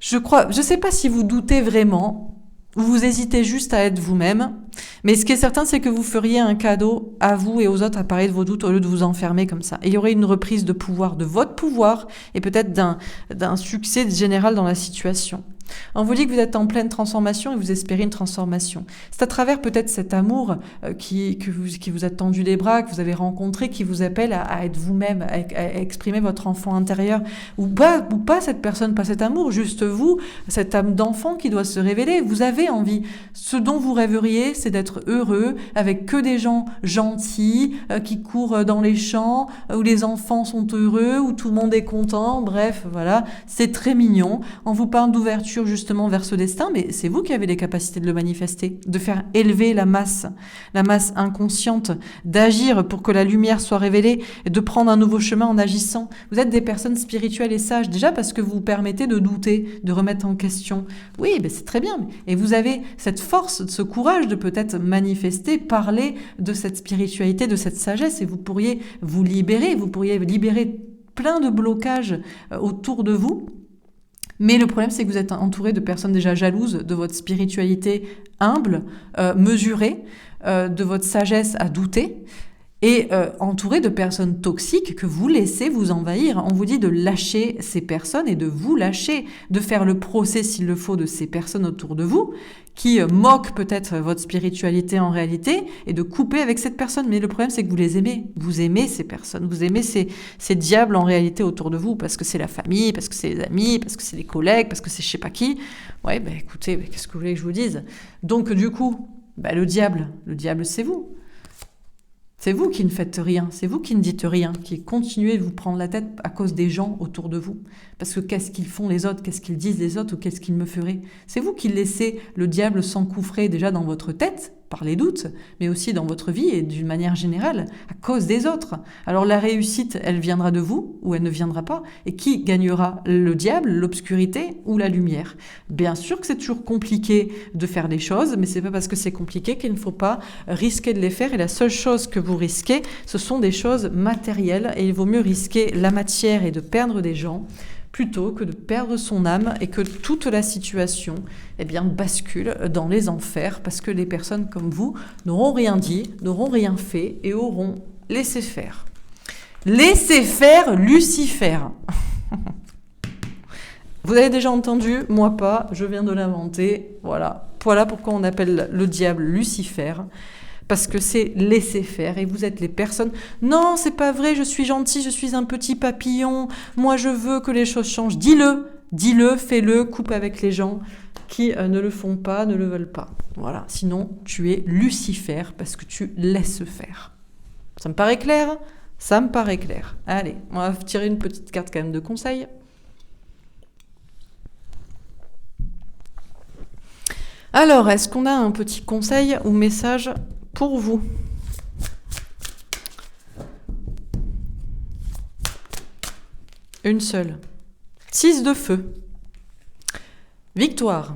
Speaker 1: je crois, je sais pas si vous doutez vraiment, ou vous hésitez juste à être vous-même, mais ce qui est certain, c'est que vous feriez un cadeau à vous et aux autres à parler de vos doutes au lieu de vous enfermer comme ça. Et il y aurait une reprise de pouvoir, de votre pouvoir, et peut-être d'un succès général dans la situation. On vous dit que vous êtes en pleine transformation et vous espérez une transformation. C'est à travers peut-être cet amour qui vous a tendu les bras, que vous avez rencontré, qui vous appelle à être vous-même, à exprimer votre enfant intérieur. Ou pas cette personne, pas cet amour, juste vous, cette âme d'enfant qui doit se révéler. Vous avez envie. Ce dont vous rêveriez, c'est d'être heureux, avec que des gens gentils, qui courent dans les champs, où les enfants sont heureux, où tout le monde est content. Bref, voilà, c'est très mignon. On vous parle d'ouverture justement vers ce destin, mais c'est vous qui avez les capacités de le manifester, de faire élever la masse inconsciente, d'agir pour que la lumière soit révélée et de prendre un nouveau chemin en agissant. Vous êtes des personnes spirituelles et sages, déjà parce que vous vous permettez de douter, de remettre en question. Oui, ben c'est très bien. Et vous avez cette force, ce courage de peut-être manifester, parler de cette spiritualité, de cette sagesse, et vous pourriez vous libérer plein de blocages autour de vous. Mais le problème, c'est que vous êtes entouré de personnes déjà jalouses de votre spiritualité humble, mesurée, de votre sagesse à douter, et entouré de personnes toxiques que vous laissez vous envahir. On vous dit de lâcher ces personnes et de vous lâcher, de faire le procès s'il le faut de ces personnes autour de vous, qui moquent peut-être votre spiritualité en réalité, et de couper avec cette personne. Mais le problème, c'est que vous les aimez. Vous aimez ces personnes, vous aimez ces diables en réalité autour de vous, parce que c'est la famille, parce que c'est les amis, parce que c'est les collègues, parce que c'est je sais pas qui. Ouais, ben écoutez, qu'est-ce que vous voulez que je vous dise ? Donc du coup, le diable c'est vous. C'est vous qui ne faites rien, c'est vous qui ne dites rien, qui continuez de vous prendre la tête à cause des gens autour de vous. Parce que qu'est-ce qu'ils font les autres, qu'est-ce qu'ils disent les autres, ou qu'est-ce qu'ils me feraient ? C'est vous qui laissez le diable s'engouffrer déjà dans votre tête, par les doutes, mais aussi dans votre vie et d'une manière générale, à cause des autres. Alors la réussite, elle viendra de vous, ou elle ne viendra pas. Et qui gagnera ? Le diable, l'obscurité ou la lumière ? Bien sûr que c'est toujours compliqué de faire des choses, mais c'est pas parce que c'est compliqué qu'il ne faut pas risquer de les faire. Et la seule chose que vous risquez, ce sont des choses matérielles, et il vaut mieux risquer la matière et de perdre des gens, plutôt que de perdre son âme et que toute la situation bascule dans les enfers, parce que les personnes comme vous n'auront rien dit, n'auront rien fait et auront laissé faire. Laissez faire Lucifer. Vous avez déjà entendu, moi pas, je viens de l'inventer. Voilà pourquoi on appelle le diable Lucifer. Parce que c'est laisser faire, et vous êtes les personnes. Non, c'est pas vrai, je suis gentil, je suis un petit papillon, moi je veux que les choses changent. Dis-le, fais-le, coupe avec les gens qui ne le font pas, ne le veulent pas. Voilà, sinon tu es Lucifer parce que tu laisses faire. Ça me paraît clair ? Ça me paraît clair. Allez, on va tirer une petite carte quand même de conseil. Alors, est-ce qu'on a un petit conseil ou message pour vous ? Une seule. 6 de feu. Victoire.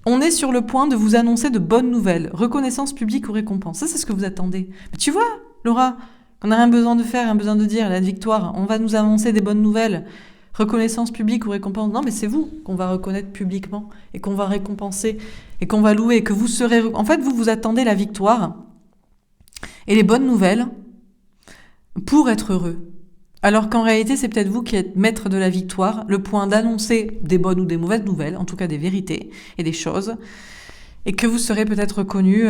Speaker 1: On est sur le point de vous annoncer de bonnes nouvelles. Reconnaissance publique ou récompense. Ça, c'est ce que vous attendez. Mais tu vois, Laura, qu'on n'a rien besoin de faire, rien besoin de dire. La victoire, on va nous annoncer des bonnes nouvelles. Reconnaissance publique ou récompense. Non, mais c'est vous qu'on va reconnaître publiquement et qu'on va récompenser et qu'on va louer. Que vous serez... En fait, vous attendez la victoire et les bonnes nouvelles pour être heureux. Alors qu'en réalité, c'est peut-être vous qui êtes maître de la victoire, le point d'annoncer des bonnes ou des mauvaises nouvelles, en tout cas des vérités et des choses, et que vous serez peut-être reconnu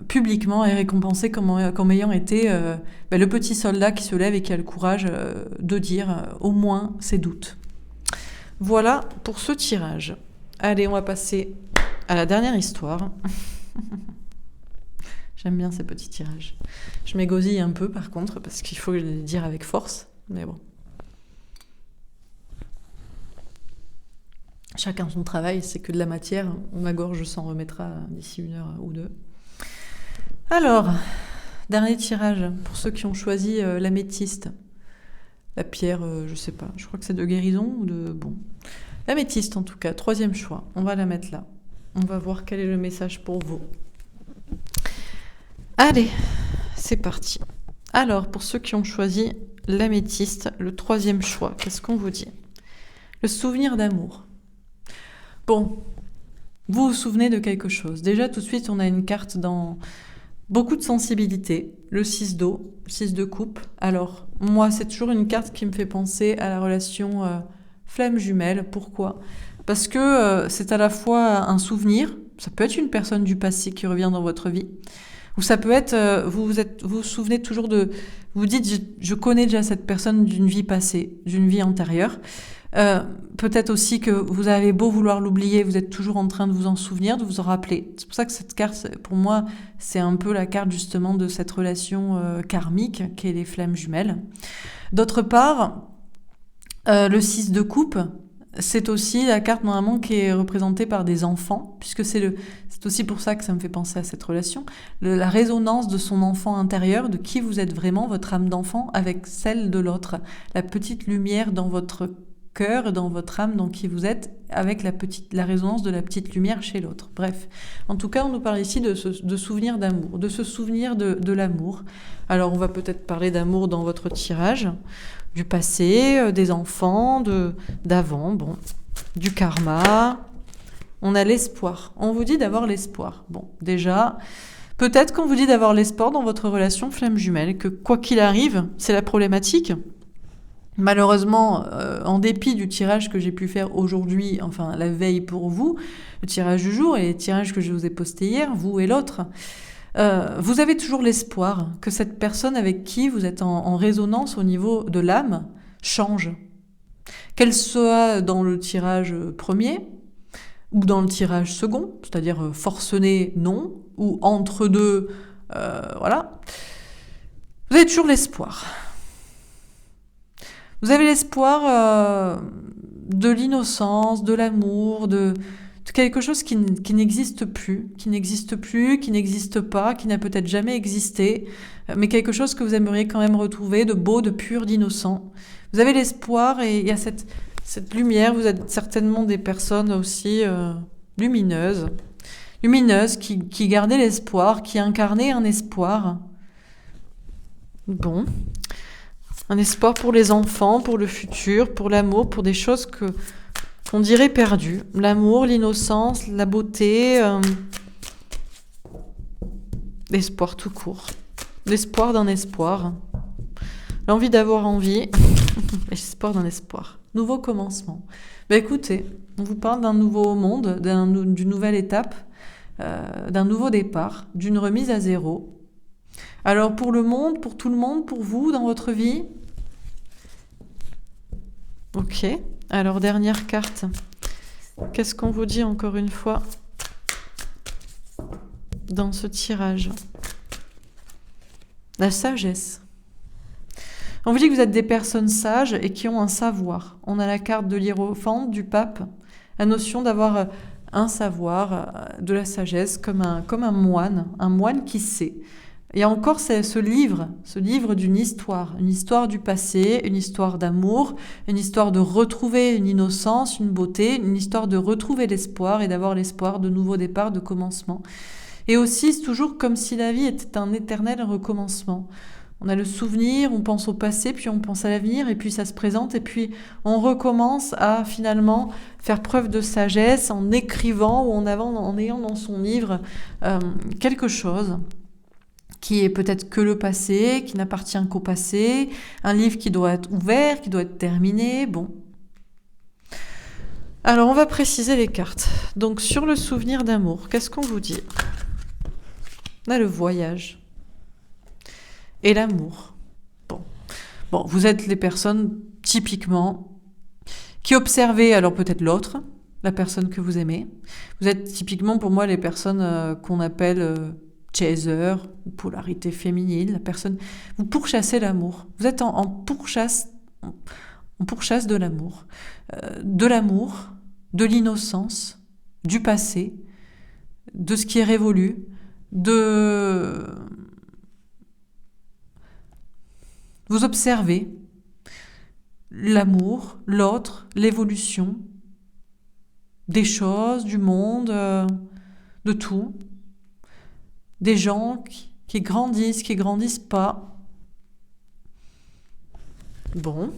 Speaker 1: publiquement et récompensé comme ayant été le petit soldat qui se lève et qui a le courage de dire au moins ses doutes. Voilà pour ce tirage. Allez, on va passer à la dernière histoire. J'aime bien ces petits tirages. Je m'égosille un peu par contre, parce qu'il faut les dire avec force, mais bon. Chacun son travail, c'est que de la matière. Ma gorge s'en remettra d'ici 1 heure ou 2. Alors, dernier tirage pour ceux qui ont choisi l'améthyste. La pierre, je sais pas, je crois que c'est de guérison ou de... Bon. L'améthyste en tout cas, 3e choix. On va la mettre là. On va voir quel est le message pour vous. Allez, c'est parti. Alors, pour ceux qui ont choisi l'améthyste, le 3e choix, qu'est-ce qu'on vous dit? Le souvenir d'amour. Bon, vous vous souvenez de quelque chose. Déjà, tout de suite, on a une carte dans beaucoup de sensibilité. Le 6 d'eau, 6 de coupe. Alors, moi, c'est toujours une carte qui me fait penser à la relation flamme jumelle. Pourquoi? Parce que c'est à la fois un souvenir, ça peut être une personne du passé qui revient dans votre vie, ou ça peut être, vous vous souvenez toujours de... Vous dites, je connais déjà cette personne d'une vie passée, d'une vie antérieure. Peut-être aussi que vous avez beau vouloir l'oublier, vous êtes toujours en train de vous en souvenir, de vous en rappeler. C'est pour ça que cette carte, pour moi, c'est un peu la carte justement de cette relation karmique qu'est les flammes jumelles. D'autre part, le 6 de coupe, c'est aussi la carte normalement qui est représentée par des enfants, puisque c'est aussi pour ça que ça me fait penser à cette relation, la résonance de son enfant intérieur, de qui vous êtes vraiment, votre âme d'enfant, avec celle de l'autre, la petite lumière dans votre cœur, dans votre âme, dans qui vous êtes, avec la résonance de la petite lumière chez l'autre. Bref, en tout cas, on nous parle ici de souvenir d'amour, de se souvenir de l'amour. Alors, on va peut-être parler d'amour dans votre tirage, du passé, des enfants, d'avant, bon, du karma. On a l'espoir. On vous dit d'avoir l'espoir. Bon, déjà, peut-être qu'on vous dit d'avoir l'espoir dans votre relation flamme jumelle, que quoi qu'il arrive, c'est la problématique. Malheureusement, en dépit du tirage que j'ai pu faire aujourd'hui, enfin la veille pour vous, le tirage du jour et les tirages que je vous ai postés hier, vous et l'autre, vous avez toujours l'espoir que cette personne avec qui vous êtes en résonance au niveau de l'âme change. Qu'elle soit dans le tirage premier ou dans le tirage second, c'est-à-dire forcené non, ou entre deux, voilà. Vous avez toujours l'espoir. Vous avez l'espoir de l'innocence, de l'amour, de quelque chose qui n'existe plus, qui n'existe pas, qui n'a peut-être jamais existé, mais quelque chose que vous aimeriez quand même retrouver, de beau, de pur, d'innocent. Vous avez l'espoir et il y a cette lumière. Vous êtes certainement des personnes aussi lumineuses qui gardaient l'espoir, qui incarnaient un espoir. Bon. Un espoir pour les enfants, pour le futur, pour l'amour, pour des choses qu'on dirait perdues. L'amour, l'innocence, la beauté, l'espoir tout court. L'espoir d'un espoir. L'envie d'avoir envie. L'espoir d'un espoir. Nouveau commencement. Écoutez, on vous parle d'un nouveau monde, d'une nouvelle étape, d'un nouveau départ, d'une remise à zéro. Alors pour le monde, pour tout le monde, pour vous, dans votre vie. Ok, alors dernière carte. Qu'est-ce qu'on vous dit encore une fois dans ce tirage? La sagesse. On vous dit que vous êtes des personnes sages et qui ont un savoir. On a la carte de l'Hiérophant, du pape, la notion d'avoir un savoir, de la sagesse, comme un moine qui sait. Il y a encore ce livre d'une une histoire du passé, une histoire d'amour, une histoire de retrouver une innocence, une beauté, une histoire de retrouver l'espoir et d'avoir l'espoir de nouveaux départs, de commencement. Et aussi, c'est toujours comme si la vie était un éternel recommencement. On a le souvenir, on pense au passé, puis on pense à l'avenir, et puis ça se présente, et puis on recommence à finalement faire preuve de sagesse en écrivant ou en ayant dans son livre quelque chose qui est peut-être que le passé, qui n'appartient qu'au passé, un livre qui doit être ouvert, qui doit être terminé, bon. Alors, on va préciser les cartes. Donc, sur le souvenir d'amour, qu'est-ce qu'on vous dit? On a le voyage et l'amour. Bon, vous êtes les personnes, typiquement, qui observez, alors peut-être l'autre, la personne que vous aimez. Vous êtes typiquement, pour moi, les personnes qu'on appelle... chaser, ou polarité féminine, la personne, vous pourchassez l'amour. Vous êtes en pourchasse de l'amour. de l'innocence, du passé, de ce qui est révolu, de vous observez l'amour, l'autre, l'évolution des choses, du monde, de tout, des gens qui grandissent pas. Bon.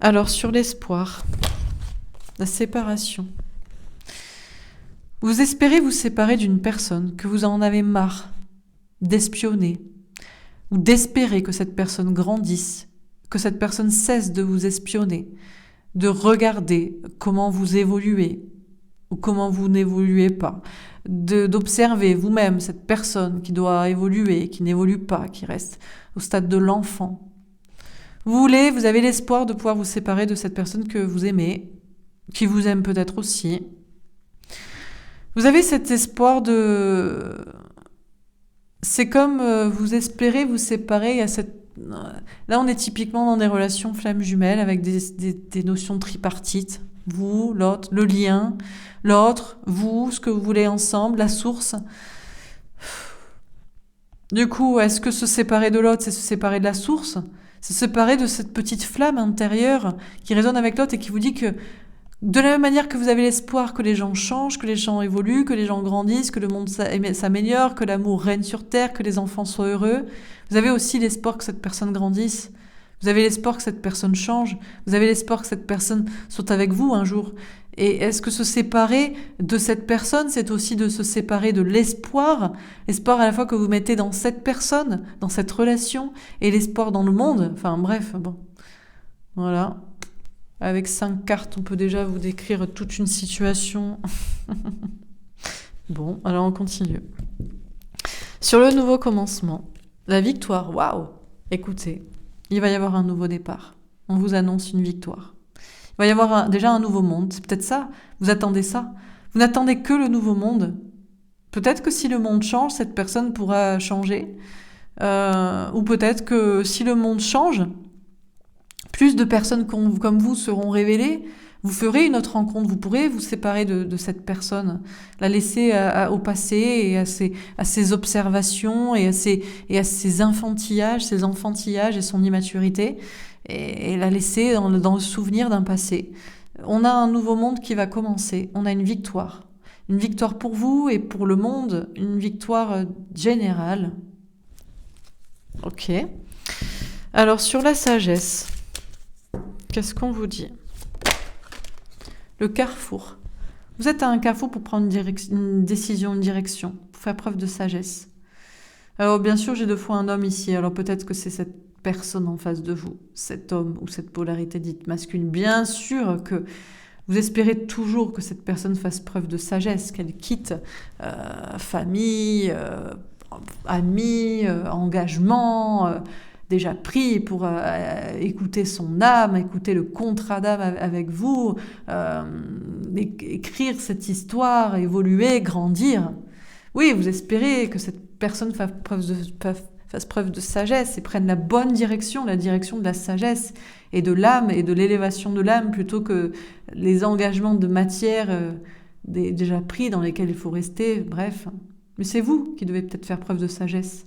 Speaker 1: Alors sur l'espoir, la séparation. Vous espérez vous séparer d'une personne que vous en avez marre d'espionner ou d'espérer que cette personne grandisse, que cette personne cesse de vous espionner, de regarder comment vous évoluez ou comment vous n'évoluez pas, d'observer vous-même cette personne qui doit évoluer, qui n'évolue pas, qui reste au stade de l'enfant. Vous avez l'espoir de pouvoir vous séparer de cette personne que vous aimez, qui vous aime peut-être aussi. Vous avez cet espoir de... C'est comme vous espérez vous séparer à cette... Là, on est typiquement dans des relations flammes jumelles avec des notions tripartites. Vous, l'autre, le lien, l'autre, vous, ce que vous voulez ensemble, la source. Du coup, est-ce que se séparer de l'autre, c'est se séparer de la source ? Se séparer de cette petite flamme intérieure qui résonne avec l'autre et qui vous dit que de la même manière que vous avez l'espoir que les gens changent, que les gens évoluent, que les gens grandissent, que le monde s'améliore, que l'amour règne sur terre, que les enfants soient heureux, vous avez aussi l'espoir que cette personne grandisse. Vous avez l'espoir que cette personne change. Vous avez l'espoir que cette personne soit avec vous un jour. Et est-ce que se séparer de cette personne, c'est aussi de se séparer de l'espoir à la fois que vous mettez dans cette personne, dans cette relation, et l'espoir dans le monde. Enfin bref, bon. Voilà. Avec 5 cartes, on peut déjà vous décrire toute une situation. Bon, alors on continue. Sur le nouveau commencement, la victoire, waouh! Écoutez, il va y avoir un nouveau départ. On vous annonce une victoire. Il va y avoir déjà un nouveau monde. C'est peut-être ça. Vous attendez ça. Vous n'attendez que le nouveau monde. Peut-être que si le monde change, cette personne pourra changer. Ou peut-être que si le monde change, plus de personnes comme vous seront révélées. Vous ferez une autre rencontre. Vous pourrez vous séparer de cette personne, la laisser au passé et à ses observations et à ses enfantillages et son immaturité. Et la laisser dans le souvenir d'un passé. On a un nouveau monde qui va commencer. On a une victoire. Une victoire pour vous et pour le monde. Une victoire générale. Ok. Alors, sur la sagesse, qu'est-ce qu'on vous dit ? Le carrefour. Vous êtes à un carrefour pour prendre une décision, une direction, pour faire preuve de sagesse. Alors, bien sûr, j'ai 2 fois un homme ici. Alors, peut-être que c'est cette personne en face de vous, cet homme ou cette polarité dite masculine. Bien sûr que vous espérez toujours que cette personne fasse preuve de sagesse, qu'elle quitte famille, amis, engagement déjà pris pour écouter son âme, écouter le contrat d'âme avec vous, écrire cette histoire, évoluer, grandir. Oui, vous espérez que cette personne fasse preuve de sagesse et prenne la bonne direction, la direction de la sagesse et de l'âme et de l'élévation de l'âme plutôt que les engagements de matière déjà pris dans lesquels il faut rester, bref. Mais c'est vous qui devez peut-être faire preuve de sagesse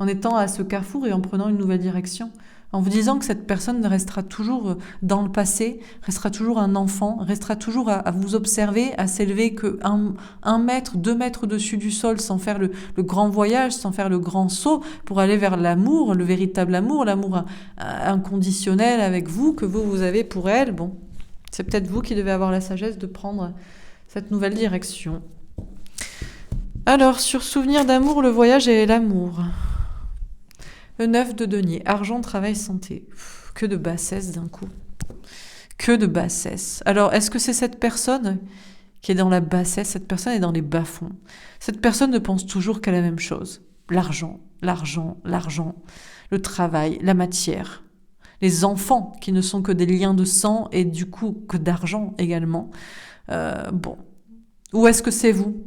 Speaker 1: en étant à ce carrefour et en prenant une nouvelle direction, en vous disant que cette personne restera toujours dans le passé, restera toujours un enfant, restera toujours à vous observer, à s'élever que 1 mètre, 2 mètres au-dessus du sol sans faire le grand voyage, sans faire le grand saut pour aller vers l'amour, le véritable amour, l'amour inconditionnel avec vous, que vous avez pour elle. Bon, c'est peut-être vous qui devez avoir la sagesse de prendre cette nouvelle direction. Alors, sur souvenir d'amour, le voyage et l'amour. Le 9 de denier, argent, travail, santé. Que de bassesse d'un coup. Que de bassesse. Alors, est-ce que c'est cette personne qui est dans la bassesse ? Cette personne est dans les bas-fonds. Cette personne ne pense toujours qu'à la même chose. L'argent, l'argent, l'argent. Le travail, la matière. Les enfants qui ne sont que des liens de sang et du coup que d'argent également. Bon. Ou est-ce que c'est vous ?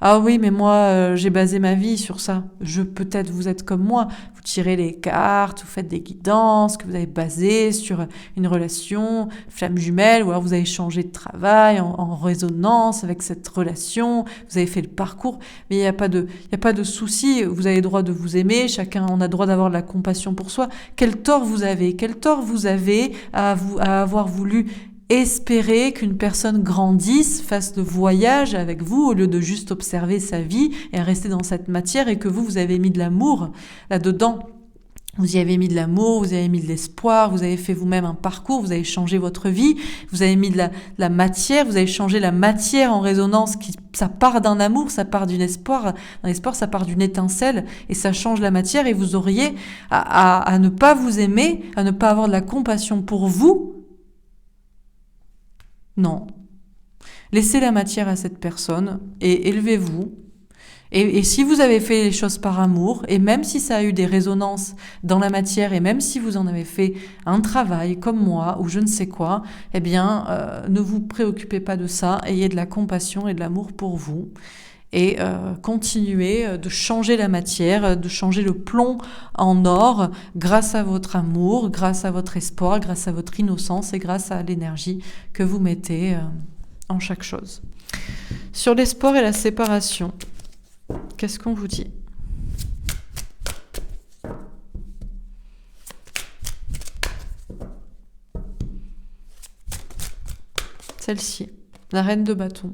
Speaker 1: Ah oui, mais moi, j'ai basé ma vie sur ça. Peut-être vous êtes comme moi. Vous tirez les cartes, vous faites des guidances que vous avez basées sur une relation flamme jumelle, ou alors vous avez changé de travail en résonance avec cette relation. Vous avez fait le parcours, mais il y a pas de souci. Vous avez le droit de vous aimer. Chacun, on a le droit d'avoir de la compassion pour soi. Quel tort vous avez? Quel tort vous avez à avoir voulu espérer qu'une personne grandisse, fasse le voyage avec vous au lieu de juste observer sa vie et rester dans cette matière, et que vous avez mis de l'amour là-dedans. Vous y avez mis de l'amour, vous avez mis de l'espoir, vous avez fait vous-même un parcours, vous avez changé votre vie, vous avez mis de la matière, vous avez changé la matière en résonance, ça part d'un amour, ça part d'un espoir, ça part d'une étincelle, et ça change la matière, et vous auriez à ne pas vous aimer, à ne pas avoir de la compassion pour vous. Non. Laissez la matière à cette personne et élevez-vous. Et si vous avez fait les choses par amour, et même si ça a eu des résonances dans la matière, et même si vous en avez fait un travail comme moi, ou je ne sais quoi, eh bien, ne vous préoccupez pas de ça. Ayez de la compassion et de l'amour pour vous. Et continuez de changer la matière, de changer le plomb en or grâce à votre amour, grâce à votre espoir, grâce à votre innocence et grâce à l'énergie que vous mettez en chaque chose. Sur l'espoir et la séparation, qu'est-ce qu'on vous dit ? Celle-ci, la reine de bâton.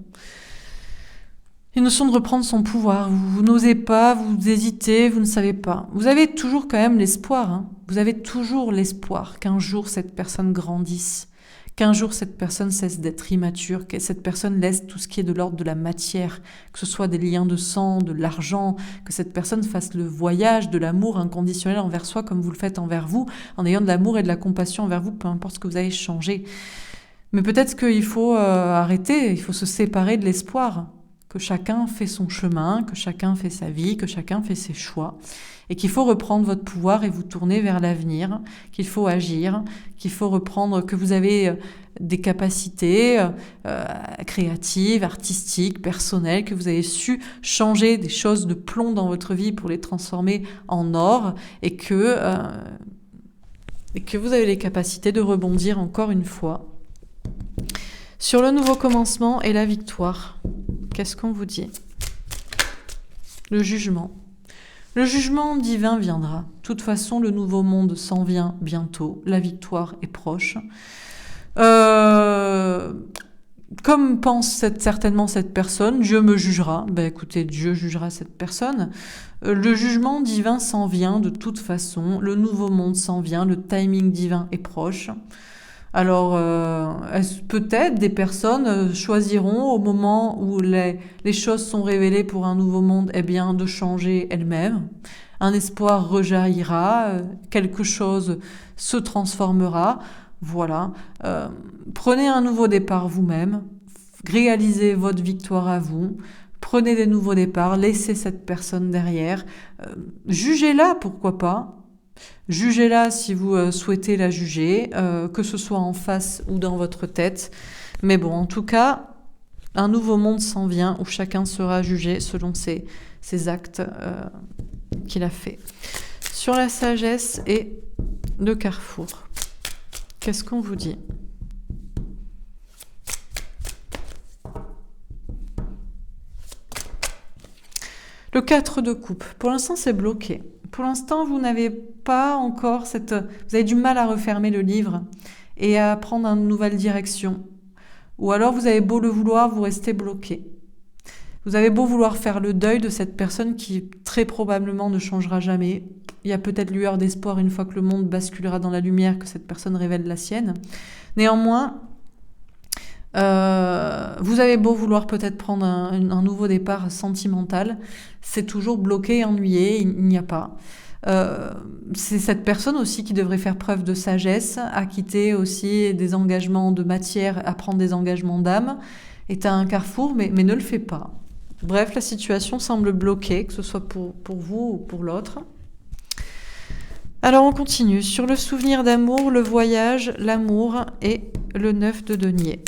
Speaker 1: Une notion de reprendre son pouvoir. Vous n'osez pas, vous hésitez, vous ne savez pas. Vous avez toujours quand même l'espoir. Hein. Vous avez toujours l'espoir qu'un jour cette personne grandisse, qu'un jour cette personne cesse d'être immature, que cette personne laisse tout ce qui est de l'ordre de la matière, que ce soit des liens de sang, de l'argent, que cette personne fasse le voyage de l'amour inconditionnel envers soi comme vous le faites envers vous, en ayant de l'amour et de la compassion envers vous, peu importe ce que vous avez changé. Mais peut-être qu'il faut arrêter, il faut se séparer de l'espoir. Que chacun fait son chemin, que chacun fait sa vie, que chacun fait ses choix, et qu'il faut reprendre votre pouvoir et vous tourner vers l'avenir, qu'il faut agir, qu'il faut reprendre, que vous avez des capacités créatives, artistiques, personnelles, que vous avez su changer des choses de plomb dans votre vie pour les transformer en or, et que vous avez les capacités de rebondir encore une fois. Sur le nouveau commencement et la victoire, qu'est-ce qu'on vous dit ? Le jugement. Le jugement divin viendra. De toute façon, le nouveau monde s'en vient bientôt. La victoire est proche. Comme pense certainement cette personne, Dieu me jugera. Ben écoutez, Dieu jugera cette personne. Le jugement divin s'en vient de toute façon. Le nouveau monde s'en vient. Le timing divin est proche. Alors, peut-être des personnes choisiront au moment où les choses sont révélées pour un nouveau monde, eh bien, de changer elles-mêmes. Un espoir rejaillira, quelque chose se transformera. Voilà. Prenez un nouveau départ vous-même, réalisez votre victoire à vous. Prenez des nouveaux départs, laissez cette personne derrière. Jugez-la, pourquoi pas. Jugez-la si vous souhaitez la juger, que ce soit en face ou dans votre tête. Mais bon, en tout cas, un nouveau monde s'en vient où chacun sera jugé selon ses actes qu'il a fait. Sur la sagesse et le carrefour, qu'est-ce qu'on vous dit ? Le 4 de coupe, pour l'instant c'est bloqué. Pour l'instant, vous n'avez pas encore vous avez du mal à refermer le livre et à prendre une nouvelle direction. Ou alors, vous avez beau le vouloir, vous restez bloqué. Vous avez beau vouloir faire le deuil de cette personne qui très probablement ne changera jamais. Il y a peut-être lueur d'espoir une fois que le monde basculera dans la lumière, que cette personne révèle la sienne. Néanmoins, vous avez beau vouloir peut-être prendre un nouveau départ sentimental, c'est toujours bloqué et ennuyé, il n'y a pas. C'est cette personne aussi qui devrait faire preuve de sagesse, à quitter aussi des engagements de matière, à prendre des engagements d'âme, est à un carrefour, mais ne le fait pas. Bref, la situation semble bloquée, que ce soit pour vous ou pour l'autre. Alors on continue, sur le souvenir d'amour, le voyage, l'amour et le 9 de denier.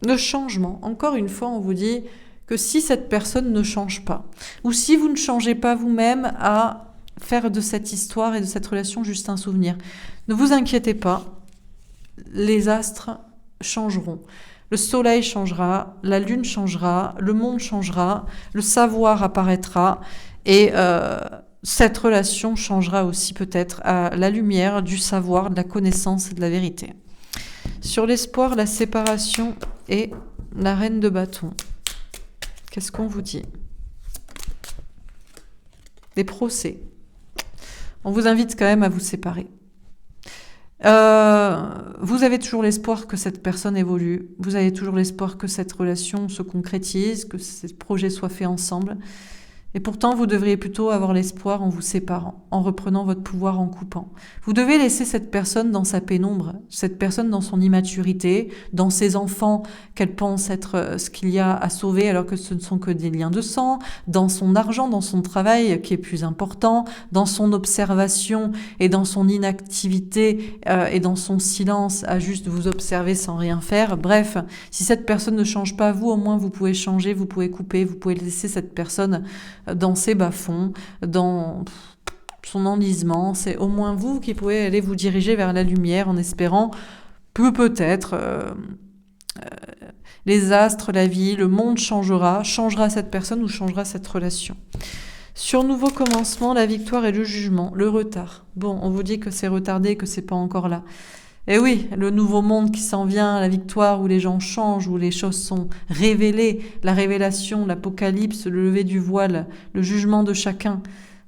Speaker 1: Le changement. Encore une fois, on vous dit que si cette personne ne change pas, ou si vous ne changez pas vous-même à faire de cette histoire et de cette relation juste un souvenir, ne vous inquiétez pas, les astres changeront. Le soleil changera, la lune changera, le monde changera, le savoir apparaîtra et cette relation changera aussi peut-être à la lumière du savoir, de la connaissance et de la vérité. Sur l'espoir, la séparation et la reine de bâton. Qu'est-ce qu'on vous dit? Des procès. On vous invite quand même à vous séparer. Vous avez toujours l'espoir que cette personne évolue. Vous avez toujours l'espoir que cette relation se concrétise, que ces projets soient faits ensemble. Et pourtant, vous devriez plutôt avoir l'espoir en vous séparant, en reprenant votre pouvoir en coupant. Vous devez laisser cette personne dans sa pénombre, cette personne dans son immaturité, dans ses enfants qu'elle pense être ce qu'il y a à sauver alors que ce ne sont que des liens de sang, dans son argent, dans son travail qui est plus important, dans son observation et dans son inactivité et dans son silence à juste vous observer sans rien faire. Bref, si cette personne ne change pas, vous au moins vous pouvez changer, vous pouvez couper, vous pouvez laisser cette personne dans ses bas-fonds, dans son enlisement. C'est au moins vous qui pouvez aller vous diriger vers la lumière en espérant que peut-être les astres, la vie, le monde changera cette personne ou changera cette relation. Sur nouveau commencement, la victoire et le jugement, le retard. Bon, on vous dit que c'est retardé, que c'est pas encore là. Et oui, le nouveau monde qui s'en vient, la victoire où les gens changent, où les choses sont révélées, la révélation, l'apocalypse, le lever du voile, le jugement de chacun.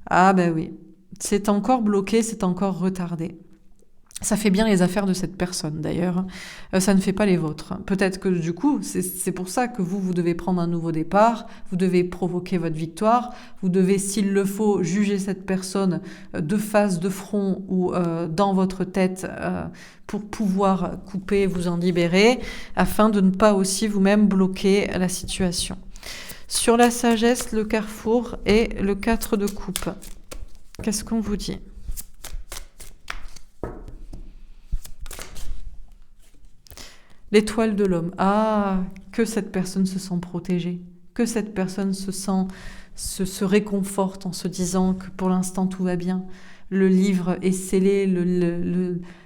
Speaker 1: Ah ben oui, c'est encore bloqué, c'est encore retardé. Ça fait bien les affaires de cette personne d'ailleurs, ça ne fait pas les vôtres. Peut-être que du coup, c'est pour ça que vous devez prendre un nouveau départ, vous devez provoquer votre victoire, vous devez, s'il le faut, juger cette personne de face, de front ou dans votre tête pour pouvoir couper, vous en libérer, afin de ne pas aussi vous-même bloquer la situation. Sur la sagesse, le carrefour et le 4 de coupe. Qu'est-ce qu'on vous dit ? L'étoile de l'homme. Ah, que cette personne se sent protégée, que cette personne se réconforte en se disant que pour l'instant tout va bien. Le livre est scellé,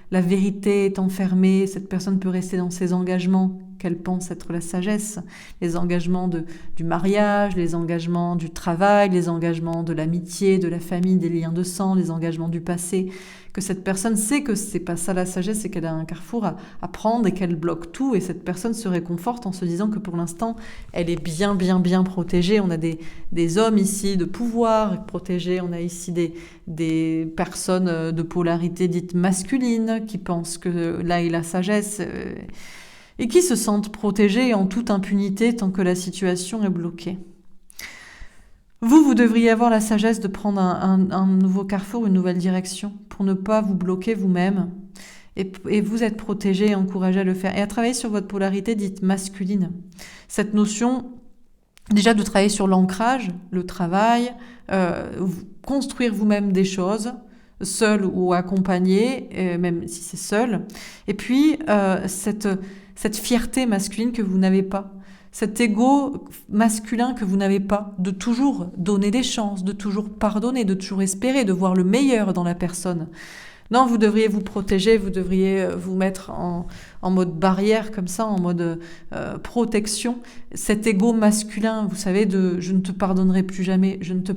Speaker 1: la vérité est enfermée, cette personne peut rester dans ses engagements qu'elle pense être la sagesse, les engagements du mariage, les engagements du travail, les engagements de l'amitié, de la famille, des liens de sang, les engagements du passé, que cette personne sait que c'est pas ça la sagesse, c'est qu'elle a un carrefour à prendre et qu'elle bloque tout, et cette personne se réconforte en se disant que pour l'instant, elle est bien protégée. On a des hommes ici de pouvoir protégés, on a ici des personnes de polarité dite masculine qui pensent que là est la sagesse et qui se sentent protégés en toute impunité tant que la situation est bloquée. Vous devriez avoir la sagesse de prendre un nouveau carrefour, une nouvelle direction, pour ne pas vous bloquer vous-même. Et vous êtes protégé et encouragé à le faire. Et à travailler sur votre polarité dite masculine. Cette notion, déjà de travailler sur l'ancrage, le travail, construire vous-même des choses, seul ou accompagné, même si c'est seul. Et puis, cette fierté masculine que vous n'avez pas. Cet ego masculin que vous n'avez pas, de toujours donner des chances, de toujours pardonner, de toujours espérer, de voir le meilleur dans la personne. Non, vous devriez vous protéger, vous devriez vous mettre en mode barrière comme ça, en mode protection. Cet ego masculin, vous savez, de je ne te pardonnerai plus jamais, je ne te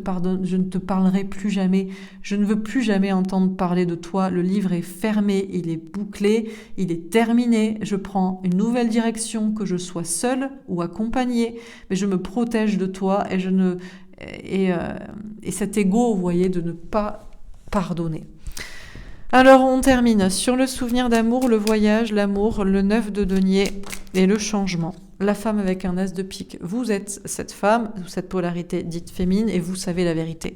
Speaker 1: parlerai plus jamais, je ne veux plus jamais entendre parler de toi. Le livre est fermé, il est bouclé, il est terminé. Je prends une nouvelle direction, que je sois seule ou accompagnée, mais je me protège de toi et cet ego, vous voyez, de ne pas pardonner. Alors on termine sur le souvenir d'amour, le voyage, l'amour, le 9 de denier et le changement. la femme avec un as de pique, vous êtes cette femme, cette polarité dite féminine, et vous savez la vérité.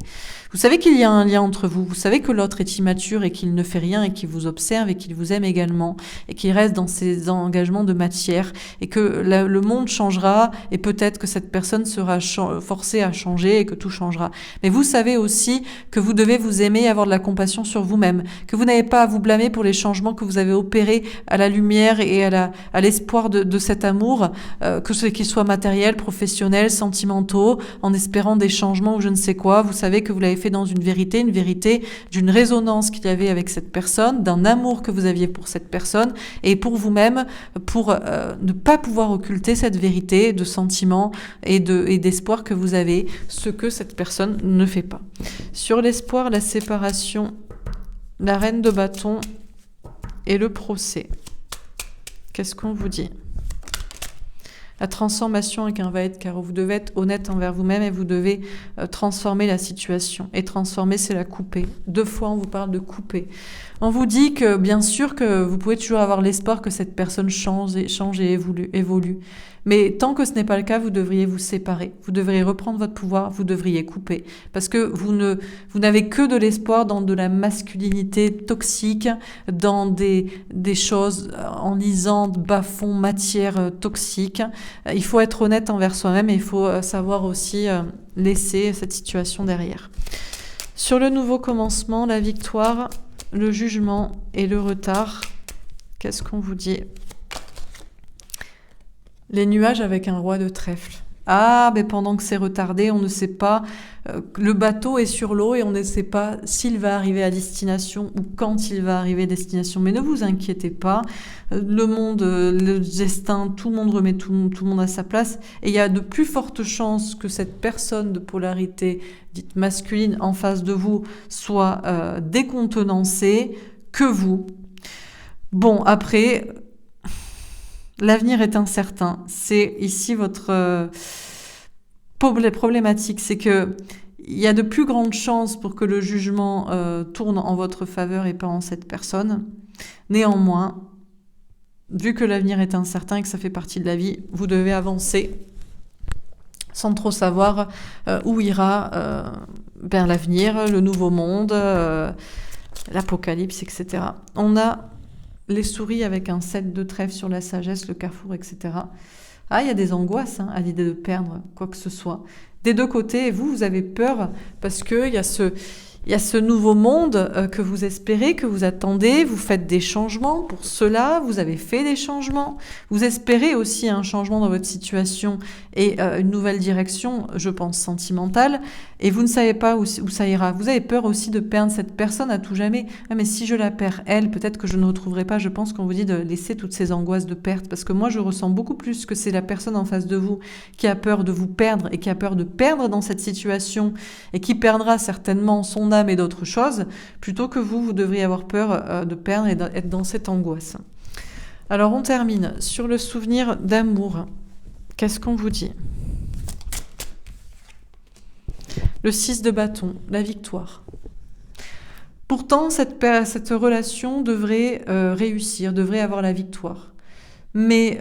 Speaker 1: Vous savez qu'il y a un lien entre vous, vous savez que l'autre est immature et qu'il ne fait rien et qu'il vous observe et qu'il vous aime également et qu'il reste dans ses engagements de matière et que le monde changera et peut-être que cette personne sera forcée à changer et que tout changera. Mais vous savez aussi que vous devez vous aimer et avoir de la compassion sur vous-même, que vous n'avez pas à vous blâmer pour les changements que vous avez opérés à la lumière et à l'espoir de cet amour, que ce qu'il soit matériel, professionnel, sentimentaux, en espérant des changements ou je ne sais quoi. Vous savez que vous l'avez fait dans une vérité d'une résonance qu'il y avait avec cette personne, d'un amour que vous aviez pour cette personne et pour vous-même, pour ne pas pouvoir occulter cette vérité de sentiments et d'espoir que vous avez, ce que cette personne ne fait pas. Sur l'espoir, la séparation, la reine de bâton et le procès. Qu'est-ce qu'on vous dit ? La transformation avec un va-être, car vous devez être honnête envers vous-même et vous devez transformer la situation. Et transformer, c'est la couper. 2 fois, on vous parle de couper. On vous dit que, bien sûr, que vous pouvez toujours avoir l'espoir que cette personne change et évolue. Mais tant que ce n'est pas le cas, vous devriez vous séparer. Vous devriez reprendre votre pouvoir, vous devriez couper. Parce que vous n'avez que de l'espoir dans de la masculinité toxique, dans des choses enlisantes, bas-fond, matière toxique. Il faut être honnête envers soi-même et il faut savoir aussi laisser cette situation derrière. Sur le nouveau commencement, la victoire, le jugement et le retard, qu'est-ce qu'on vous dit ? Les nuages avec un roi de trèfle. Ah, mais pendant que c'est retardé, on ne sait pas, le bateau est sur l'eau et on ne sait pas s'il va arriver à destination ou quand il va arriver à destination. Mais ne vous inquiétez pas, le monde, le destin, tout le monde remet tout le monde à sa place. Et il y a de plus fortes chances que cette personne de polarité dite masculine en face de vous soit décontenancée que vous. Bon, après... L'avenir est incertain. C'est ici votre problématique. C'est que il y a de plus grandes chances pour que le jugement tourne en votre faveur et pas en cette personne. Néanmoins, vu que l'avenir est incertain et que ça fait partie de la vie, vous devez avancer sans trop savoir où ira vers l'avenir, le nouveau monde, l'apocalypse, etc. On a les souris avec un 7 de trèfle sur la sagesse, le carrefour, etc. Ah, il y a des angoisses à l'idée de perdre quoi que ce soit. Des 2 côtés, vous avez peur parce qu'il y a ce nouveau monde que vous espérez, que vous attendez, vous faites des changements pour cela, vous avez fait des changements, vous espérez aussi un changement dans votre situation et une nouvelle direction, je pense, sentimentale, et vous ne savez pas où ça ira. Vous avez peur aussi de perdre cette personne à tout jamais. Ah, mais si je la perds, elle, peut-être que je ne retrouverai pas. Je pense qu'on vous dit de laisser toutes ces angoisses de perte, parce que moi, je ressens beaucoup plus que c'est la personne en face de vous qui a peur de vous perdre et qui a peur de perdre dans cette situation et qui perdra certainement son âme et d'autres choses, plutôt que vous devriez avoir peur de perdre et d'être dans cette angoisse. Alors, on termine sur le souvenir d'amour. Qu'est-ce qu'on vous dit ? Le 6 de bâton, la victoire. Pourtant, cette relation devrait réussir, devrait avoir la victoire. Mais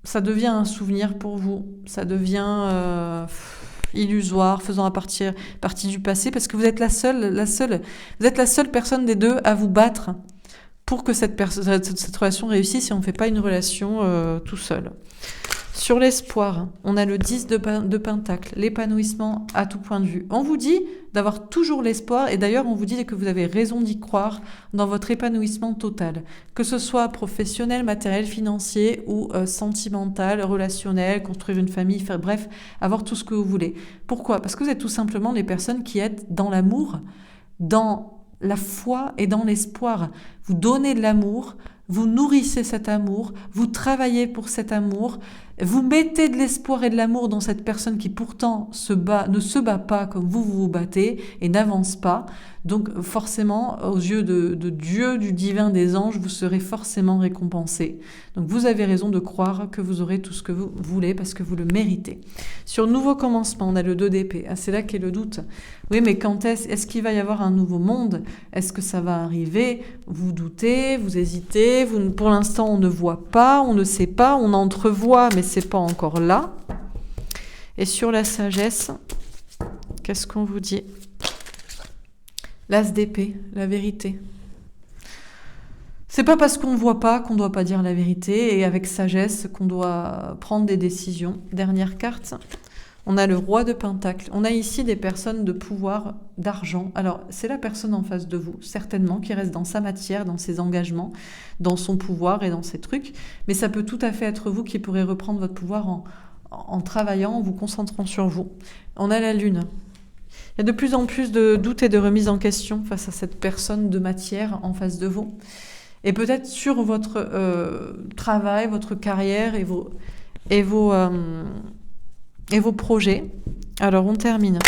Speaker 1: ça devient un souvenir pour vous. Ça devient illusoire, faisant partie du passé, parce que vous êtes la seule personne des 2 à vous battre pour que cette relation réussisse et on ne fait pas une relation tout seul. Sur l'espoir, on a le 10 de pentacle, l'épanouissement à tout point de vue. On vous dit d'avoir toujours l'espoir et d'ailleurs on vous dit que vous avez raison d'y croire dans votre épanouissement total, que ce soit professionnel, matériel, financier ou sentimental, relationnel, construire une famille, bref, avoir tout ce que vous voulez. Pourquoi ? Parce que vous êtes tout simplement les personnes qui êtes dans l'amour, dans la foi et dans l'espoir. Vous donnez de l'amour, vous nourrissez cet amour, vous travaillez pour cet amour Vous mettez de l'espoir et de l'amour dans cette personne qui pourtant ne se bat pas comme vous vous battez et n'avance pas. Donc forcément, aux yeux de Dieu, du divin, des anges, vous serez forcément récompensé. Donc vous avez raison de croire que vous aurez tout ce que vous voulez parce que vous le méritez. Sur nouveau commencement, on a le 2 d'épée. Ah, c'est là qu'est le doute. Oui, mais quand est-ce qu'il va y avoir un nouveau monde? Est-ce que ça va arriver? Vous doutez, vous hésitez, pour l'instant on ne voit pas, on ne sait pas, on entrevoit, mais c'est pas encore là. Et sur la sagesse, qu'est-ce qu'on vous dit? L'as d'épée, la vérité. C'est pas parce qu'on ne voit pas qu'on doit pas dire la vérité, et avec sagesse qu'on doit prendre des décisions. Dernière carte, on a le roi de Pentacle. On a ici des personnes de pouvoir, d'argent. Alors, c'est la personne en face de vous, certainement, qui reste dans sa matière, dans ses engagements, dans son pouvoir et dans ses trucs. Mais ça peut tout à fait être vous qui pourrez reprendre votre pouvoir en travaillant, en vous concentrant sur vous. On a la lune. Il y a de plus en plus de doutes et de remises en question face à cette personne de matière en face de vous. Et peut-être sur votre travail, votre carrière et vos projets. Alors, on termine.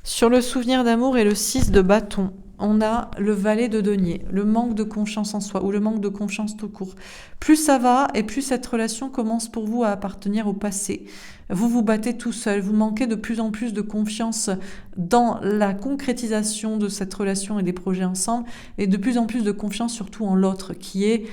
Speaker 1: Sur le souvenir d'amour et le 6 de bâton, on a le valet de denier, le manque de confiance en soi ou le manque de confiance tout court. Plus ça va et plus cette relation commence pour vous à appartenir au passé. Vous vous battez tout seul, vous manquez de plus en plus de confiance dans la concrétisation de cette relation et des projets ensemble, et de plus en plus de confiance surtout en l'autre, qui est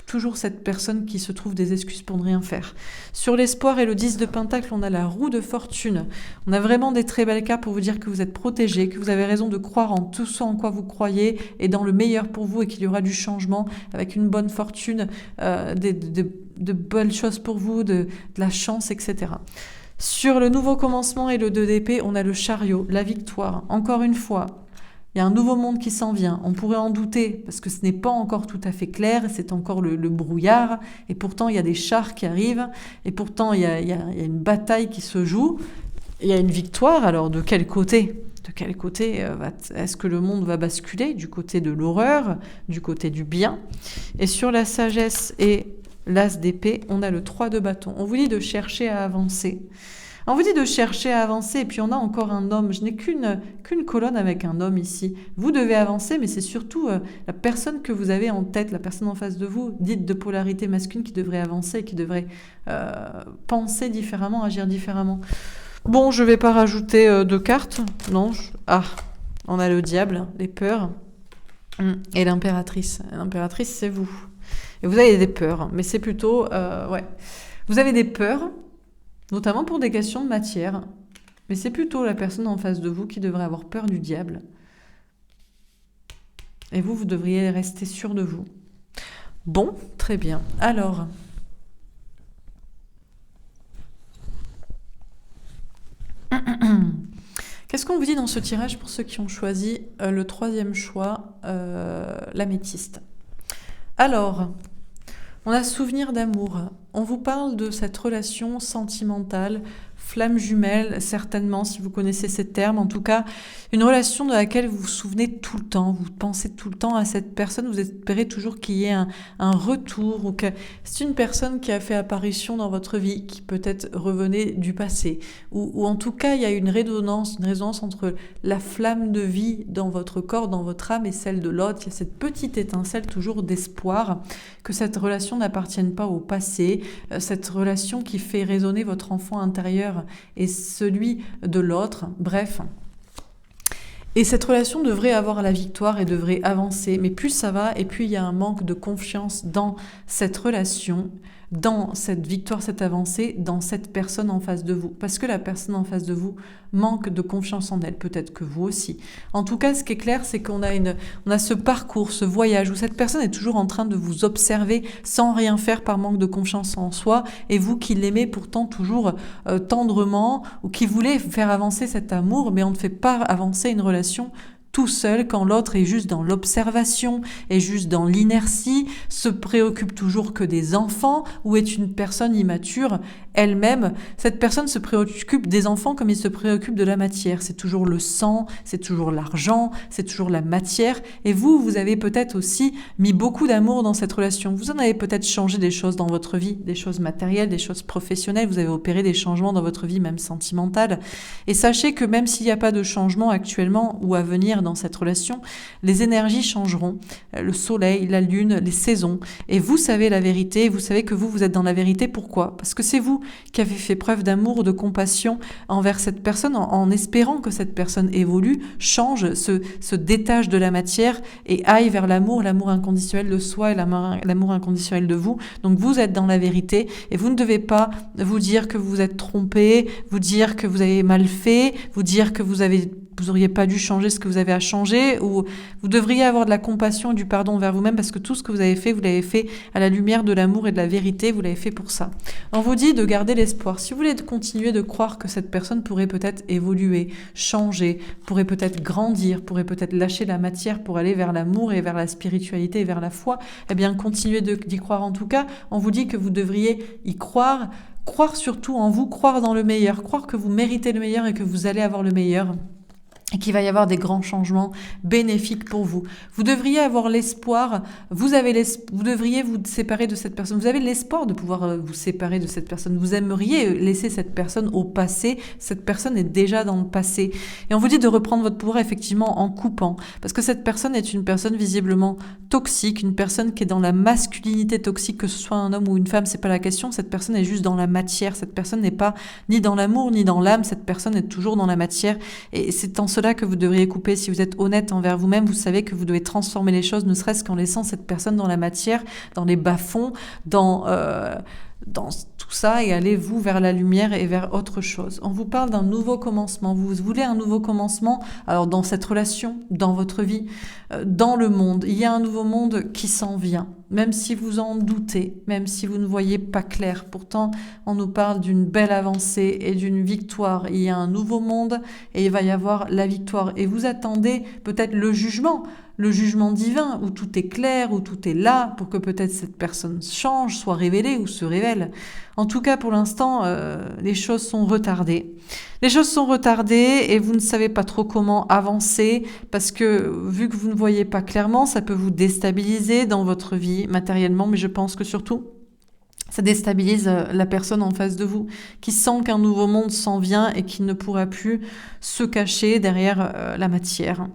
Speaker 1: toujours cette personne qui se trouve des excuses pour ne rien faire. Sur l'espoir et le 10 de Pentacle, on a la roue de fortune. On a vraiment des très belles cartes pour vous dire que vous êtes protégé, que vous avez raison de croire en tout ce en quoi vous croyez et dans le meilleur pour vous, et qu'il y aura du changement avec une bonne fortune, de belles choses pour vous, de la chance, etc. Sur le nouveau commencement et le 2 d'épée, on a le chariot, la victoire. Encore une fois, il y a un nouveau monde qui s'en vient. On pourrait en douter parce que ce n'est pas encore tout à fait clair, c'est encore le brouillard, et pourtant il y a des chars qui arrivent, et pourtant il y a une bataille qui se joue, il y a une victoire. Alors de quel côté? De quel côté est-ce que le monde va basculer? Du côté de l'horreur, du côté du bien? Et sur la sagesse et l'as d'épée, on a le 3 de bâton. On vous dit de chercher à avancer. On vous dit de chercher à avancer, et puis on a encore un homme. Je n'ai qu'une colonne avec un homme ici. Vous devez avancer, mais c'est surtout la personne que vous avez en tête, la personne en face de vous, dite de polarité masculine, qui devrait avancer, qui devrait penser différemment, agir différemment. Bon, je ne vais pas rajouter de cartes. Non. On a le diable, les peurs, et l'impératrice. L'impératrice, c'est vous. Et vous avez des peurs, mais c'est plutôt... Vous avez des peurs, notamment pour des questions de matière. Mais c'est plutôt la personne en face de vous qui devrait avoir peur du diable. Et vous devriez rester sûr de vous. Bon, très bien. Alors, qu'est-ce qu'on vous dit dans ce tirage pour ceux qui ont choisi le 3e choix, l'améthyste? Alors, on a souvenir d'amour. On vous parle de cette relation sentimentale, flamme jumelle, certainement, si vous connaissez ces termes. En tout cas, une relation de laquelle vous vous souvenez tout le temps. Vous pensez tout le temps à cette personne. Vous espérez toujours qu'il y ait un retour, ou que c'est une personne qui a fait apparition dans votre vie, qui peut-être revenait du passé. Ou en tout cas, il y a une résonance entre la flamme de vie dans votre corps, dans votre âme, et celle de l'autre. Il y a cette petite étincelle toujours d'espoir que cette relation n'appartienne pas au passé, cette relation qui fait résonner votre enfant intérieur et celui de l'autre, bref. Et cette relation devrait avoir la victoire et devrait avancer, mais plus ça va, et plus il y a un manque de confiance dans cette relation, dans cette victoire, cette avancée, dans cette personne en face de vous. Parce que la personne en face de vous manque de confiance en elle, peut-être que vous aussi. En tout cas, ce qui est clair, c'est qu'on a ce parcours, ce voyage, où cette personne est toujours en train de vous observer sans rien faire par manque de confiance en soi, et vous qui l'aimez pourtant toujours tendrement, ou qui voulez faire avancer cet amour, mais on ne fait pas avancer une relation tout seul quand l'autre est juste dans l'observation, est juste dans l'inertie, se préoccupe toujours que des enfants ou est une personne immature elle-même. Cette personne se préoccupe des enfants comme il se préoccupe de la matière. C'est toujours le sang, c'est toujours l'argent, c'est toujours la matière. Et vous avez peut-être aussi mis beaucoup d'amour dans cette relation. Vous en avez peut-être changé des choses dans votre vie, des choses matérielles, des choses professionnelles. Vous avez opéré des changements dans votre vie, même sentimentale. Et sachez que même s'il n'y a pas de changement actuellement ou à venir dans cette relation, les énergies changeront. Le soleil, la lune, les saisons. Et vous savez la vérité, vous savez que vous êtes dans la vérité. Pourquoi ? Parce que c'est vous qui avez fait preuve d'amour, de compassion envers cette personne en espérant que cette personne évolue, change, se détache de la matière et aille vers l'amour inconditionnel de soi et l'amour inconditionnel de vous. Donc vous êtes dans la vérité et vous ne devez pas vous dire que vous vous êtes trompé, vous dire que vous avez mal fait, vous dire que vous auriez pas dû changer ce que vous avez à changer, ou vous devriez avoir de la compassion et du pardon envers vous-même parce que tout ce que vous l'avez fait à la lumière de l'amour et de la vérité, vous l'avez fait pour ça. On vous dit de garder l'espoir. Si vous voulez continuer de croire que cette personne pourrait peut-être évoluer, changer, pourrait peut-être grandir, pourrait peut-être lâcher la matière pour aller vers l'amour et vers la spiritualité et vers la foi, eh bien continuez d'y croire en tout cas. On vous dit que vous devriez y croire surtout en vous, croire dans le meilleur, croire que vous méritez le meilleur et que vous allez avoir le meilleur. Et qu'il va y avoir des grands changements bénéfiques pour vous. Vous devriez avoir l'espoir, vous devriez vous séparer de cette personne. Vous avez l'espoir de pouvoir vous séparer de cette personne. Vous aimeriez laisser cette personne au passé. Cette personne est déjà dans le passé. Et on vous dit de reprendre votre pouvoir effectivement en coupant. Parce que cette personne est une personne visiblement toxique, une personne qui est dans la masculinité toxique, que ce soit un homme ou une femme, c'est pas la question. Cette personne est juste dans la matière. Cette personne n'est pas ni dans l'amour ni dans l'âme. Cette personne est toujours dans la matière. Et c'est en cela que vous devriez couper. Si vous êtes honnête envers vous-même, vous savez que vous devez transformer les choses, ne serait-ce qu'en laissant cette personne dans la matière, dans les bas-fonds, dans tout ça, et allez-vous vers la lumière et vers autre chose. On vous parle d'un nouveau commencement. Vous voulez un nouveau commencement, alors dans cette relation, dans votre vie, dans le monde. Il y a un nouveau monde qui s'en vient, même si vous en doutez, même si vous ne voyez pas clair. Pourtant, on nous parle d'une belle avancée et d'une victoire. Il y a un nouveau monde et il va y avoir la victoire. Et vous attendez peut-être le jugement divin, où tout est clair, où tout est là, pour que peut-être cette personne change, soit révélée ou se révèle. En tout cas, pour l'instant, les choses sont retardées. Les choses sont retardées et vous ne savez pas trop comment avancer parce que, vu que vous ne voyez pas clairement, ça peut vous déstabiliser dans votre vie matériellement, mais je pense que surtout, ça déstabilise la personne en face de vous, qui sent qu'un nouveau monde s'en vient et qui ne pourra plus se cacher derrière la matière.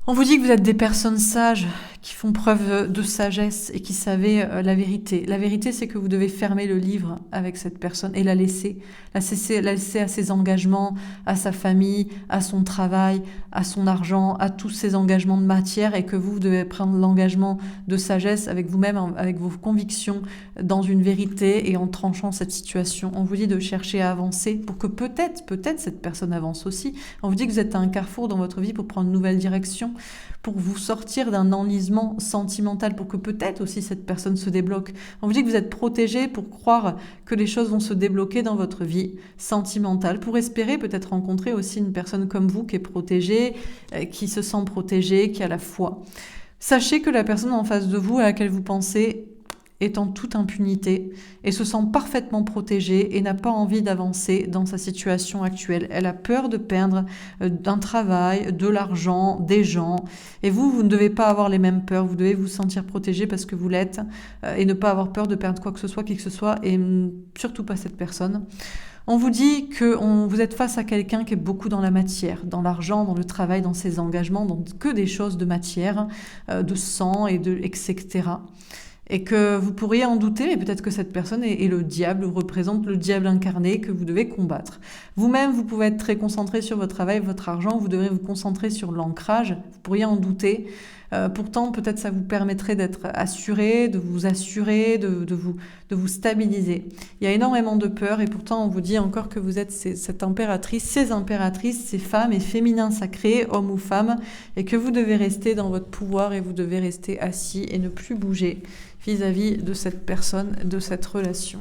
Speaker 1: On vous dit que vous êtes des personnes sages, qui font preuve de sagesse et qui savez la vérité. La vérité, c'est que vous devez fermer le livre avec cette personne et la laisser à ses engagements, à sa famille, à son travail, à son argent, à tous ses engagements de matière, et que vous devez prendre l'engagement de sagesse avec vous-même, avec vos convictions, dans une vérité et en tranchant cette situation. On vous dit de chercher à avancer pour que peut-être cette personne avance aussi. On vous dit que vous êtes à un carrefour dans votre vie pour prendre une nouvelle direction, pour vous sortir d'un enlisement sentimental, pour que peut-être aussi cette personne se débloque. On vous dit que vous êtes protégé pour croire que les choses vont se débloquer dans votre vie sentimentale, pour espérer peut-être rencontrer aussi une personne comme vous qui est protégée, qui se sent protégée, qui a la foi. Sachez que la personne en face de vous à laquelle vous pensez est en toute impunité et se sent parfaitement protégée et n'a pas envie d'avancer dans sa situation actuelle. Elle a peur de perdre un travail, de l'argent, des gens. Et vous ne devez pas avoir les mêmes peurs. Vous devez vous sentir protégé parce que vous l'êtes et ne pas avoir peur de perdre quoi que ce soit, qui que ce soit, et surtout pas cette personne. On vous dit que vous êtes face à quelqu'un qui est beaucoup dans la matière, dans l'argent, dans le travail, dans ses engagements, donc que des choses de matière, de sang etc. Et que vous pourriez en douter, mais peut-être que cette personne est le diable, ou représente le diable incarné que vous devez combattre. Vous-même, vous pouvez être très concentré sur votre travail, votre argent, vous devrez vous concentrer sur l'ancrage, vous pourriez en douter. Pourtant, peut-être ça vous permettrait d'être assuré, de vous assurer, de vous stabiliser. Il y a énormément de peur et pourtant on vous dit encore que vous êtes cette impératrice, ces impératrices, ces femmes et féminins sacrés, hommes ou femmes, et que vous devez rester dans votre pouvoir et vous devez rester assis et ne plus bouger vis-à-vis de cette personne, de cette relation.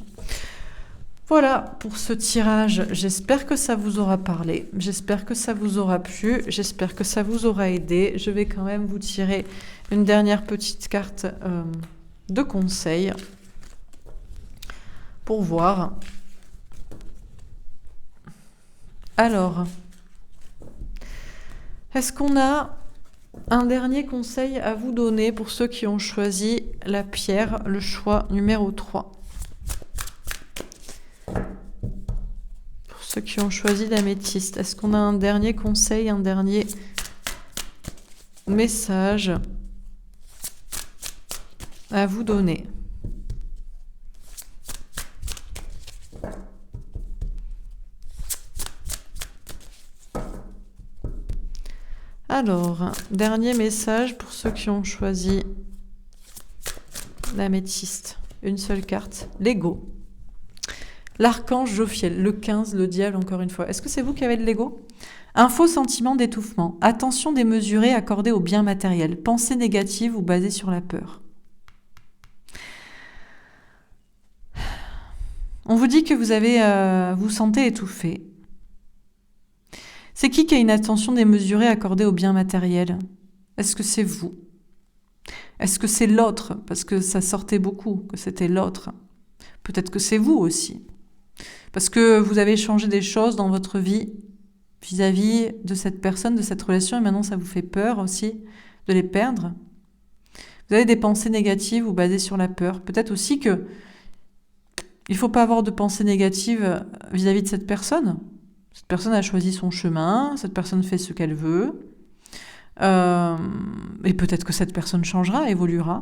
Speaker 1: Voilà pour ce tirage. J'espère que ça vous aura parlé. J'espère que ça vous aura plu. J'espère que ça vous aura aidé. Je vais quand même vous tirer une dernière petite carte de conseil pour voir. Alors, est-ce qu'on a un dernier conseil à vous donner pour ceux qui ont choisi la pierre, le choix numéro 3? Pour ceux qui ont choisi l'améthyste, est-ce qu'on a un dernier conseil, un dernier message à vous donner? Alors, dernier message pour ceux qui ont choisi l'améthyste. Une seule carte, l'ego. L'archange Jophiel, le 15, le diable encore une fois. Est-ce que c'est vous qui avez de l'ego? Un faux sentiment d'étouffement. Attention démesurée accordée aux biens matériels. Pensée négative ou basée sur la peur. On vous dit que vous sentez étouffé. C'est qui a une attention démesurée accordée aux biens matériels? Est-ce que c'est vous? Est-ce que c'est l'autre? Parce que ça sortait beaucoup, que c'était l'autre. Peut-être que c'est vous aussi. Parce que vous avez changé des choses dans votre vie vis-à-vis de cette personne, de cette relation, et maintenant ça vous fait peur aussi de les perdre. Vous avez des pensées négatives ou basées sur la peur. Peut-être aussi que il ne faut pas avoir de pensées négatives vis-à-vis de cette personne. Cette personne a choisi son chemin, cette personne fait ce qu'elle veut, et peut-être que cette personne changera, évoluera.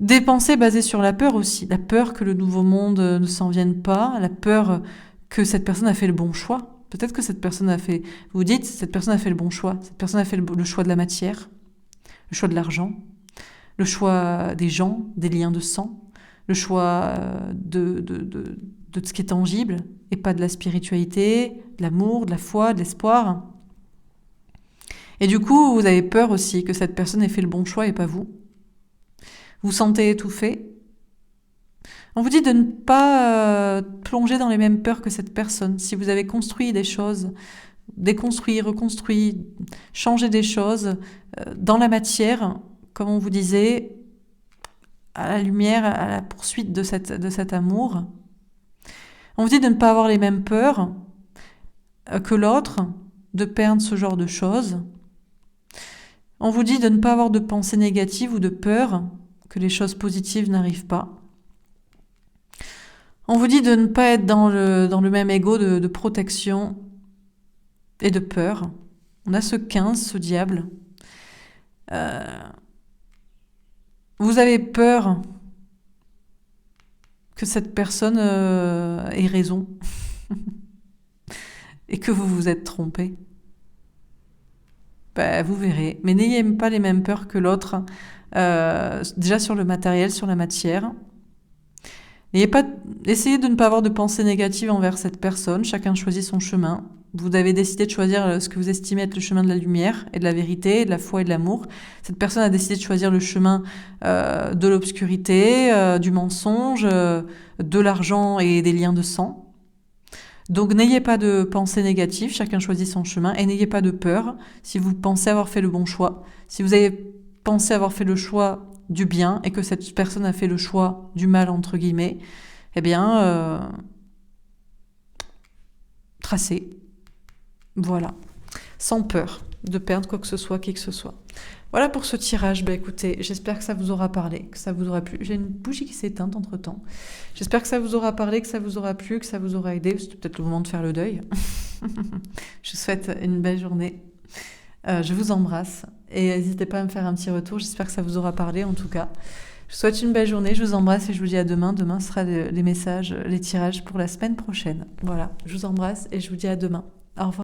Speaker 1: Des pensées basées sur la peur aussi, la peur que le nouveau monde ne s'en vienne pas, la peur que cette personne a fait le bon choix. Peut-être que cette personne a fait, vous dites, cette personne a fait le bon choix, cette personne a fait le choix de la matière, le choix de l'argent, le choix des gens, des liens de sang, le choix de ce qui est tangible, et pas de la spiritualité, de l'amour, de la foi, de l'espoir. Et du coup, vous avez peur aussi que cette personne ait fait le bon choix et pas vous. Vous vous sentez étouffé. On vous dit de ne pas plonger dans les mêmes peurs que cette personne. Si vous avez construit des choses, déconstruit, reconstruit, changé des choses dans la matière, comme on vous disait, à la lumière, à la poursuite de cet amour, on vous dit de ne pas avoir les mêmes peurs que l'autre, de perdre ce genre de choses. On vous dit de ne pas avoir de pensées négatives ou de peur que les choses positives n'arrivent pas. On vous dit de ne pas être dans le même ego de protection et de peur. On a ce 15, ce diable. Vous avez peur que cette personne ait raison et que vous vous êtes trompé. Ben, vous verrez. Mais n'ayez pas les mêmes peurs que l'autre. Déjà sur le matériel, sur la matière. Essayez de ne pas avoir de pensée négative envers cette personne. Chacun choisit son chemin. Vous avez décidé de choisir ce que vous estimez être le chemin de la lumière et de la vérité, et de la foi et de l'amour. Cette personne a décidé de choisir le chemin de l'obscurité, du mensonge, de l'argent et des liens de sang. Donc n'ayez pas de pensée négative, chacun choisit son chemin, et n'ayez pas de peur si vous pensez avoir fait le bon choix. Si vous avez pensé avoir fait le choix du bien et que cette personne a fait le choix du mal, entre guillemets, eh bien, tracez. Voilà. Sans peur de perdre quoi que ce soit, qui que ce soit. Voilà pour ce tirage. Bah écoutez, j'espère que ça vous aura parlé, que ça vous aura plu. J'ai une bougie qui s'est éteinte entre-temps. J'espère que ça vous aura parlé, que ça vous aura plu, que ça vous aura aidé. C'est peut-être le moment de faire le deuil. Je vous souhaite une belle journée. Je vous embrasse. Et n'hésitez pas à me faire un petit retour. J'espère que ça vous aura parlé en tout cas. Je vous souhaite une belle journée. Je vous embrasse et je vous dis à demain. Demain sera les messages, les tirages pour la semaine prochaine. Voilà. Je vous embrasse et je vous dis à demain.